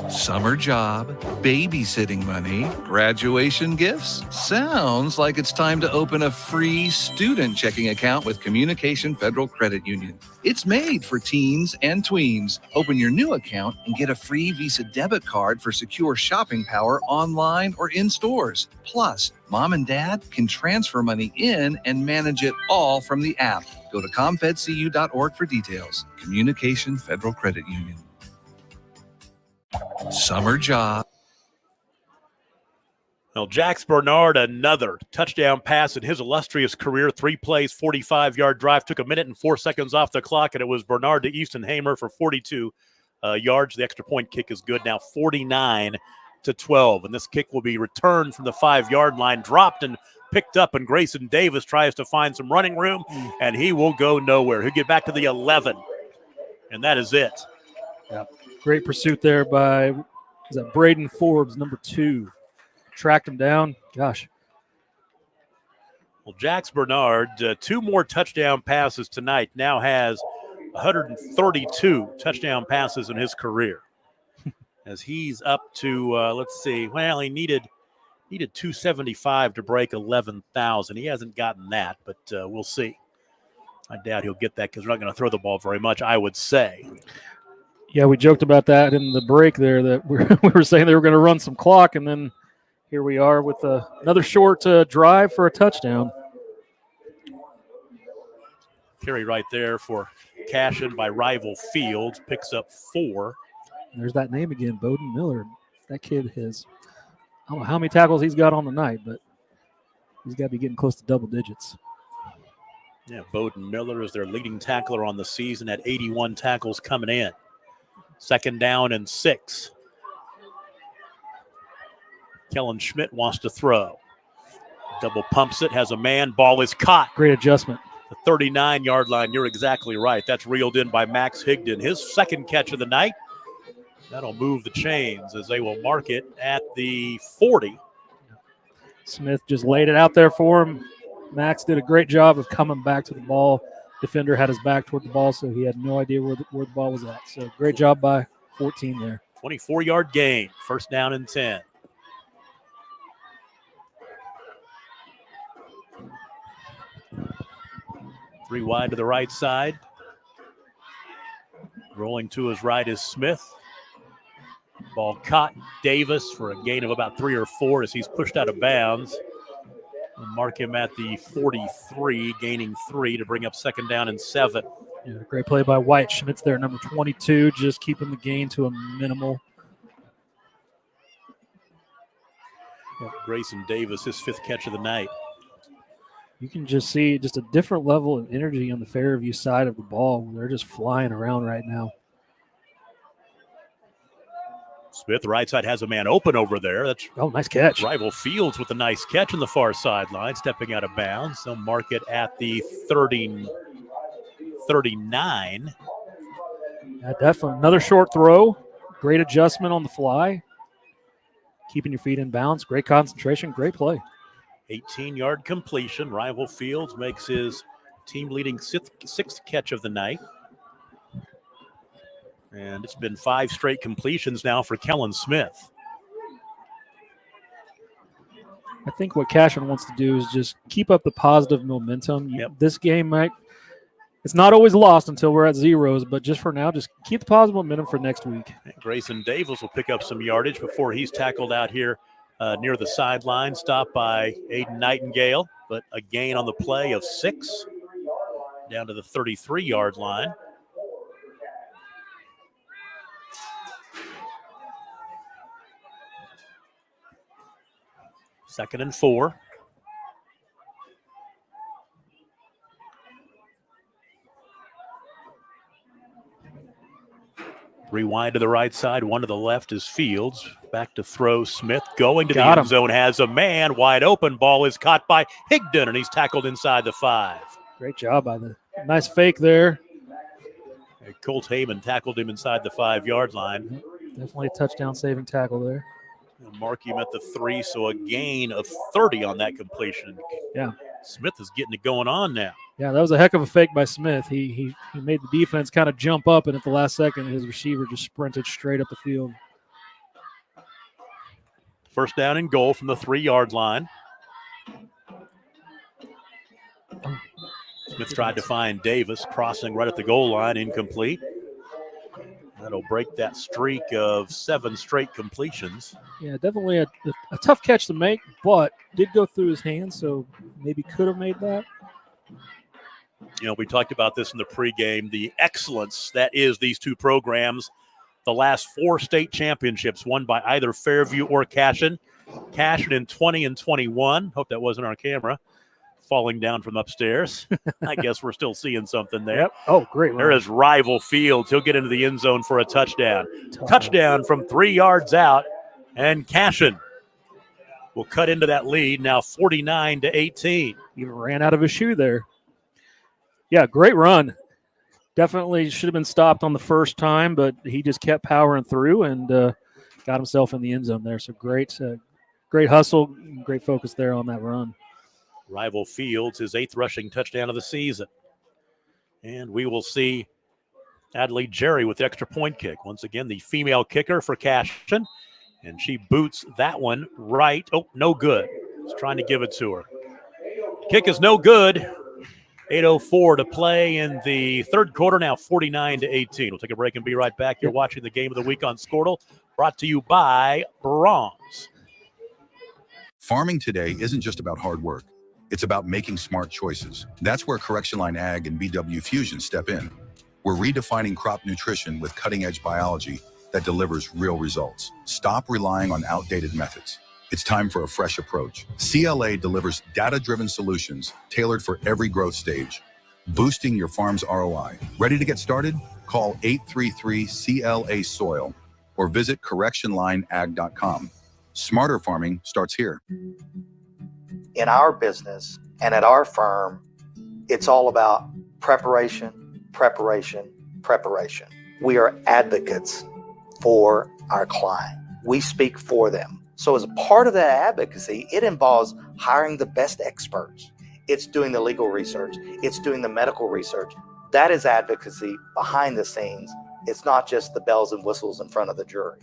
Summer job, babysitting money, graduation gifts. Sounds like it's time to open a free student checking account with Communication Federal Credit Union. It's made for teens and tweens. Open your new account and get a free Visa debit card for secure shopping power online or in stores. Plus, mom and dad can transfer money in and manage it all from the app. Go to comfedcu.org for details. Communication Federal Credit Union. Summer job. Well, Jax Bernard, another touchdown pass in his illustrious career. 3 plays, 45-yard drive. Took a minute and 4 seconds off the clock, and it was Bernard to Easton Hamer for 42 yards. The extra point kick is good now, 49-12. And this kick will be returned from the 5-yard line, dropped and picked up, and Grayson Davis tries to find some running room, and he will go nowhere. He'll get back to the 11, and that is it. Yep. Great pursuit there by Braden Forbes, number 2. Tracked him down. Gosh. Well, Jax Bernard, 2 more touchdown passes tonight, now has 132 touchdown passes in his career. As he's up to, let's see, well, he needed 275 to break 11,000. He hasn't gotten that, but we'll see. I doubt he'll get that because they're not going to throw the ball very much, I would say. Yeah, we joked about that in the break there, that we were saying they were going to run some clock, and then here we are with another short drive for a touchdown. Carry right there for Cashion by Rival Fields, picks up 4. There's that name again, Bowden Miller. That kid has, I don't know how many tackles he's got on the night, but he's got to be getting close to double digits. Yeah, Bowden Miller is their leading tackler on the season at 81 tackles coming in. 2nd down and 6. Kellen Schmidt wants to throw. Double pumps it, has a man, ball is caught. Great adjustment. The 39-yard line, you're exactly right. That's reeled in by Max Higdon. His 2nd catch of the night. That'll move the chains as they will mark it at the 40. Smith just laid it out there for him. Max did a great job of coming back to the ball. Defender had his back toward the ball, so he had no idea where the ball was at. So great job by 14 there. 24-yard gain, 1st down and 10. Three wide to the right side. Rolling to his right is Smith. Ball caught. Davis for a gain of about 3 or 4 as he's pushed out of bounds. And mark him at the 43, gaining 3 to bring up 2nd down and 7. Yeah, great play by White. Schmidt's there, number 22, just keeping the gain to a minimal. Grayson Davis, his 5th catch of the night. You can just see just a different level of energy on the Fairview side of the ball. They're just flying around right now. Smith, right side, has a man open over there. That's nice catch. Rival Fields with a nice catch on the far sideline, stepping out of bounds. They'll mark it at the 39. Yeah, definitely. Another short throw. Great adjustment on the fly. Keeping your feet in bounds. Great concentration. Great play. 18-yard completion. Rival Fields makes his team-leading sixth catch of the night. And it's been 5 straight completions now for Kellen Smith. I think what Cashion wants to do is just keep up the positive momentum. This game it's not always lost until we're at zeros, but just for now, just keep the positive momentum for next week. Grayson Davis will pick up some yardage before he's tackled out here near the sideline, stopped by Aiden Nightingale, but a gain on the play of 6 down to the 33-yard line. Second and 4. Rewind to the right side, one to the left is Fields. Back to throw, Smith going to the end zone, has a man wide open. Ball is caught by Higdon, and he's tackled inside the 5. Great job by the nice fake there. Colt Heyman tackled him inside the 5-yard line. Definitely a touchdown saving tackle there. Mark him at the 3, so a gain of 30 on that completion. Yeah. Smith is getting it going on now. Yeah, that was a heck of a fake by Smith. He made the defense kind of jump up, and at the last second, his receiver just sprinted straight up the field. First down and goal from the 3-yard line. Smith tried to find Davis, crossing right at the goal line, incomplete. That'll break that streak of 7 straight completions. Yeah, definitely a tough catch to make, but did go through his hands, so maybe could have made that. You know, we talked about this in the pregame, the excellence that is these two programs. The last 4 state championships won by either Fairview or Cashion. Cashion in 20 and 21. Hope that wasn't our camera falling down from upstairs. I guess we're still seeing something there. Yep. Oh, great. There is Rival Fields. He'll get into the end zone for a touchdown. Touchdown from 3 yards out, and Cashion will cut into that lead, now 49-18. Even ran out of his shoe there. Yeah, great run. Definitely should have been stopped on the first time, but he just kept powering through and got himself in the end zone there. So great hustle, great focus there on that run. Rival Fields, his 8th rushing touchdown of the season. And we will see Adelaide Jerry with the extra point kick. Once again, the female kicker for Cashion. And she boots that one right. Oh, no good. He's trying to give it to her. Kick is no good. 8:04 to play in the third quarter, now 49-18. We'll take a break and be right back. You're watching the Game of the Week on Skordle, brought to you by Brahms. Farming today isn't just about hard work. It's about making smart choices. That's where Correction Line Ag and BW Fusion step in. We're redefining crop nutrition with cutting-edge biology that delivers real results. Stop relying on outdated methods. It's time for a fresh approach. CLA delivers data-driven solutions tailored for every growth stage, boosting your farm's ROI. Ready to get started? Call 833-CLA-SOIL or visit correctionlineag.com. Smarter farming starts here. In our business and at our firm, it's all about preparation, preparation, preparation. We are advocates for our client. We speak for them. So as a part of that advocacy, it involves hiring the best experts. It's doing the legal research. It's doing the medical research. That is advocacy behind the scenes. It's not just the bells and whistles in front of the jury.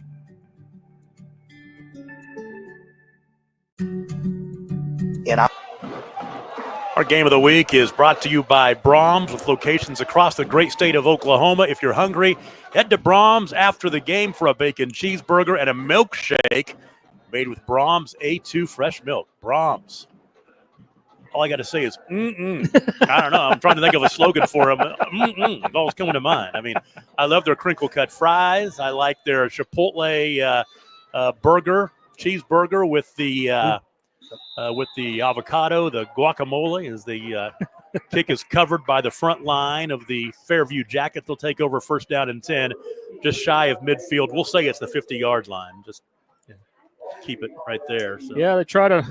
Our Game of the Week is brought to you by Brahms, with locations across the great state of Oklahoma. If you're hungry, head to Brahms after the game for a bacon cheeseburger and a milkshake made with Brahms A2 fresh milk. Brahms. All I got to say is, I don't know. I'm trying to think of a slogan for them. It's always coming to mind. I mean, I love their crinkle-cut fries. I like their Chipotle burger, cheeseburger with the with the avocado, the guacamole, as the kick is covered by the front line of the Fairview Jacket. They'll take over first down and 10, just shy of midfield. We'll say it's the 50-yard line. Just keep it right there. So. Yeah, they try to,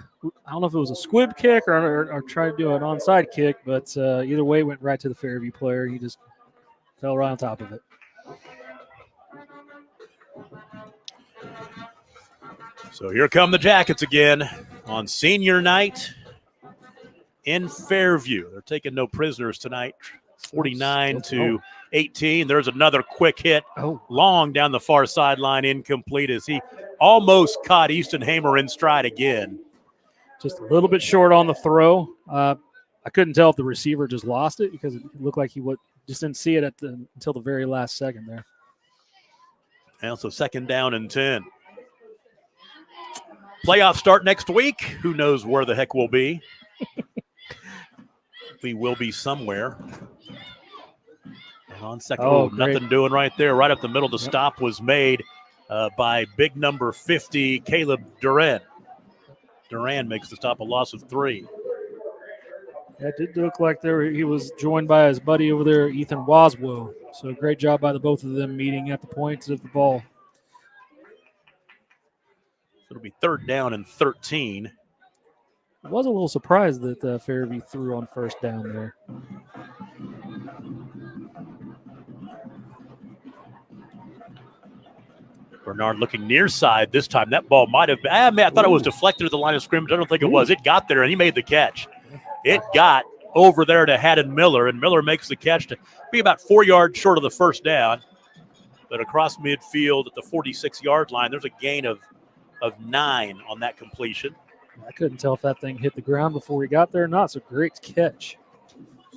I don't know if it was a squib kick or try to do an onside kick, but either way, it went right to the Fairview player. He just fell right on top of it. So here come the Jackets again on senior night in Fairview. They're taking no prisoners tonight, 49-18. There's another quick hit, long down the far sideline, incomplete as he almost caught Easton Hamer in stride again. Just a little bit short on the throw. I couldn't tell if the receiver just lost it because it looked like he just didn't see it until the very last second there. And so second down and 10. Playoffs start next week. Who knows where the heck we'll be? We will be somewhere. And on second, nothing doing right there. Right up the middle, the stop was made by big number 50, Caleb Duran. Duran makes the stop, a loss of 3. It did look like he was joined by his buddy over there, Ethan Waswo. So great job by the both of them meeting at the points of the ball. It'll be third down and 13. I was a little surprised that Fairview threw on first down there. Bernard looking near side this time. That ball might have been, I thought it was deflected at the line of scrimmage. I don't think it was. It got there, and he made the catch. It got over there to Haddon Miller, and Miller makes the catch to be about 4 yards short of the first down. But across midfield at the 46-yard line, there's a gain of 9 on that completion. I couldn't tell if that thing hit the ground before he got there or not. So great catch.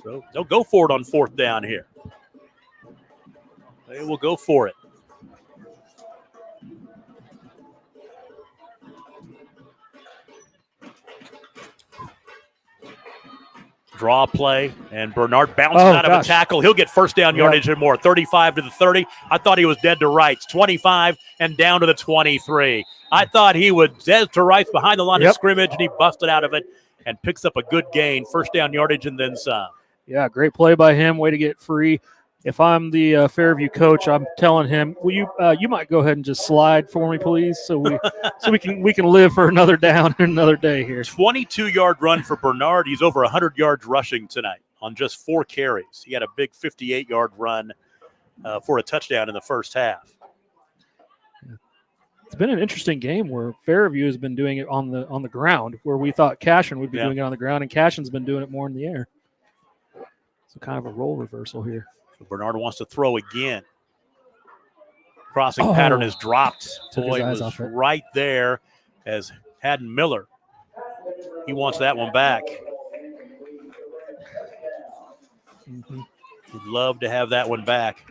So they'll go for it on fourth down here. They will go for it. Draw play, and Bernard bouncing out of a tackle. He'll get first down yardage and more. 35 to the 30. I thought he was dead to rights. 25 and down to the 23. I thought he was dead to rights behind the line of scrimmage, and he busted out of it and picks up a good gain. First down yardage and then some. Yeah, great play by him. Way to get free. If I'm the Fairview coach, I'm telling him, "Will you might go ahead and just slide for me, please, so we can live for another down and another day here." 22-yard run for Bernard. He's over 100 yards rushing tonight on just 4 carries. He had a big 58-yard run for a touchdown in the first half. It's been an interesting game where Fairview has been doing it on the ground, where we thought Cashion would be doing it on the ground, and Cashion's been doing it more in the air. So kind of a role reversal here. Bernard wants to throw again. Crossing pattern is dropped. Boy, it was right there as Haddon Miller. He wants that one back. He'd love to have that one back.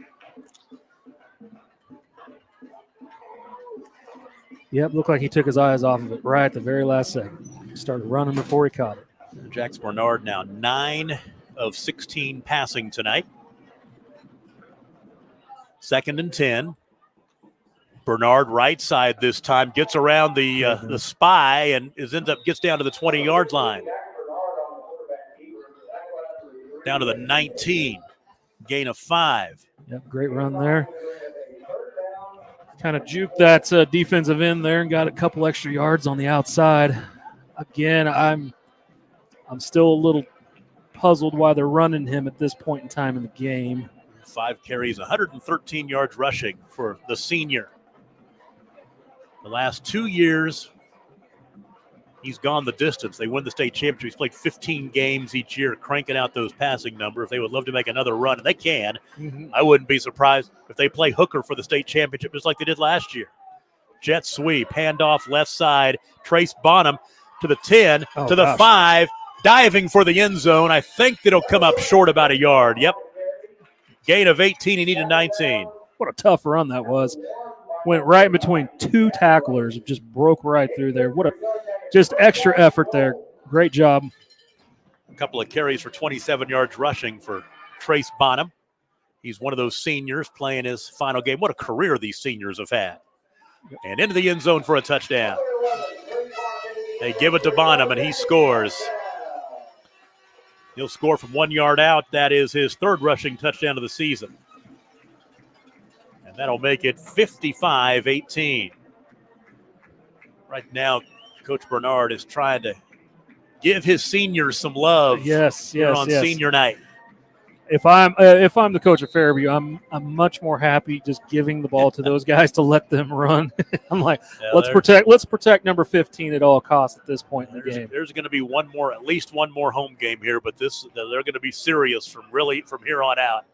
Yep, looked like he took his eyes off of it right at the very last second. He started running before he caught it. Jax Bernard now 9 of 16 passing tonight. Second and 10. Bernard right side this time, gets around the spy and gets down to the 20-yard line. Down to the 19. Gain of 5. Yep, great run there. Kind of juked that defensive end there and got a couple extra yards on the outside. Again, I'm still a little puzzled why they're running him at this point in time in the game. 5 carries, 113 yards rushing for the senior. The last 2 years, he's gone the distance. They win the state championship. He's played 15 games each year, cranking out those passing numbers. They would love to make another run, and they can. I wouldn't be surprised if they play hooker for the state championship just like they did last year. Jet sweep, handoff left side. Trace Bonham to the 10, to the 5, diving for the end zone. I think it'll come up short about a yard. Yep. Gain of 18, he needed 19. What a tough run that was. Went right in between 2 tacklers. It just broke right through there. What a just extra effort there. Great job. A couple of carries for 27 yards rushing for Trace Bonham. He's one of those seniors playing his final game. What a career these seniors have had. And into the end zone for a touchdown. They give it to Bonham, and he scores. He'll score from 1 yard out. That is his third rushing touchdown of the season. And that'll make it 55-18. Right now, Coach Bernard is trying to give his seniors some love. Yes. Senior night. If I'm the coach of Fairview, I'm much more happy just giving the ball to those guys to let them run. I'm like, let's protect number 15 at all costs at this point in the game. There's going to be at least one more home game here, but they're going to be serious from here on out.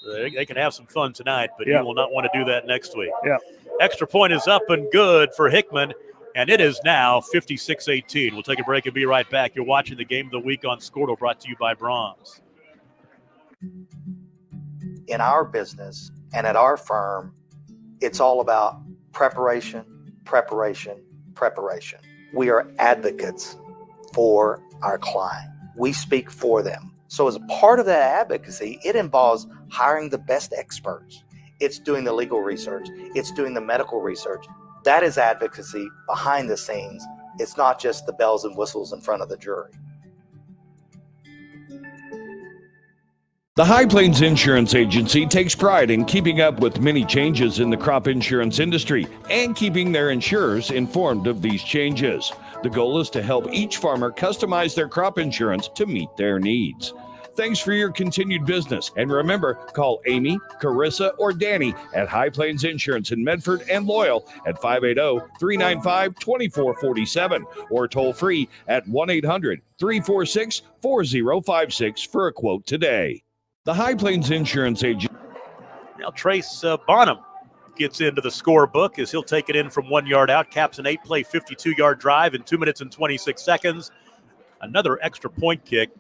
They can have some fun tonight, but you will not want to do that next week. Yeah. Extra point is up and good for Hickman, and it is now 56-18. We'll take a break and be right back. You're watching the Game of the Week on Skordle, brought to you by Brahms. In our business and at our firm, it's all about preparation, preparation, preparation. We are advocates for our client. We speak for them. So as a part of that advocacy, it involves hiring the best experts. It's doing the legal research. It's doing the medical research. That is advocacy behind the scenes. It's not just the bells and whistles in front of the jury. The High Plains Insurance Agency takes pride in keeping up with many changes in the crop insurance industry and keeping their insurers informed of these changes. The goal is to help each farmer customize their crop insurance to meet their needs. Thanks for your continued business. And remember, call Amy, Carissa, or Danny at High Plains Insurance in Medford and Loyal at 580-395-2447 or toll free at 1-800-346-4056 for a quote today. The High Plains Insurance Agent. Now Trace Bonham gets into the scorebook as he'll take it in from 1 yard out, caps an 8-play, 52-yard drive in 2 minutes and 26 seconds. Another extra point kick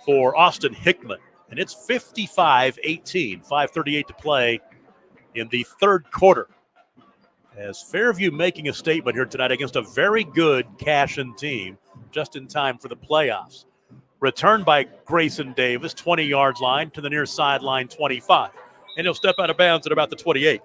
for Austin Hickman, and it's 55-18, 5:38 to play in the third quarter. As Fairview making a statement here tonight against a very good Cashion team, just in time for the playoffs. Returned by Grayson Davis, 20 yards line to the near sideline, 25. And he'll step out of bounds at about the 28.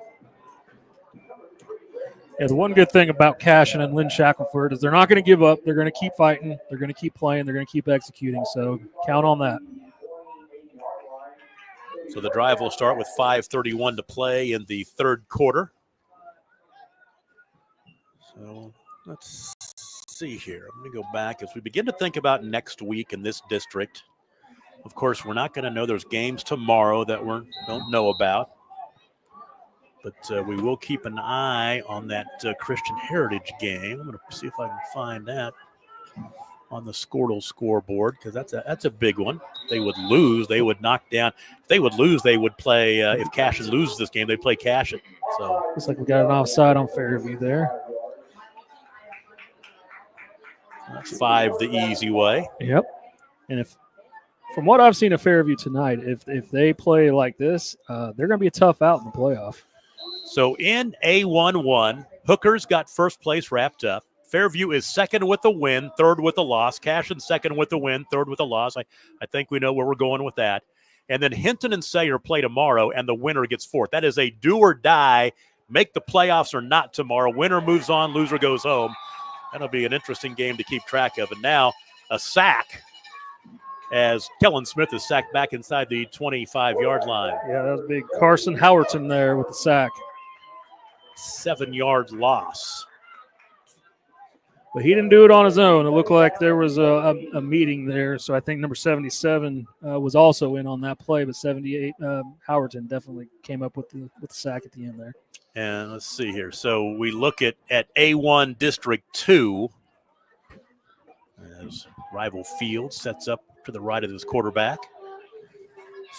Yeah, the one good thing about Cashion and Lynn Shackelford is they're not going to give up. They're going to keep fighting. They're going to keep playing. They're going to keep executing. So count on that. So the drive will start with 5:31 to play in the third quarter. So let's see here. Let me go back as we begin to think about next week in this district. Of course, we're not going to know. There's games tomorrow that we don't know about. But we will keep an eye on that Christian Heritage game. I'm going to see if I can find that on the Skordle scoreboard because that's a big one. If they would lose, they would knock down. If they would lose, they would play. If Cashion loses this game, they play Cashion. So looks like we got an offside on Fairview there. That's 5 the easy way. Yep. And if, from what I've seen of Fairview tonight, if they play like this, they're going to be a tough out in the playoff. So in A1-1, Hooker's got first place wrapped up. Fairview is second with a win, third with a loss. Cashion second with a win, third with a loss. I think we know where we're going with that. And then Hinton and Sayre play tomorrow, and the winner gets fourth. That is a do or die, make the playoffs or not tomorrow. Winner moves on, loser goes home. That'll be an interesting game to keep track of. And now a sack as Kellen Smith is sacked back inside the 25-yard line. Yeah, that was big. Carson Howerton there with the sack. 7-yard loss. But he didn't do it on his own. It looked like there was a meeting there. So I think number 77 was also in on that play, but 78, Howerton definitely came up with the sack at the end there. And let's see here. So we look at A1 District 2 as Rival Field sets up to the right of his quarterback.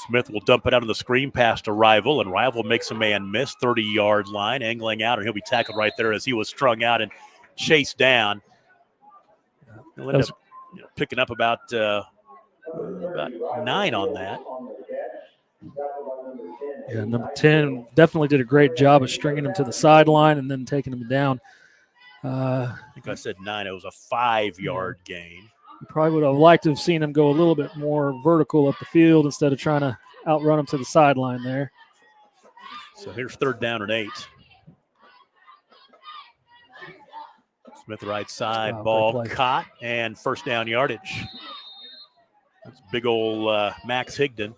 Smith will dump it out on the screen pass to Rival, and Rival makes a man miss, 30-yard line, angling out, and he'll be tackled right there as he was strung out and chased down. He'll end up picking up about 9 on that. Yeah, number 10 definitely did a great job of stringing him to the sideline and then taking him down. I think I said 9. It was a 5-yard gain. You probably would have liked to have seen him go a little bit more vertical up the field instead of trying to outrun him to the sideline there. So here's 3rd down and 8. Smith right side, Wow, ball great play. caught, and first down yardage. That's big old Max Higdon.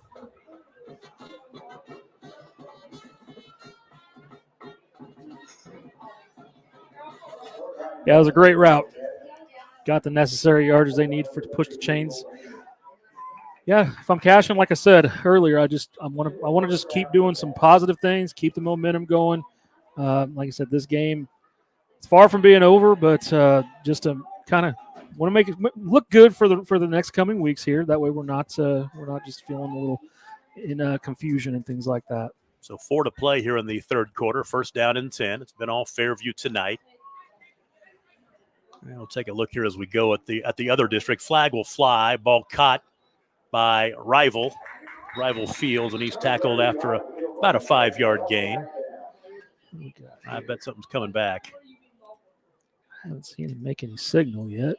Yeah, it was a great route. Got the necessary yardage they need to push the chains. Yeah, if I'm Cashion, like I said earlier, I want to just keep doing some positive things, keep the momentum going. Like I said, this game, it's far from being over, but just to kind of want to make it look good for the next coming weeks here. That way, we're not just feeling a little in confusion and things like that. So 4 to play here in the third quarter. First down and 10. It's been all Fairview tonight. And we'll take a look here as we go at the other district. Flag will fly. Ball caught by Rival Fields, and he's tackled after about a 5-yard gain. I bet something's coming back. I haven't seen him make any signal yet.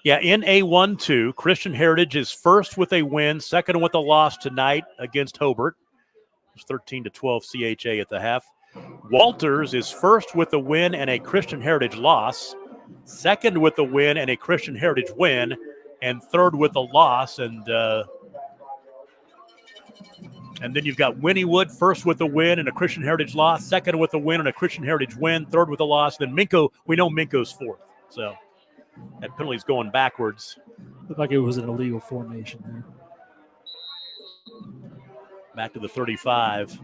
Yeah, in A1-2, Christian Heritage is first with a win, second with a loss tonight against Hobart. It's 13-12 CHA at the half. Walters is first with a win and a Christian Heritage loss, second with a win and a Christian Heritage win, and third with a loss. And then you've got Wynnewood first with a win and a Christian Heritage loss, second with a win and a Christian Heritage win, third with a loss. Then Minko, we know Minko's fourth. So that penalty's going backwards. Looked like it was an illegal formation there. Back to the 35.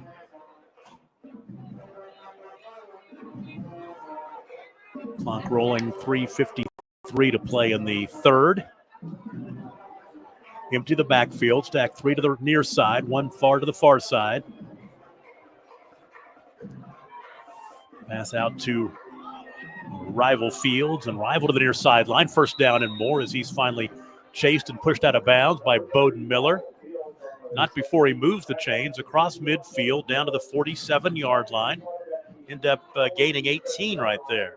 Clock rolling, 3:53 to play in the third. Empty the backfield, stack 3 to the near side, 1 far to the far side. Pass out to Rival Fields, and Rival to the near sideline. First down and more as he's finally chased and pushed out of bounds by Bowden Miller. Not before he moves the chains across midfield down to the 47-yard line. End up gaining 18 right there.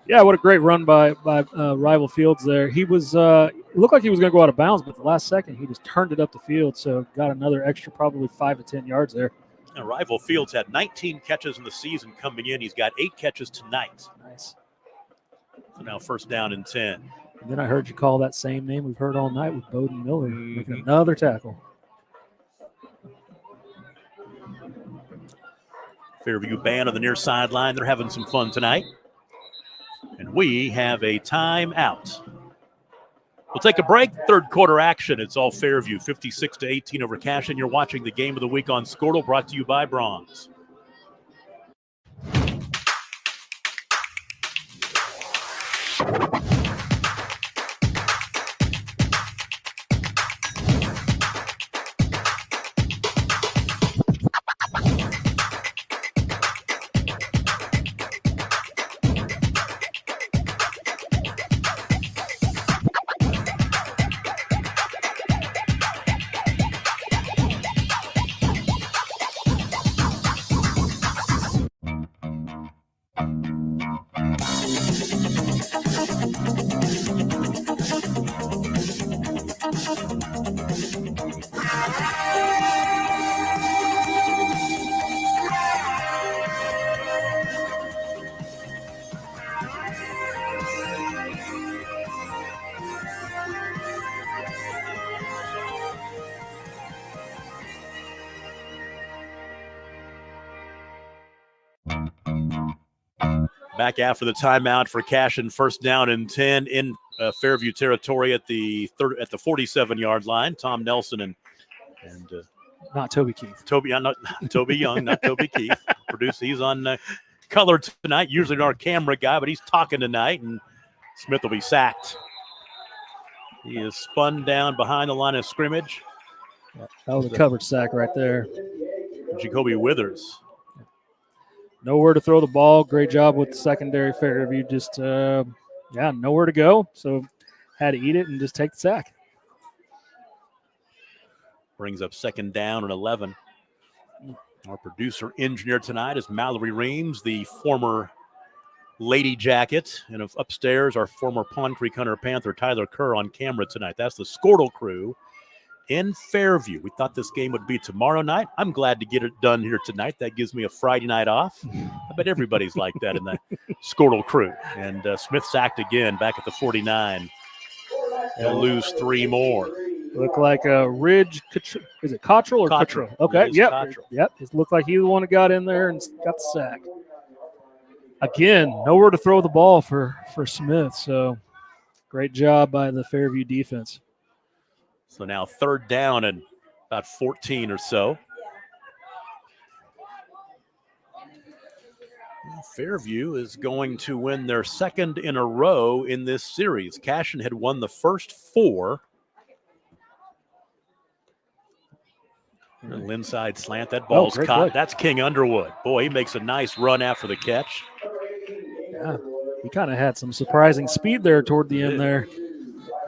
Yeah, what a great run by Rival Fields there. He was it looked like he was going to go out of bounds, but the last second he just turned it up the field, so got another extra probably 5 to 10 yards there. And Rival Fields had 19 catches in the season coming in. He's got 8 catches tonight. Nice. So now first down and 10. And then I heard you call that same name we've heard all night with Bowden Miller making another tackle. Fairview band on the near sideline. They're having some fun tonight. And we have a timeout. We'll take a break. Third quarter action. It's all Fairview, 56-18 over Cashion. You're watching the game of the week on Skordle, brought to you by Bronze. Back after the timeout for Cashion, first down and 10 in Fairview territory at the 47-yard line. Tom Nelson and not Toby Keith. Toby Young, not Toby Keith. Producer, he's on color tonight. Usually our camera guy, but he's talking tonight, and Smith will be sacked. He is spun down behind the line of scrimmage. That was a coverage sack right there. Jacoby Withers. Nowhere to throw the ball. Great job with the secondary Fairview. Just, nowhere to go. So had to eat it and just take the sack. Brings up second down and 11. Our producer engineer tonight is Mallory Reams, the former Lady Jacket. And upstairs, our former Pond Creek Hunter Panther, Tyler Kerr, on camera tonight. That's the Skordle crew. in Fairview. We thought this game would be tomorrow night. I'm glad to get it done here tonight. That gives me a Friday night off. I bet everybody's like that in the Skordle crew. And Smith sacked again back at the 49. They'll lose 3 more. Look like a Ridge. Is it Cottrell or Cottrell. Cottrell? Okay, yep. Cottrell. Yep. It looked like he was the one that got in there and got the sack. Again, nowhere to throw the ball for Smith. So great job by the Fairview defense. So now 3rd down and about 14 or so. Fairview is going to win their 2nd in a row in this series. Cashion had won the first 4. An inside slant. That ball's caught. Play. That's King Underwood. Boy, he makes a nice run after the catch. Yeah, he kind of had some surprising speed there toward the end there.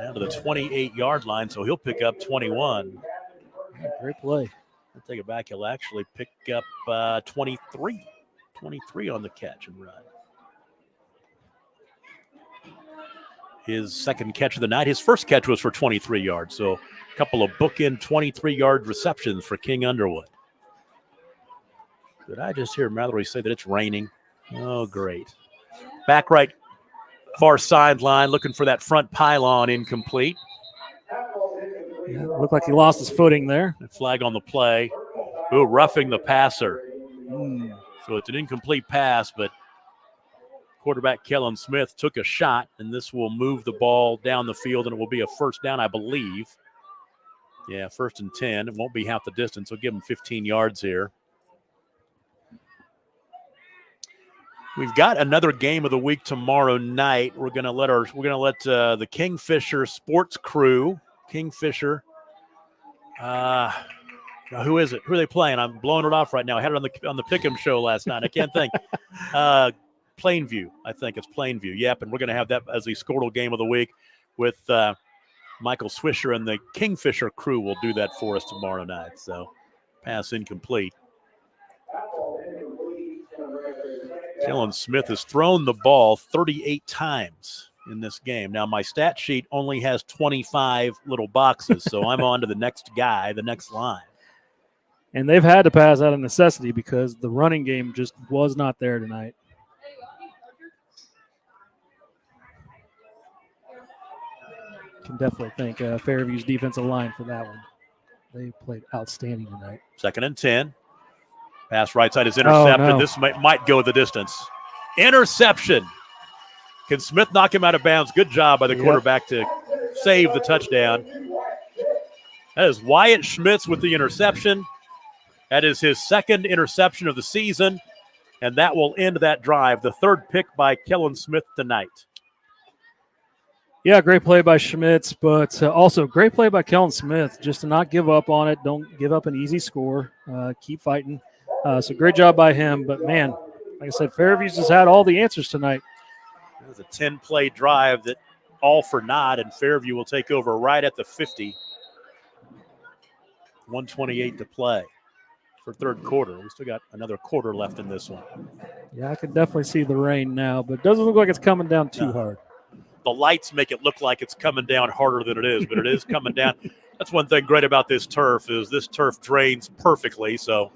Down to the 28-yard line, so he'll pick up 21. Yeah, great play. I'll take it back. He'll actually pick up 23. 23 on the catch and run. His 2nd catch of the night. His first catch was for 23 yards, so a couple of bookend 23-yard receptions for King Underwood. Did I just hear Mallory say that it's raining? Oh, great. Back right, far sideline, looking for that front pylon, incomplete. Yeah, looked like he lost his footing there. Flag on the play. Ooh, roughing the passer. So it's an incomplete pass, but quarterback Kellen Smith took a shot, and this will move the ball down the field, and it will be a 1st down, I believe. Yeah, 1st and 10. It won't be half the distance. We'll give him 15 yards here. We've got another game of the week tomorrow night. We're gonna let the Kingfisher sports crew, Kingfisher. Who is it? Who are they playing? I'm blowing it off right now. I had it on the Pick'em show last night. I can't think. Plainview. I think it's Plainview. Yep, and we're going to have that as the Skordle game of the week with Michael Swisher, and the Kingfisher crew will do that for us tomorrow night. So pass incomplete. Kellen Smith has thrown the ball 38 times in this game. Now, my stat sheet only has 25 little boxes, so I'm on to the next guy, the next line. And they've had to pass out of necessity because the running game just was not there tonight. Can definitely thank Fairview's defensive line for that one. They played outstanding tonight. 2nd and 10. Pass right side is intercepted. Oh, no. This might go the distance. Interception. Can Smith knock him out of bounds? Good job by the quarterback to save the touchdown. That is Wyatt Schmitz with the interception. That is his 2nd interception of the season, and that will end that drive. The 3rd pick by Kellen Smith tonight. Yeah, great play by Schmitz, but also great play by Kellen Smith just to not give up on it. Don't give up an easy score. Keep fighting. So great job by him. But, man, like I said, Fairview's just had all the answers tonight. It was a 10-play drive that all for naught, and Fairview will take over right at the 50. 1:28 to play for 3rd quarter. We still got another quarter left in this one. Yeah, I can definitely see the rain now, but it doesn't look like it's coming down too hard. The lights make it look like it's coming down harder than it is, but it is coming down. That's one thing great about this turf is this turf drains perfectly, so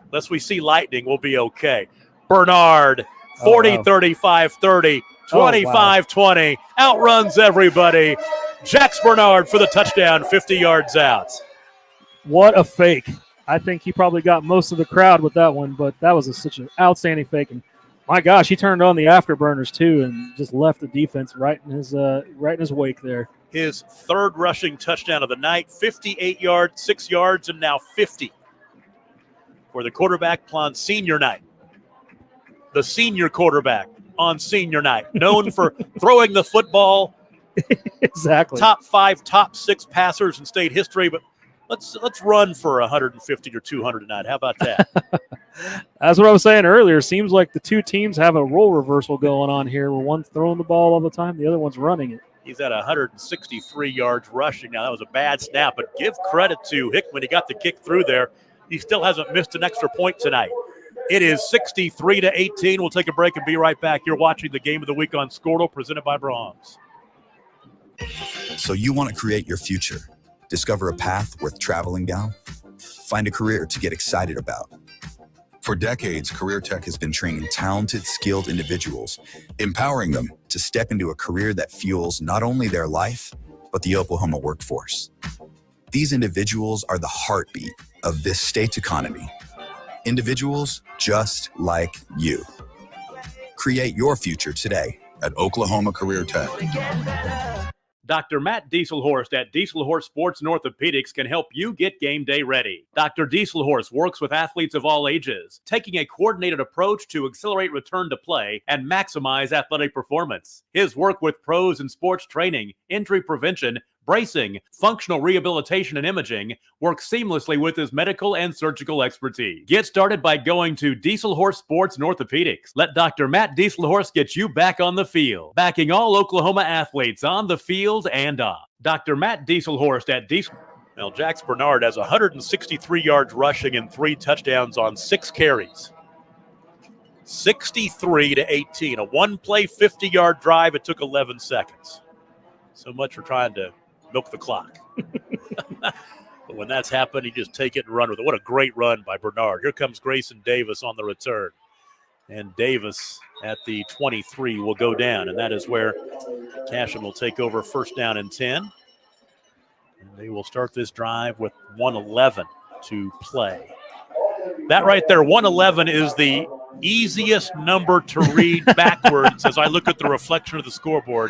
unless we see lightning, we'll be okay. Bernard, 40, 35, 30, 25, 20, outruns everybody. Jax Bernard for the touchdown, 50 yards out. What a fake. I think he probably got most of the crowd with that one, but that was such an outstanding fake. And my gosh, he turned on the afterburners too and just left the defense right in his wake there. His 3rd rushing touchdown of the night, 58 yards, 6 yards, and now 50 for the quarterback on senior night. The senior quarterback on senior night, known for throwing the football. Exactly. Top 5, top 6 passers in state history, but let's run for 150 or 200 tonight. How about that? That's what I was saying earlier. Seems like the two teams have a role reversal going on here where one's throwing the ball all the time, the other one's running it. He's at 163 yards rushing. Now, that was a bad snap, but give credit to Hickman. He got the kick through there. He still hasn't missed an extra point tonight. It is 63-18. We'll take a break and be right back. You're watching the Game of the Week on Skordle, presented by Brahms. So you want to create your future, Discover a path worth traveling down? Find a career to get excited about. For decades, Career Tech has been training talented, skilled individuals, empowering them to step into a career that fuels not only their life, but the Oklahoma workforce. These individuals are the heartbeat of this state's economy. Individuals just like you. Create your future today at Oklahoma Career Tech. Dr. Matt Dieselhorst at Dieselhorst Sports and Orthopedics can help you get game day ready. Dr. Dieselhorst works with athletes of all ages, taking a coordinated approach to accelerate return to play and maximize athletic performance. His work with pros in sports training, injury prevention, bracing, functional rehabilitation, and imaging works seamlessly with his medical and surgical expertise. Get started by going to Dieselhorst Sports and Orthopedics. Let Dr. Matt Dieselhorst get you back on the field, backing all Oklahoma athletes on the field and off. Dr. Matt Dieselhorst at Diesel. Well, Jax Bernard has 163 yards rushing and 3 touchdowns on 6 carries. 63-18, a one-play 50-yard drive. It took 11 seconds. So much for trying to milk the clock. But when that's happened, you just take it and run with it. What a great run by Bernard. Here comes Grayson Davis on the return. And Davis at the 23 will go down, and that is where Cashion will take over first down and 10. And they will start this drive with 1:11 to play. That right there, 1:11 is the easiest number to read backwards as I look at the reflection of the scoreboard.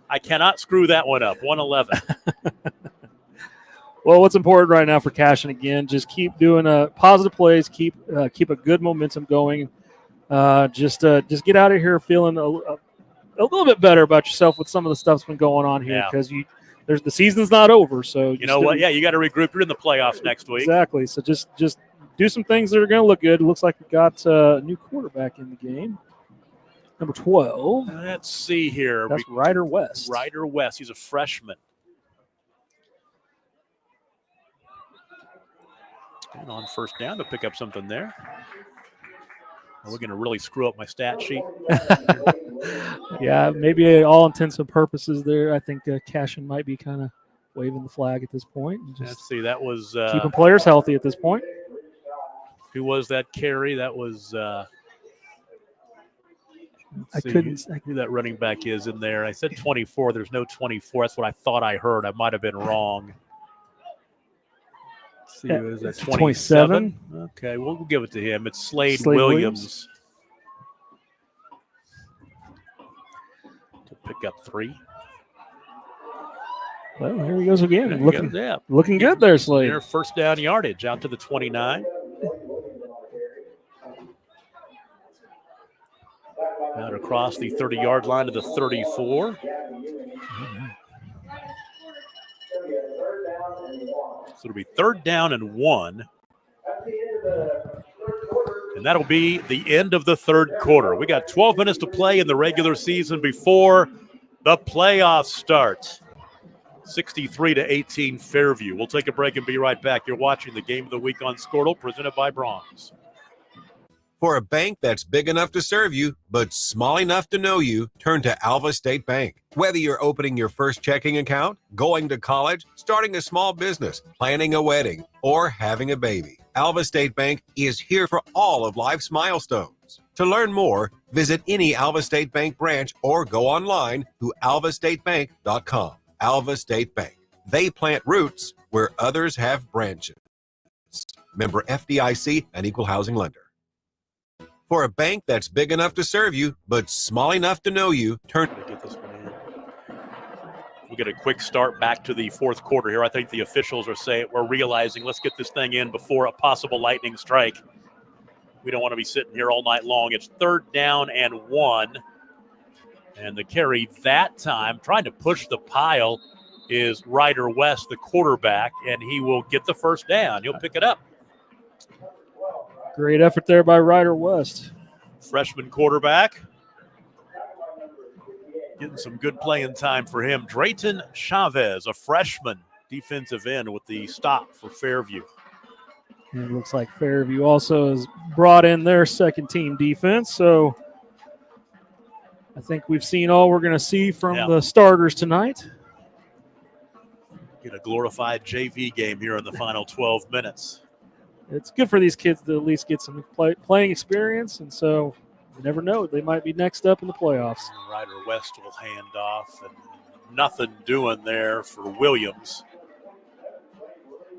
I cannot screw that one up. 1:11. Well, what's important right now for Cashion, again, just keep doing positive plays, keep a good momentum going. Just get out of here feeling a little bit better about yourself with some of the stuff's been going on here, because the season's not over. So you know what? Yeah, you got to regroup. You're in the playoffs next week. Exactly. So just do some things that are going to look good. It looks like we got a new quarterback in the game. Number 12. Let's see here. That's Ryder West. Ryder West. He's a freshman. And on first down to pick up something there. We're going to really screw up my stat sheet. Yeah, maybe all intents and purposes there. I think Cashion might be kind of waving the flag at this point. Let's see. That was keeping players healthy at this point. Who was that carry? That was I couldn't. Who that running back is in there? I said 24. There's no 24. That's what I thought I heard. I might have been wrong. Let's see, who is that? 27? Okay, we'll give it to him. It's Slade Williams. To pick up 3. Well, here he goes again. Yeah, looking good there, Slade. Their first down yardage out to the 29. Out across the 30-yard line to the 34. So it'll be 3rd down and 1. And that'll be the end of the 3rd quarter. We got 12 minutes to play in the regular season before the playoffs start. 63-18 Fairview. We'll take a break and be right back. You're watching the Game of the Week on Skordle, presented by Bronze. For a bank that's big enough to serve you, but small enough to know you, turn to Alva State Bank. Whether you're opening your first checking account, going to college, starting a small business, planning a wedding, or having a baby, Alva State Bank is here for all of life's milestones. To learn more, visit any Alva State Bank branch or go online to alvastatebank.com. Alva State Bank. They plant roots where others have branches. Member FDIC and Equal Housing Lender. For a bank that's big enough to serve you, but small enough to know you, turn to get this one in. We'll get a quick start back to the 4th quarter here. I think the officials are saying, we're realizing, let's get this thing in before a possible lightning strike. We don't want to be sitting here all night long. It's 3rd down and 1. And the carry that time, trying to push the pile, is Ryder West, the quarterback, and he will get the first down. He'll pick it up. Great effort there by Ryder West. Freshman quarterback. Getting some good playing time for him. Drayton Chavez, a freshman defensive end with the stop for Fairview. And it looks like Fairview also has brought in their second team defense. So I think we've seen all we're going to see from the starters tonight. Get a glorified JV game here in the final 12 minutes. It's good for these kids to at least get some playing experience, and so you never know. They might be next up in the playoffs. Ryder West will hand off, and nothing doing there for Williams.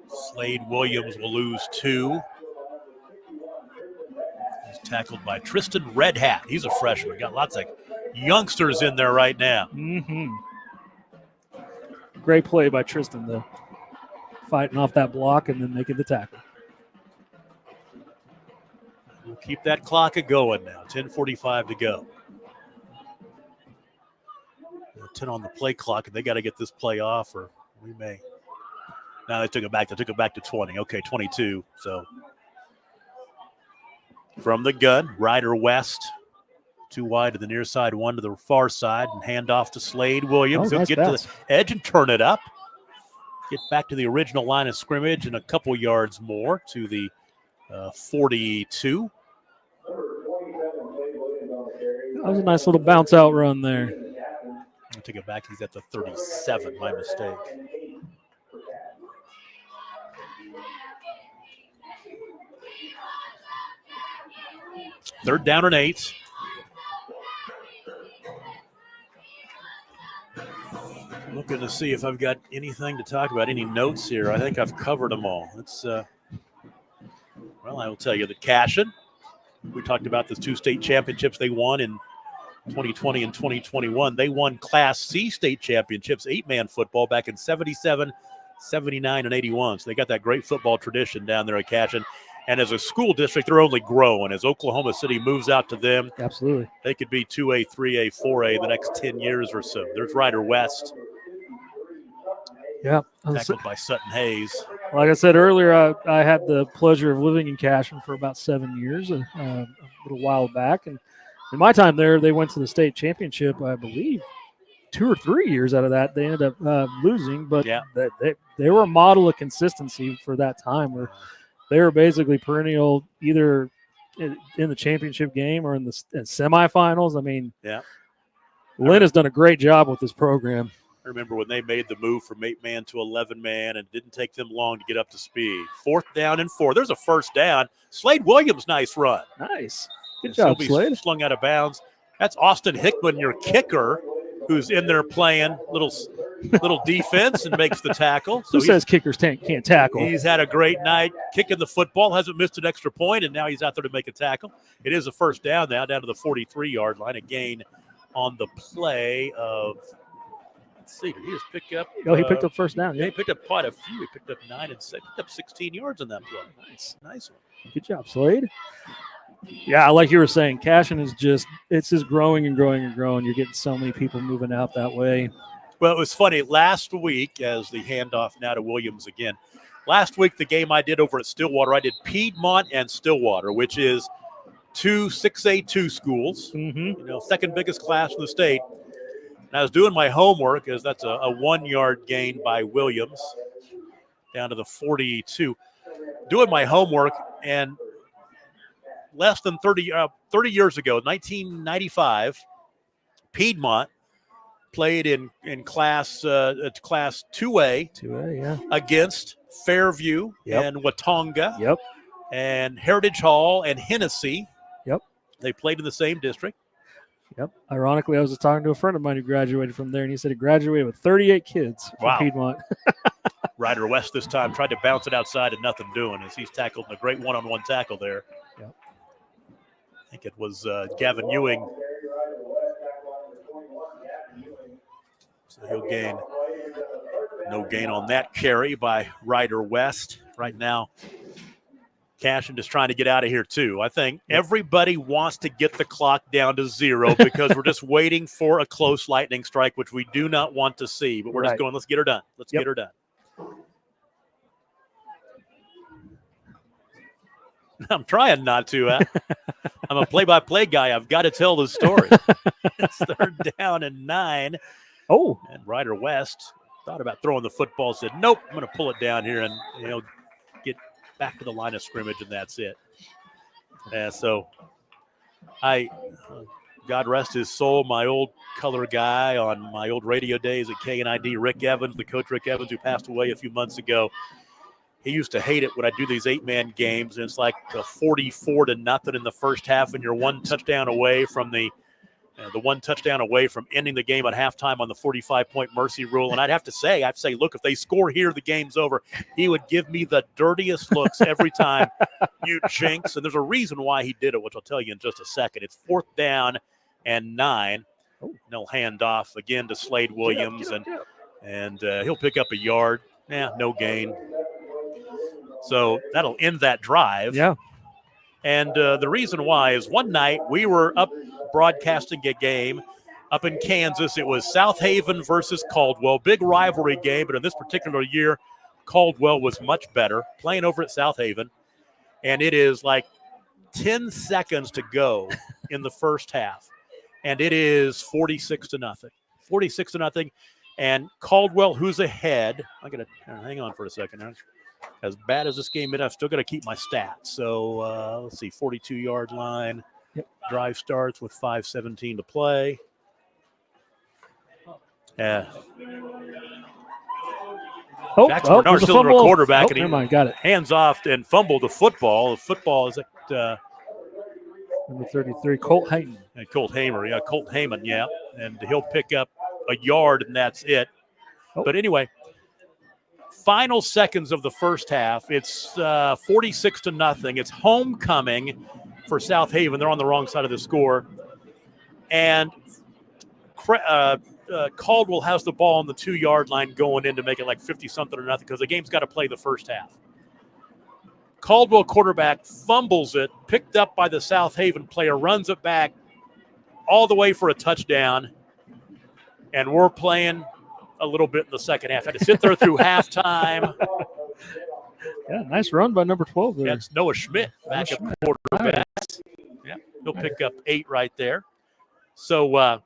Slade Williams will lose 2. He's tackled by Tristan Red Hat. He's a freshman. Got lots of youngsters in there right now. Mm-hmm. Great play by Tristan, though. Fighting off that block and then making the tackle. We'll keep that clock a-going now. 10:45 to go. 10 on the play clock, and they got to get this play off, or we may. Now they took it back. They took it back to 20. Okay, 22. So from the gun, Ryder West. 2 wide to the near side, 1 to the far side, and hand off to Slade Williams. He'll nice get pass to the edge and turn it up. Get back to the original line of scrimmage and a couple yards more to the 42. That was a nice little bounce out run there. I'll take it back. He's at the 37. My mistake. Third down and 8. Looking to see if I've got anything to talk about, any notes here. I think I've covered them all. It's well, I will tell you that Cashion, we talked about the 2 state championships they won in 2020 and 2021. They won Class C state championships, 8-man football, back in 77, 79, and 81. So they got that great football tradition down there at Cashion. And as a school district, they're only growing. As Oklahoma City moves out to them, absolutely, they could be 2A, 3A, 4A the next 10 years or so. There's Ryder West. Yeah. Tackled by Sutton Hayes. Like I said earlier, I had the pleasure of living in Cashion for about 7 years, a little while back. And in my time there, they went to the state championship, I believe, 2 or 3 years out of that. They ended up losing, but they were a model of consistency for that time where they were basically perennial either in the championship game or in the semifinals. I mean, Lynn has done a great job with this program. I remember when they made the move from 8-man to 11-man, and it didn't take them long to get up to speed. 4th down and 4. There's a first down. Slade Williams, nice run. Nice. Good job, Slade. Slung out of bounds. That's Austin Hickman, your kicker, who's in there playing little defense and makes the tackle. So who says kickers can't tackle? He's had a great night kicking the football, hasn't missed an extra point, and now he's out there to make a tackle. It is a first down now, down to the 43-yard line. A gain on the play of – let's see, did he just pick up? Oh, he picked up first down. Yeah, he picked up quite a few. He picked up 9 and 6. Picked up 16 yards on that play. Nice one. Good job, Slade. Yeah, like you were saying, Cashion is it's just growing and growing and growing. You're getting so many people moving out that way. Well, it was funny. Last week, as the handoff now to Williams again, last week the game I did over at Stillwater, I did Piedmont and Stillwater, which is 2 6A2 schools, second biggest class in the state. And I was doing my homework, as that's a 1-yard gain by Williams down to the 42. Doing my homework, and less than 30 years ago, 1995, Piedmont played in class 2A, against Fairview and Watonga and Heritage Hall and Hennessy. They played in the same district. Ironically, I was just talking to a friend of mine who graduated from there, and he said he graduated with 38 kids from Piedmont. Ryder West this time tried to bounce it outside and nothing doing, as he's tackled in a great one-on-one tackle there. I think it was Gavin Ewing. So he'll gain no gain on that carry by Ryder West. Right now, Cashion just trying to get out of here too. I think everybody wants to get the clock down to 0 because we're just waiting for a close lightning strike, which we do not want to see. But we're just going, let's get her done. Let's get her done. I'm trying not to. I'm a play-by-play guy. I've got to tell the story. It's 3rd down and 9. Oh. And Ryder West thought about throwing the football, said, nope, I'm going to pull it down here and get back to the line of scrimmage, and that's it. So God rest his soul, my old color guy on my old radio days at KNID, Rick Evans, the coach Rick Evans, who passed away a few months ago. He used to hate it when I do these 8-man games, and it's like 44-0 in the first half, and you're one touchdown away from the one touchdown away from ending the game at halftime on the 45-point mercy rule. And I'd say, look, if they score here, the game's over. He would give me the dirtiest looks every time. You jinx. And there's a reason why he did it, which I'll tell you in just a second. It's 4th down and 9. And they'll hand off again to Slade Williams, and he'll pick up a yard. No gain. So that'll end that drive. Yeah. And the reason why is one night we were up broadcasting a game up in Kansas. It was South Haven versus Caldwell. Big rivalry game, but in this particular year, Caldwell was much better, playing over at South Haven. And it is like 10 seconds to go in the first half. And it is 46-0. 46-0. And Caldwell, who's ahead, I'm going to hang on for a second. As bad as this game is, I've still got to keep my stats. So let's see, 42-yard line. Yep. Drive starts with 5:17 to play. Jackson Bernard's still the quarterback, and he got it. Hands off and fumbled the football. The football is at number 33, Colt Hayman. Colt Heyman, yeah. And he'll pick up a yard, and that's it. But anyway, final seconds of the first half. It's 46-0. It's homecoming for South Haven. They're on the wrong side of the score. And Caldwell has the ball on the 2-yard line going in to make it like 50-something or nothing because the game's got to play the first half. Caldwell quarterback fumbles it, picked up by the South Haven player, runs it back all the way for a touchdown. And we're playing a little bit in the second half. Had to sit there through halftime. Yeah, nice run by number 12 there. That's Noah Schmidt, backup quarterback. Yeah, he'll pick up 8 right there. So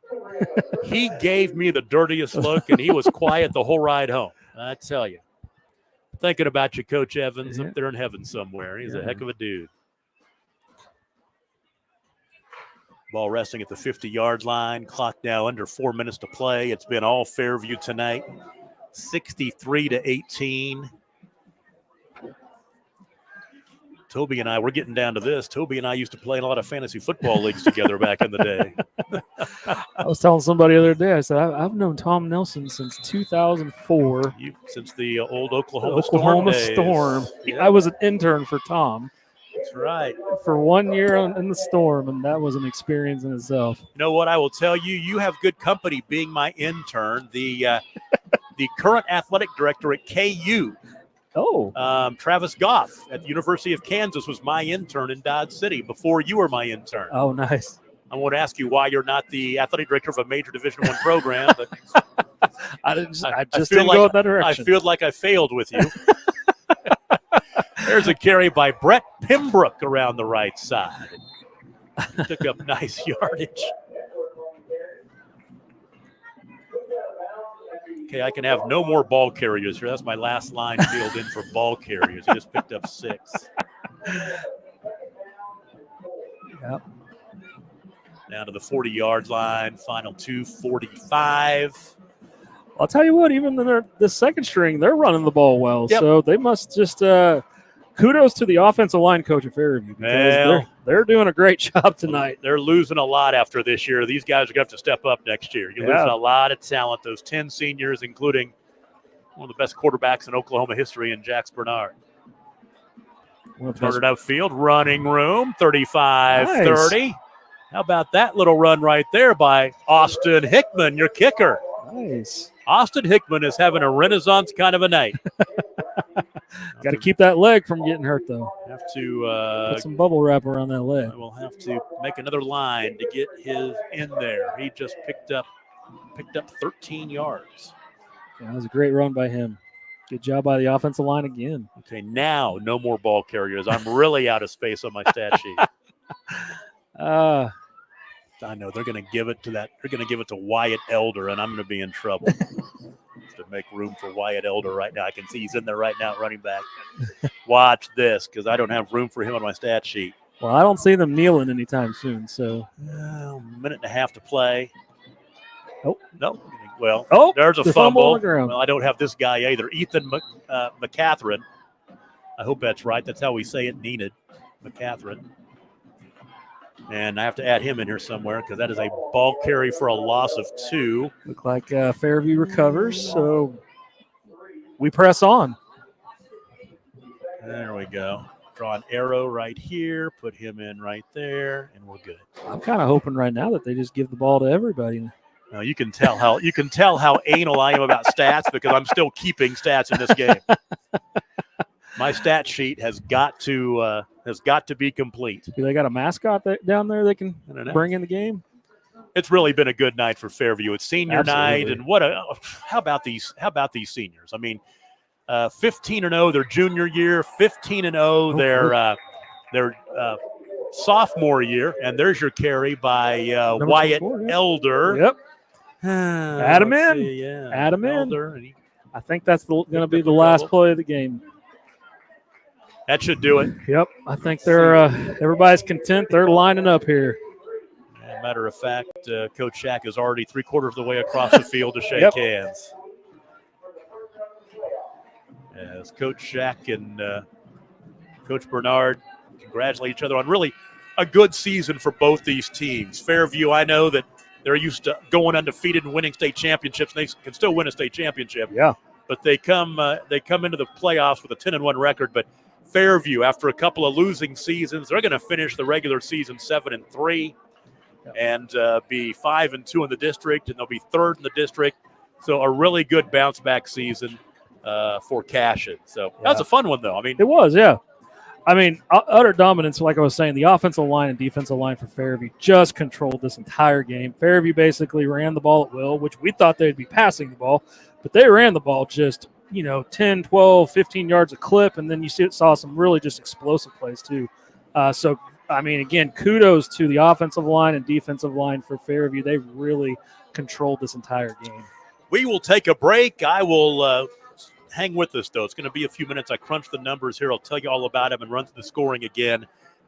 he gave me the dirtiest look, and he was quiet the whole ride home. I tell you. Thinking about you, Coach Evans, up there in heaven somewhere. He's a heck of a dude. Ball resting at the 50-yard line. Clock now under 4 minutes to play. It's been all Fairview tonight. 63-18. Toby and I, we're getting down to this. Toby and I used to play in a lot of fantasy football leagues together back in the day. I was telling somebody the other day, I said, I've known Tom Nelson since 2004. Since the old Oklahoma Storm. Yeah. I was an intern for Tom. That's right. For 1 year in the Storm, and that was an experience in itself. You know what? I will tell you, you have good company being my intern. The current athletic director at KU, Travis Goff at the University of Kansas, was my intern in Dodge City before you were my intern. Oh, nice. I won't ask you why you're not the athletic director of a major Division I program, but I just didn't go in that direction. I feel like I failed with you. There's a carry by Brett Pembroke around the right side. Took up nice yardage. Okay, I can have no more ball carriers here. That's my last line filled in for ball carriers. He just picked up 6. Yep. Down to the 40-yard line. Final 2:45. I'll tell you what, even the second string, they're running the ball well. Yep. So they must just kudos to the offensive line coach at Fairview because they're doing a great job tonight. They're losing a lot after this year. These guys are going to have to step up next year. You're losing a lot of talent, those 10 seniors, including one of the best quarterbacks in Oklahoma history in Jax Bernard. Started outfield, running room, 35-30. Nice. How about that little run right there by Austin Hickman, your kicker? Nice. Austin Hickman is having a renaissance kind of a night. Got to keep that leg from getting hurt, though. Have to put some bubble wrap around that leg. We'll have to make another line to get his in there. He just picked up 13 yards. Yeah, that was a great run by him. Good job by the offensive line again. Okay, now no more ball carriers. I'm really out of space on my stat sheet. I know they're going to give it to that. They're going to give it to Wyatt Elder, and I'm going to be in trouble. To make room for Wyatt Elder right now. I can see he's in there right now, running back. Watch this, because I don't have room for him on my stat sheet. Well, I don't see them kneeling anytime soon. So, minute and a half to play. Oh no. Well, oh, there's a the fumble. on the ground. Well, I don't have this guy either. Ethan McCatherine. I hope that's right. That's how we say it. Enid McCatherine. And I have to add him in here somewhere because that is a ball carry for a loss of 2. Look like Fairview recovers, so we press on. There we go. Draw an arrow right here, put him in right there, and we're good. I'm kind of hoping right now that they just give the ball to everybody. Now you can tell how anal I am about stats because I'm still keeping stats in this game. My stat sheet has got to be complete. Do they got a mascot down there they can bring in the game? It's really been a good night for Fairview. It's senior night, and how about these seniors? I mean, 15-0 their junior year, 15-0 their sophomore year, and there's your carry by Wyatt Elder. Yep. Add him in. Yeah, Add him Elder, in. I think that's going to be the last play of the game. That should do it. Yep. I think they're everybody's content. They're lining up here. As a matter of fact, Coach Shack is already 3/4 of the way across the field to shake hands. As Coach Shack and Coach Bernard congratulate each other on really a good season for both these teams. Fairview, I know that they're used to going undefeated and winning state championships. They can still win a state championship. Yeah. But they come into the playoffs with a 10-1 record. But Fairview, after a couple of losing seasons, they're going to finish the regular season 7-3 and be 5-2 in the district, and they'll be 3rd in the district. So a really good bounce back season for Cashion. So that was a fun one, though. I mean, it was, yeah. I mean, utter dominance, like I was saying, the offensive line and defensive line for Fairview just controlled this entire game. Fairview basically ran the ball at will, which we thought they'd be passing the ball, but they ran the ball just, 10, 12, 15 yards a clip, and then you saw some really just explosive plays too. So, I mean, again, kudos to the offensive line and defensive line for Fairview. They really controlled this entire game. We will take a break. I will hang with us, though. It's going to be a few minutes. I crunched the numbers here. I'll tell you all about them and run through the scoring again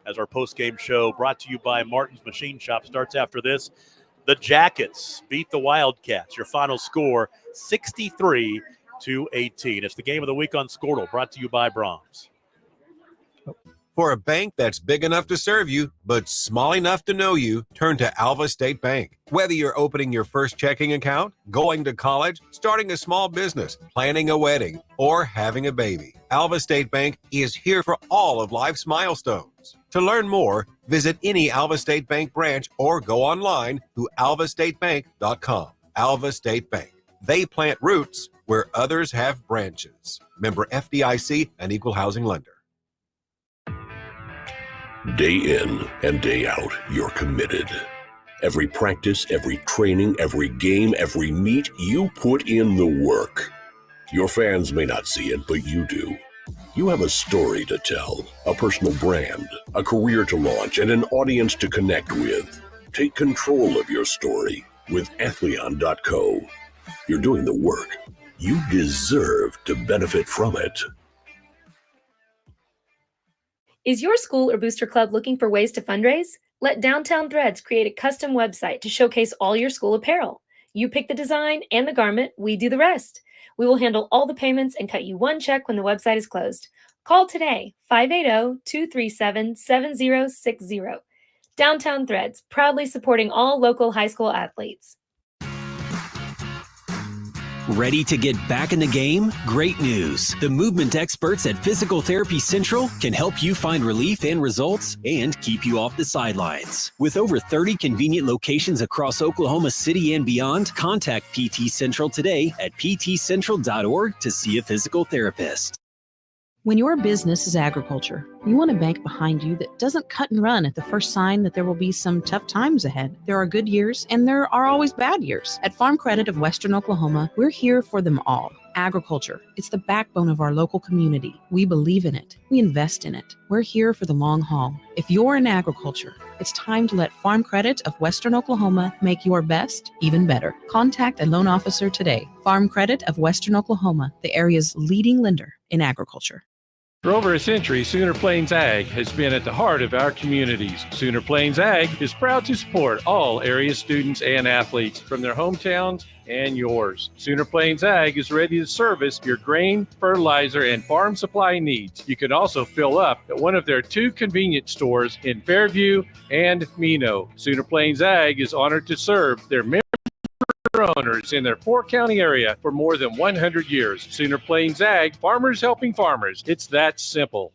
as our post-game show brought to you by Martin's Machine Shop starts after this. The Jackets beat the Wildcats. Your final score, 63-18. It's the game of the week on Skordle, brought to you by Brahms. For a bank that's big enough to serve you, but small enough to know you, turn to Alva State Bank. Whether you're opening your first checking account, going to college, starting a small business, planning a wedding, or having a baby, Alva State Bank is here for all of life's milestones. To learn more, visit any Alva State Bank branch or go online to alvastatebank.com. Alva State Bank. They plant roots where others have branches. Member FDIC and Equal Housing Lender. Day in and day out, you're committed. Every practice, every training, every game, every meet, you put in the work. Your fans may not see it, but you do. You have a story to tell, a personal brand, a career to launch, and an audience to connect with. Take control of your story with Athleon.co. You're doing the work. You deserve to benefit from it. Is your school or booster club looking for ways to fundraise? Let Downtown Threads create a custom website to showcase all your school apparel. You pick the design and the garment, we do the rest. We will handle all the payments and cut you one check when the website is closed. Call today, 580-237-7060. Downtown Threads, proudly supporting all local high school athletes. Ready to get back in the game? Great news. The movement experts at Physical Therapy Central can help you find relief and results and keep you off the sidelines. With over 30 convenient locations across Oklahoma City and beyond, contact PT Central today at ptcentral.org to see a physical therapist. When your business is agriculture, you want a bank behind you that doesn't cut and run at the first sign that there will be some tough times ahead. There are good years and there are always bad years. At Farm Credit of Western Oklahoma, we're here for them all. Agriculture, it's the backbone of our local community. We believe in it. We invest in it. We're here for the long haul. If you're in agriculture, it's time to let Farm Credit of Western Oklahoma make your best even better. Contact a loan officer today. Farm Credit of Western Oklahoma, the area's leading lender in agriculture. For over a century, Sooner Plains Ag has been at the heart of our communities. Sooner Plains Ag is proud to support all area students and athletes from their hometowns and yours. Sooner Plains Ag is ready to service your grain, fertilizer, and farm supply needs. You can also fill up at one of their 2 convenience stores in Fairview and Mino. Sooner Plains Ag is honored to serve their owners in their 4-county area for more than 100 years. Sooner Plains Ag, farmers helping farmers. It's that simple.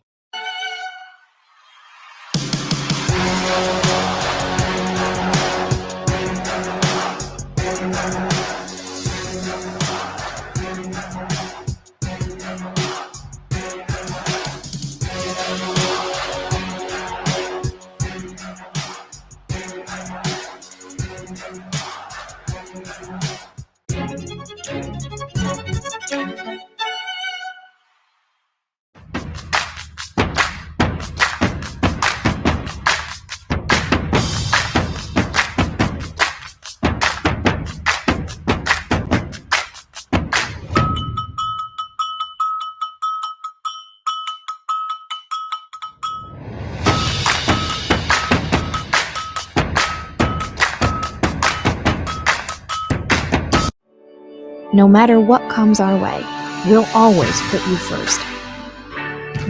No matter what comes our way, we'll always put you first.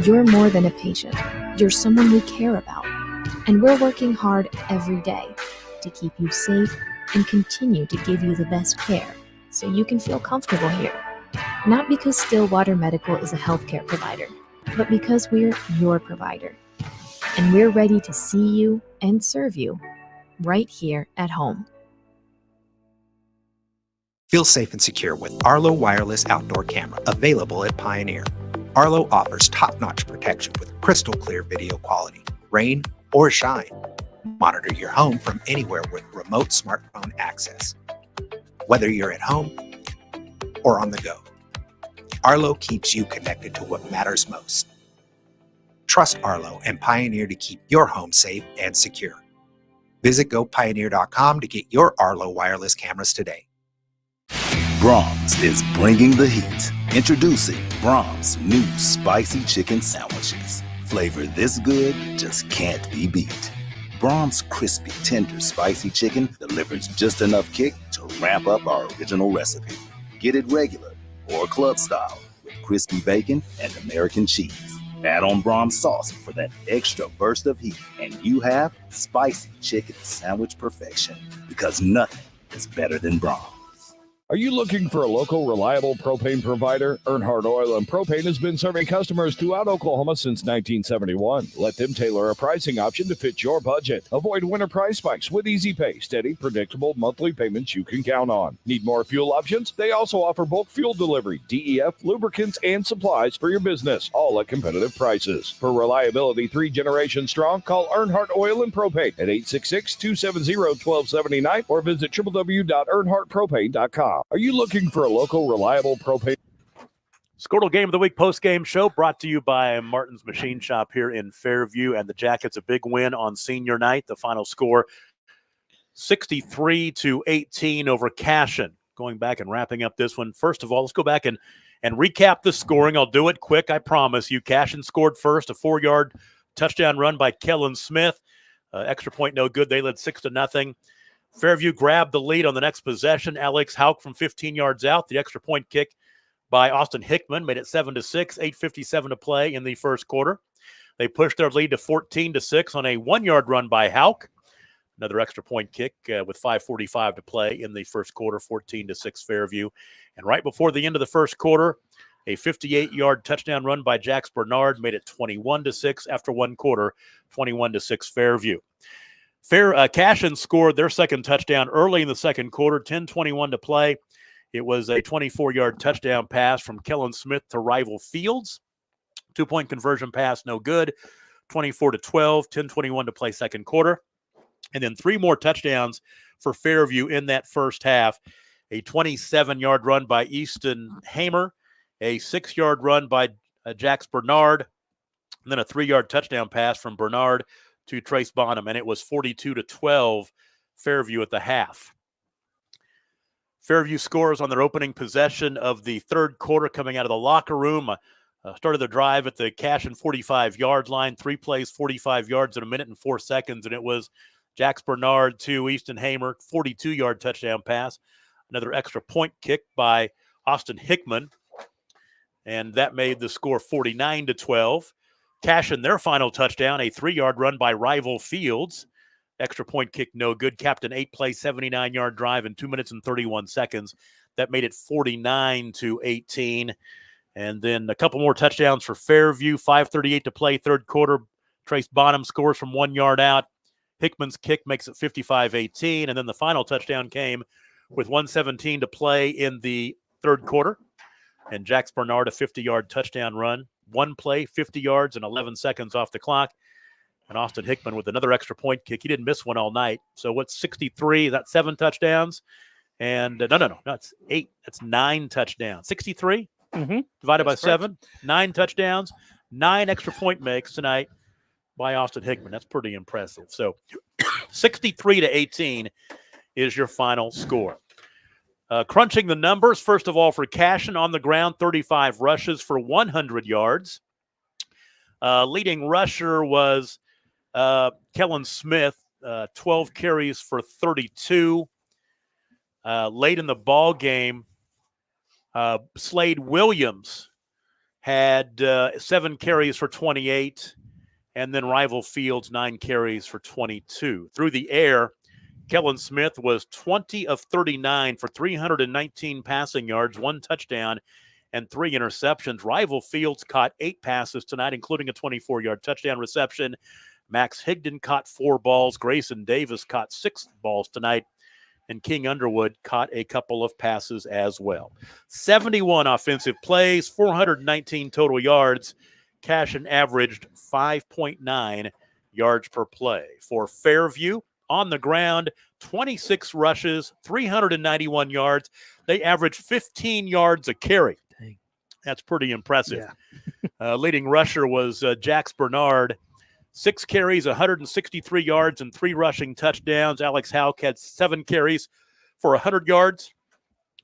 You're more than a patient. You're someone we care about. And we're working hard every day to keep you safe and continue to give you the best care so you can feel comfortable here. Not because Stillwater Medical is a healthcare provider, but because we're your provider. And we're ready to see you and serve you right here at home. Feel safe and secure with Arlo Wireless Outdoor Camera, available at Pioneer. Arlo offers top-notch protection with crystal clear video quality, rain or shine. Monitor your home from anywhere with remote smartphone access. Whether you're at home or on the go, Arlo keeps you connected to what matters most. Trust Arlo and Pioneer to keep your home safe and secure. Visit gopioneer.com to get your Arlo wireless cameras today. Brahms is bringing the heat. Introducing Brahms' new spicy chicken sandwiches. Flavor this good just can't be beat. Brahms' crispy, tender, spicy chicken delivers just enough kick to ramp up our original recipe. Get it regular or club style with crispy bacon and American cheese. Add on Brahms sauce for that extra burst of heat, and you have spicy chicken sandwich perfection, because nothing is better than Brahms. Are you looking for a local, reliable propane provider? Earnhardt Oil and Propane has been serving customers throughout Oklahoma since 1971. Let them tailor a pricing option to fit your budget. Avoid winter price spikes with easy pay, steady, predictable monthly payments you can count on. Need more fuel options? They also offer bulk fuel delivery, DEF, lubricants, and supplies for your business, all at competitive prices. For reliability 3 generations strong, call Earnhardt Oil and Propane at 866-270-1279 or visit www.earnhardtpropane.com. Are you looking for a local, reliable propane? Skordle Game of the Week post-game show brought to you by Martin's Machine Shop here in Fairview. And the Jackets a big win on senior night. The final score, 63-18 over Cashion. Going back and wrapping up this one. First of all, let's go back and recap the scoring. I'll do it quick, I promise you. Cashion scored first, a 4-yard touchdown run by Kellen Smith. Extra point no good. They led 6-0. Fairview grabbed the lead on the next possession. Alex Hauk from 15 yards out. The extra point kick by Austin Hickman made it 7-6, 8:57 to play in the first quarter. They pushed their lead to 14-6 on a 1-yard run by Hauk. Another extra point kick with 5:45 to play in the first quarter, 14-6 Fairview. And right before the end of the first quarter, a 58-yard touchdown run by Jax Bernard made it 21-6 after one quarter, 21-6 Fairview. Cashion scored their second touchdown early in the second quarter, 10:21 to play. It was a 24-yard touchdown pass from Kellen Smith to rival Fields. 2-point conversion pass, no good. 24-12, 10:21 to play second quarter. And then 3 more touchdowns for Fairview in that first half. A 27-yard run by Easton Hamer, a 6-yard run by Jax Bernard, and then a 3-yard touchdown pass from Bernard to Trace Bonham, and it was 42-12 Fairview at the half. Fairview scores on their opening possession of the third quarter coming out of the locker room. Started the drive at the Cashion 45-yard line, 3 plays, 45 yards in 1 minute and 4 seconds, and it was Jax Bernard to Easton Hamer, 42-yard touchdown pass. Another extra point kick by Austin Hickman, and that made the score 49-12. Cashion, their final touchdown, a 3-yard run by Rival Fields. Extra point kick, no good. Capped an 8-play, 79-yard drive in 2 minutes and 31 seconds. That made it 49-18. And then a couple more touchdowns for Fairview. 5:38 to play, third quarter. Trace Bonham scores from 1 yard out. Hickman's kick makes it 55-18. And then the final touchdown came with 1:17 to play in the third quarter. And Jax Bernard, a 50-yard touchdown run. 1 play, 50 yards, and 11 seconds off the clock. And Austin Hickman with another extra point kick. He didn't miss one all night. So what's 63? That's 7 touchdowns. And no, it's 8. That's 9 touchdowns. 63 divided by 7. 9 touchdowns, 9 extra point makes tonight by Austin Hickman. That's pretty impressive. So 63-18 is your final score. Crunching the numbers, first of all, for Cashion on the ground, 35 rushes for 100 yards. Leading rusher was Kellen Smith, 12 carries for 32. Late in the ball game, Slade Williams had 7 carries for 28, and then Rival Fields 9 carries for 22. Through the air, Kellen Smith was 20 of 39 for 319 passing yards, 1 touchdown, and 3 interceptions. Rival Fields caught 8 passes tonight, including a 24-yard touchdown reception. Max Higdon caught 4 balls. Grayson Davis caught 6 balls tonight. And King Underwood caught a couple of passes as well. 71 offensive plays, 419 total yards. Cashion averaged 5.9 yards per play. For Fairview, on the ground, 26 rushes, 391 yards. They averaged 15 yards a carry. Dang. That's pretty impressive. Yeah. Leading rusher was Jax Bernard. 6 carries, 163 yards, and 3 rushing touchdowns. Alex Houck had 7 carries for 100 yards.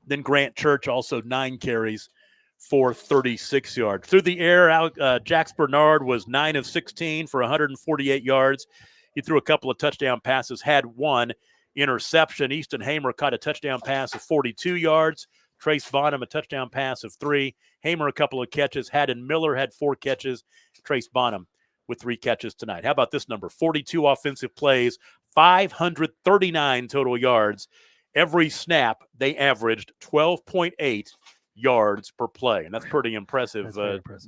Then Grant Church also 9 carries for 36 yards. Through the air, Jax Bernard was 9 of 16 for 148 yards. He threw a couple of touchdown passes, had 1 interception. Easton Hamer caught a touchdown pass of 42 yards. Trace Bonham, a touchdown pass of 3. Hamer, a couple of catches. Haddon Miller had 4 catches. Trace Bonham with 3 catches tonight. How about this number? 42 offensive plays, 539 total yards. Every snap, they averaged 12.8 yards per play. And that's pretty impressive,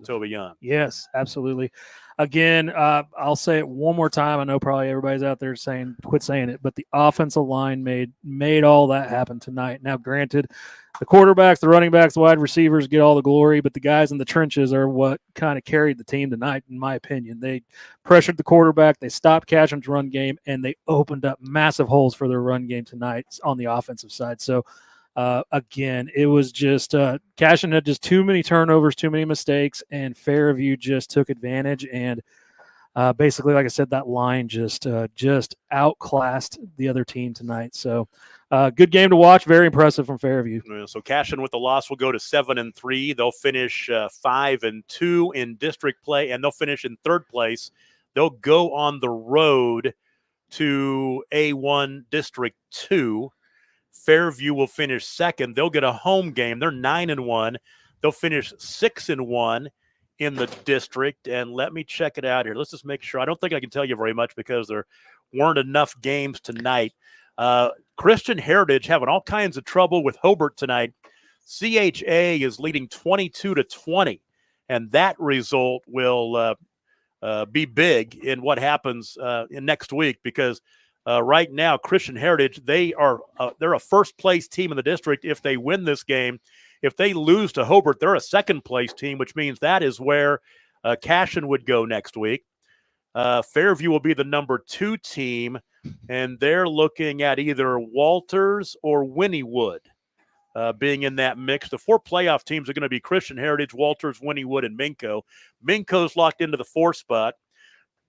Toby Young. Yes, absolutely. Again, I'll say it one more time. I know probably everybody's out there saying, quit saying it, but the offensive line made all that happen tonight. Now, granted, the quarterbacks, the running backs, the wide receivers get all the glory, but the guys in the trenches are what kind of carried the team tonight, in my opinion. They pressured the quarterback, they stopped Cashion's run game, and they opened up massive holes for their run game tonight on the offensive side. So, again, it was just Cashion had just too many turnovers, too many mistakes, and Fairview just took advantage. And basically, like I said, that line just outclassed the other team tonight. So, good game to watch. Very impressive from Fairview. So Cashion with the loss will go to 7-3. They'll finish 5-2 in district play, and they'll finish in 3rd place. They'll go on the road to A1 District 2. Fairview will finish 2nd. They'll get a home game. They're 9-1. They'll finish 6-1 in the district. And let me check it out here. Let's just make sure. I don't think I can tell you very much because there weren't enough games tonight. Christian Heritage having all kinds of trouble with Hobart tonight. CHA is leading 22-20, and that result will be big in what happens in next week because right now Christian Heritage, they're a first-place team in the district if they win this game. If they lose to Hobart, they're a second-place team, which means that is where Cashion would go next week. Fairview will be the number 2 team, and they're looking at either Walters or Wynnewood being in that mix. The 4 playoff teams are going to be Christian Heritage, Walters, Wynnewood, and Minco. Minco's locked into the 4th spot.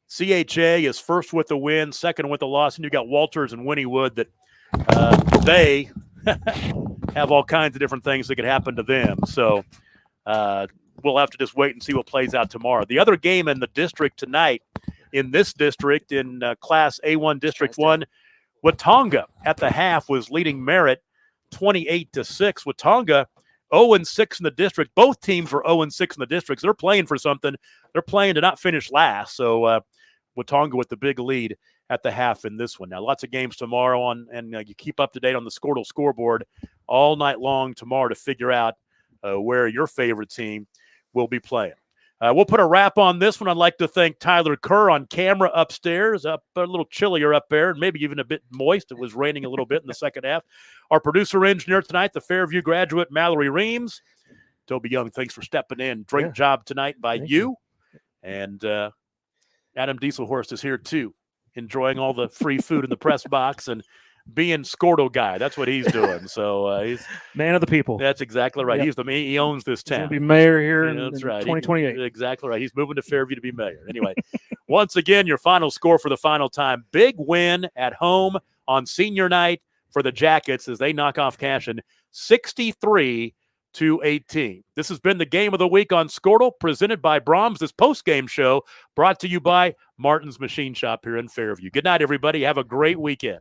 CHA is first with the win, second with the loss, and you've got Walters and Wynnewood that they have all kinds of different things that could happen to them. So we'll have to just wait and see what plays out tomorrow. The other game in the district tonight, in this district, in Class A1 District 1, Watonga at the half was leading Merritt 28-6. Watonga 0-6 in the district. Both teams were 0-6 in the district. So they're playing for something. They're playing to not finish last. So Watonga with the big lead at the half in this one. Now, lots of games tomorrow, and you keep up to date on the Skordle scoreboard all night long tomorrow to figure out where your favorite team will be playing. We'll put a wrap on this one. I'd like to thank Tyler Kerr on camera upstairs, up a little chillier up there, and maybe even a bit moist. It was raining a little bit in the second half. Our producer engineer tonight, the Fairview graduate Mallory Reams. Toby Young, thanks for stepping in. Great job tonight by you. And Adam Dieselhorst is here too, enjoying all the free food in the press box and being Skordle guy. That's what he's doing. So he's man of the people. That's exactly right. Yep. He owns this town. He's going to be mayor here in that's right. 2028. Exactly right. He's moving to Fairview to be mayor. Anyway, once again, your final score for the final time. Big win at home on senior night for the Jackets as they knock off Cashion 63-18. This has been the Game of the Week on Skordle, presented by Brahms. This post-game show brought to you by Martin's Machine Shop here in Fairview. Good night, everybody. Have a great weekend.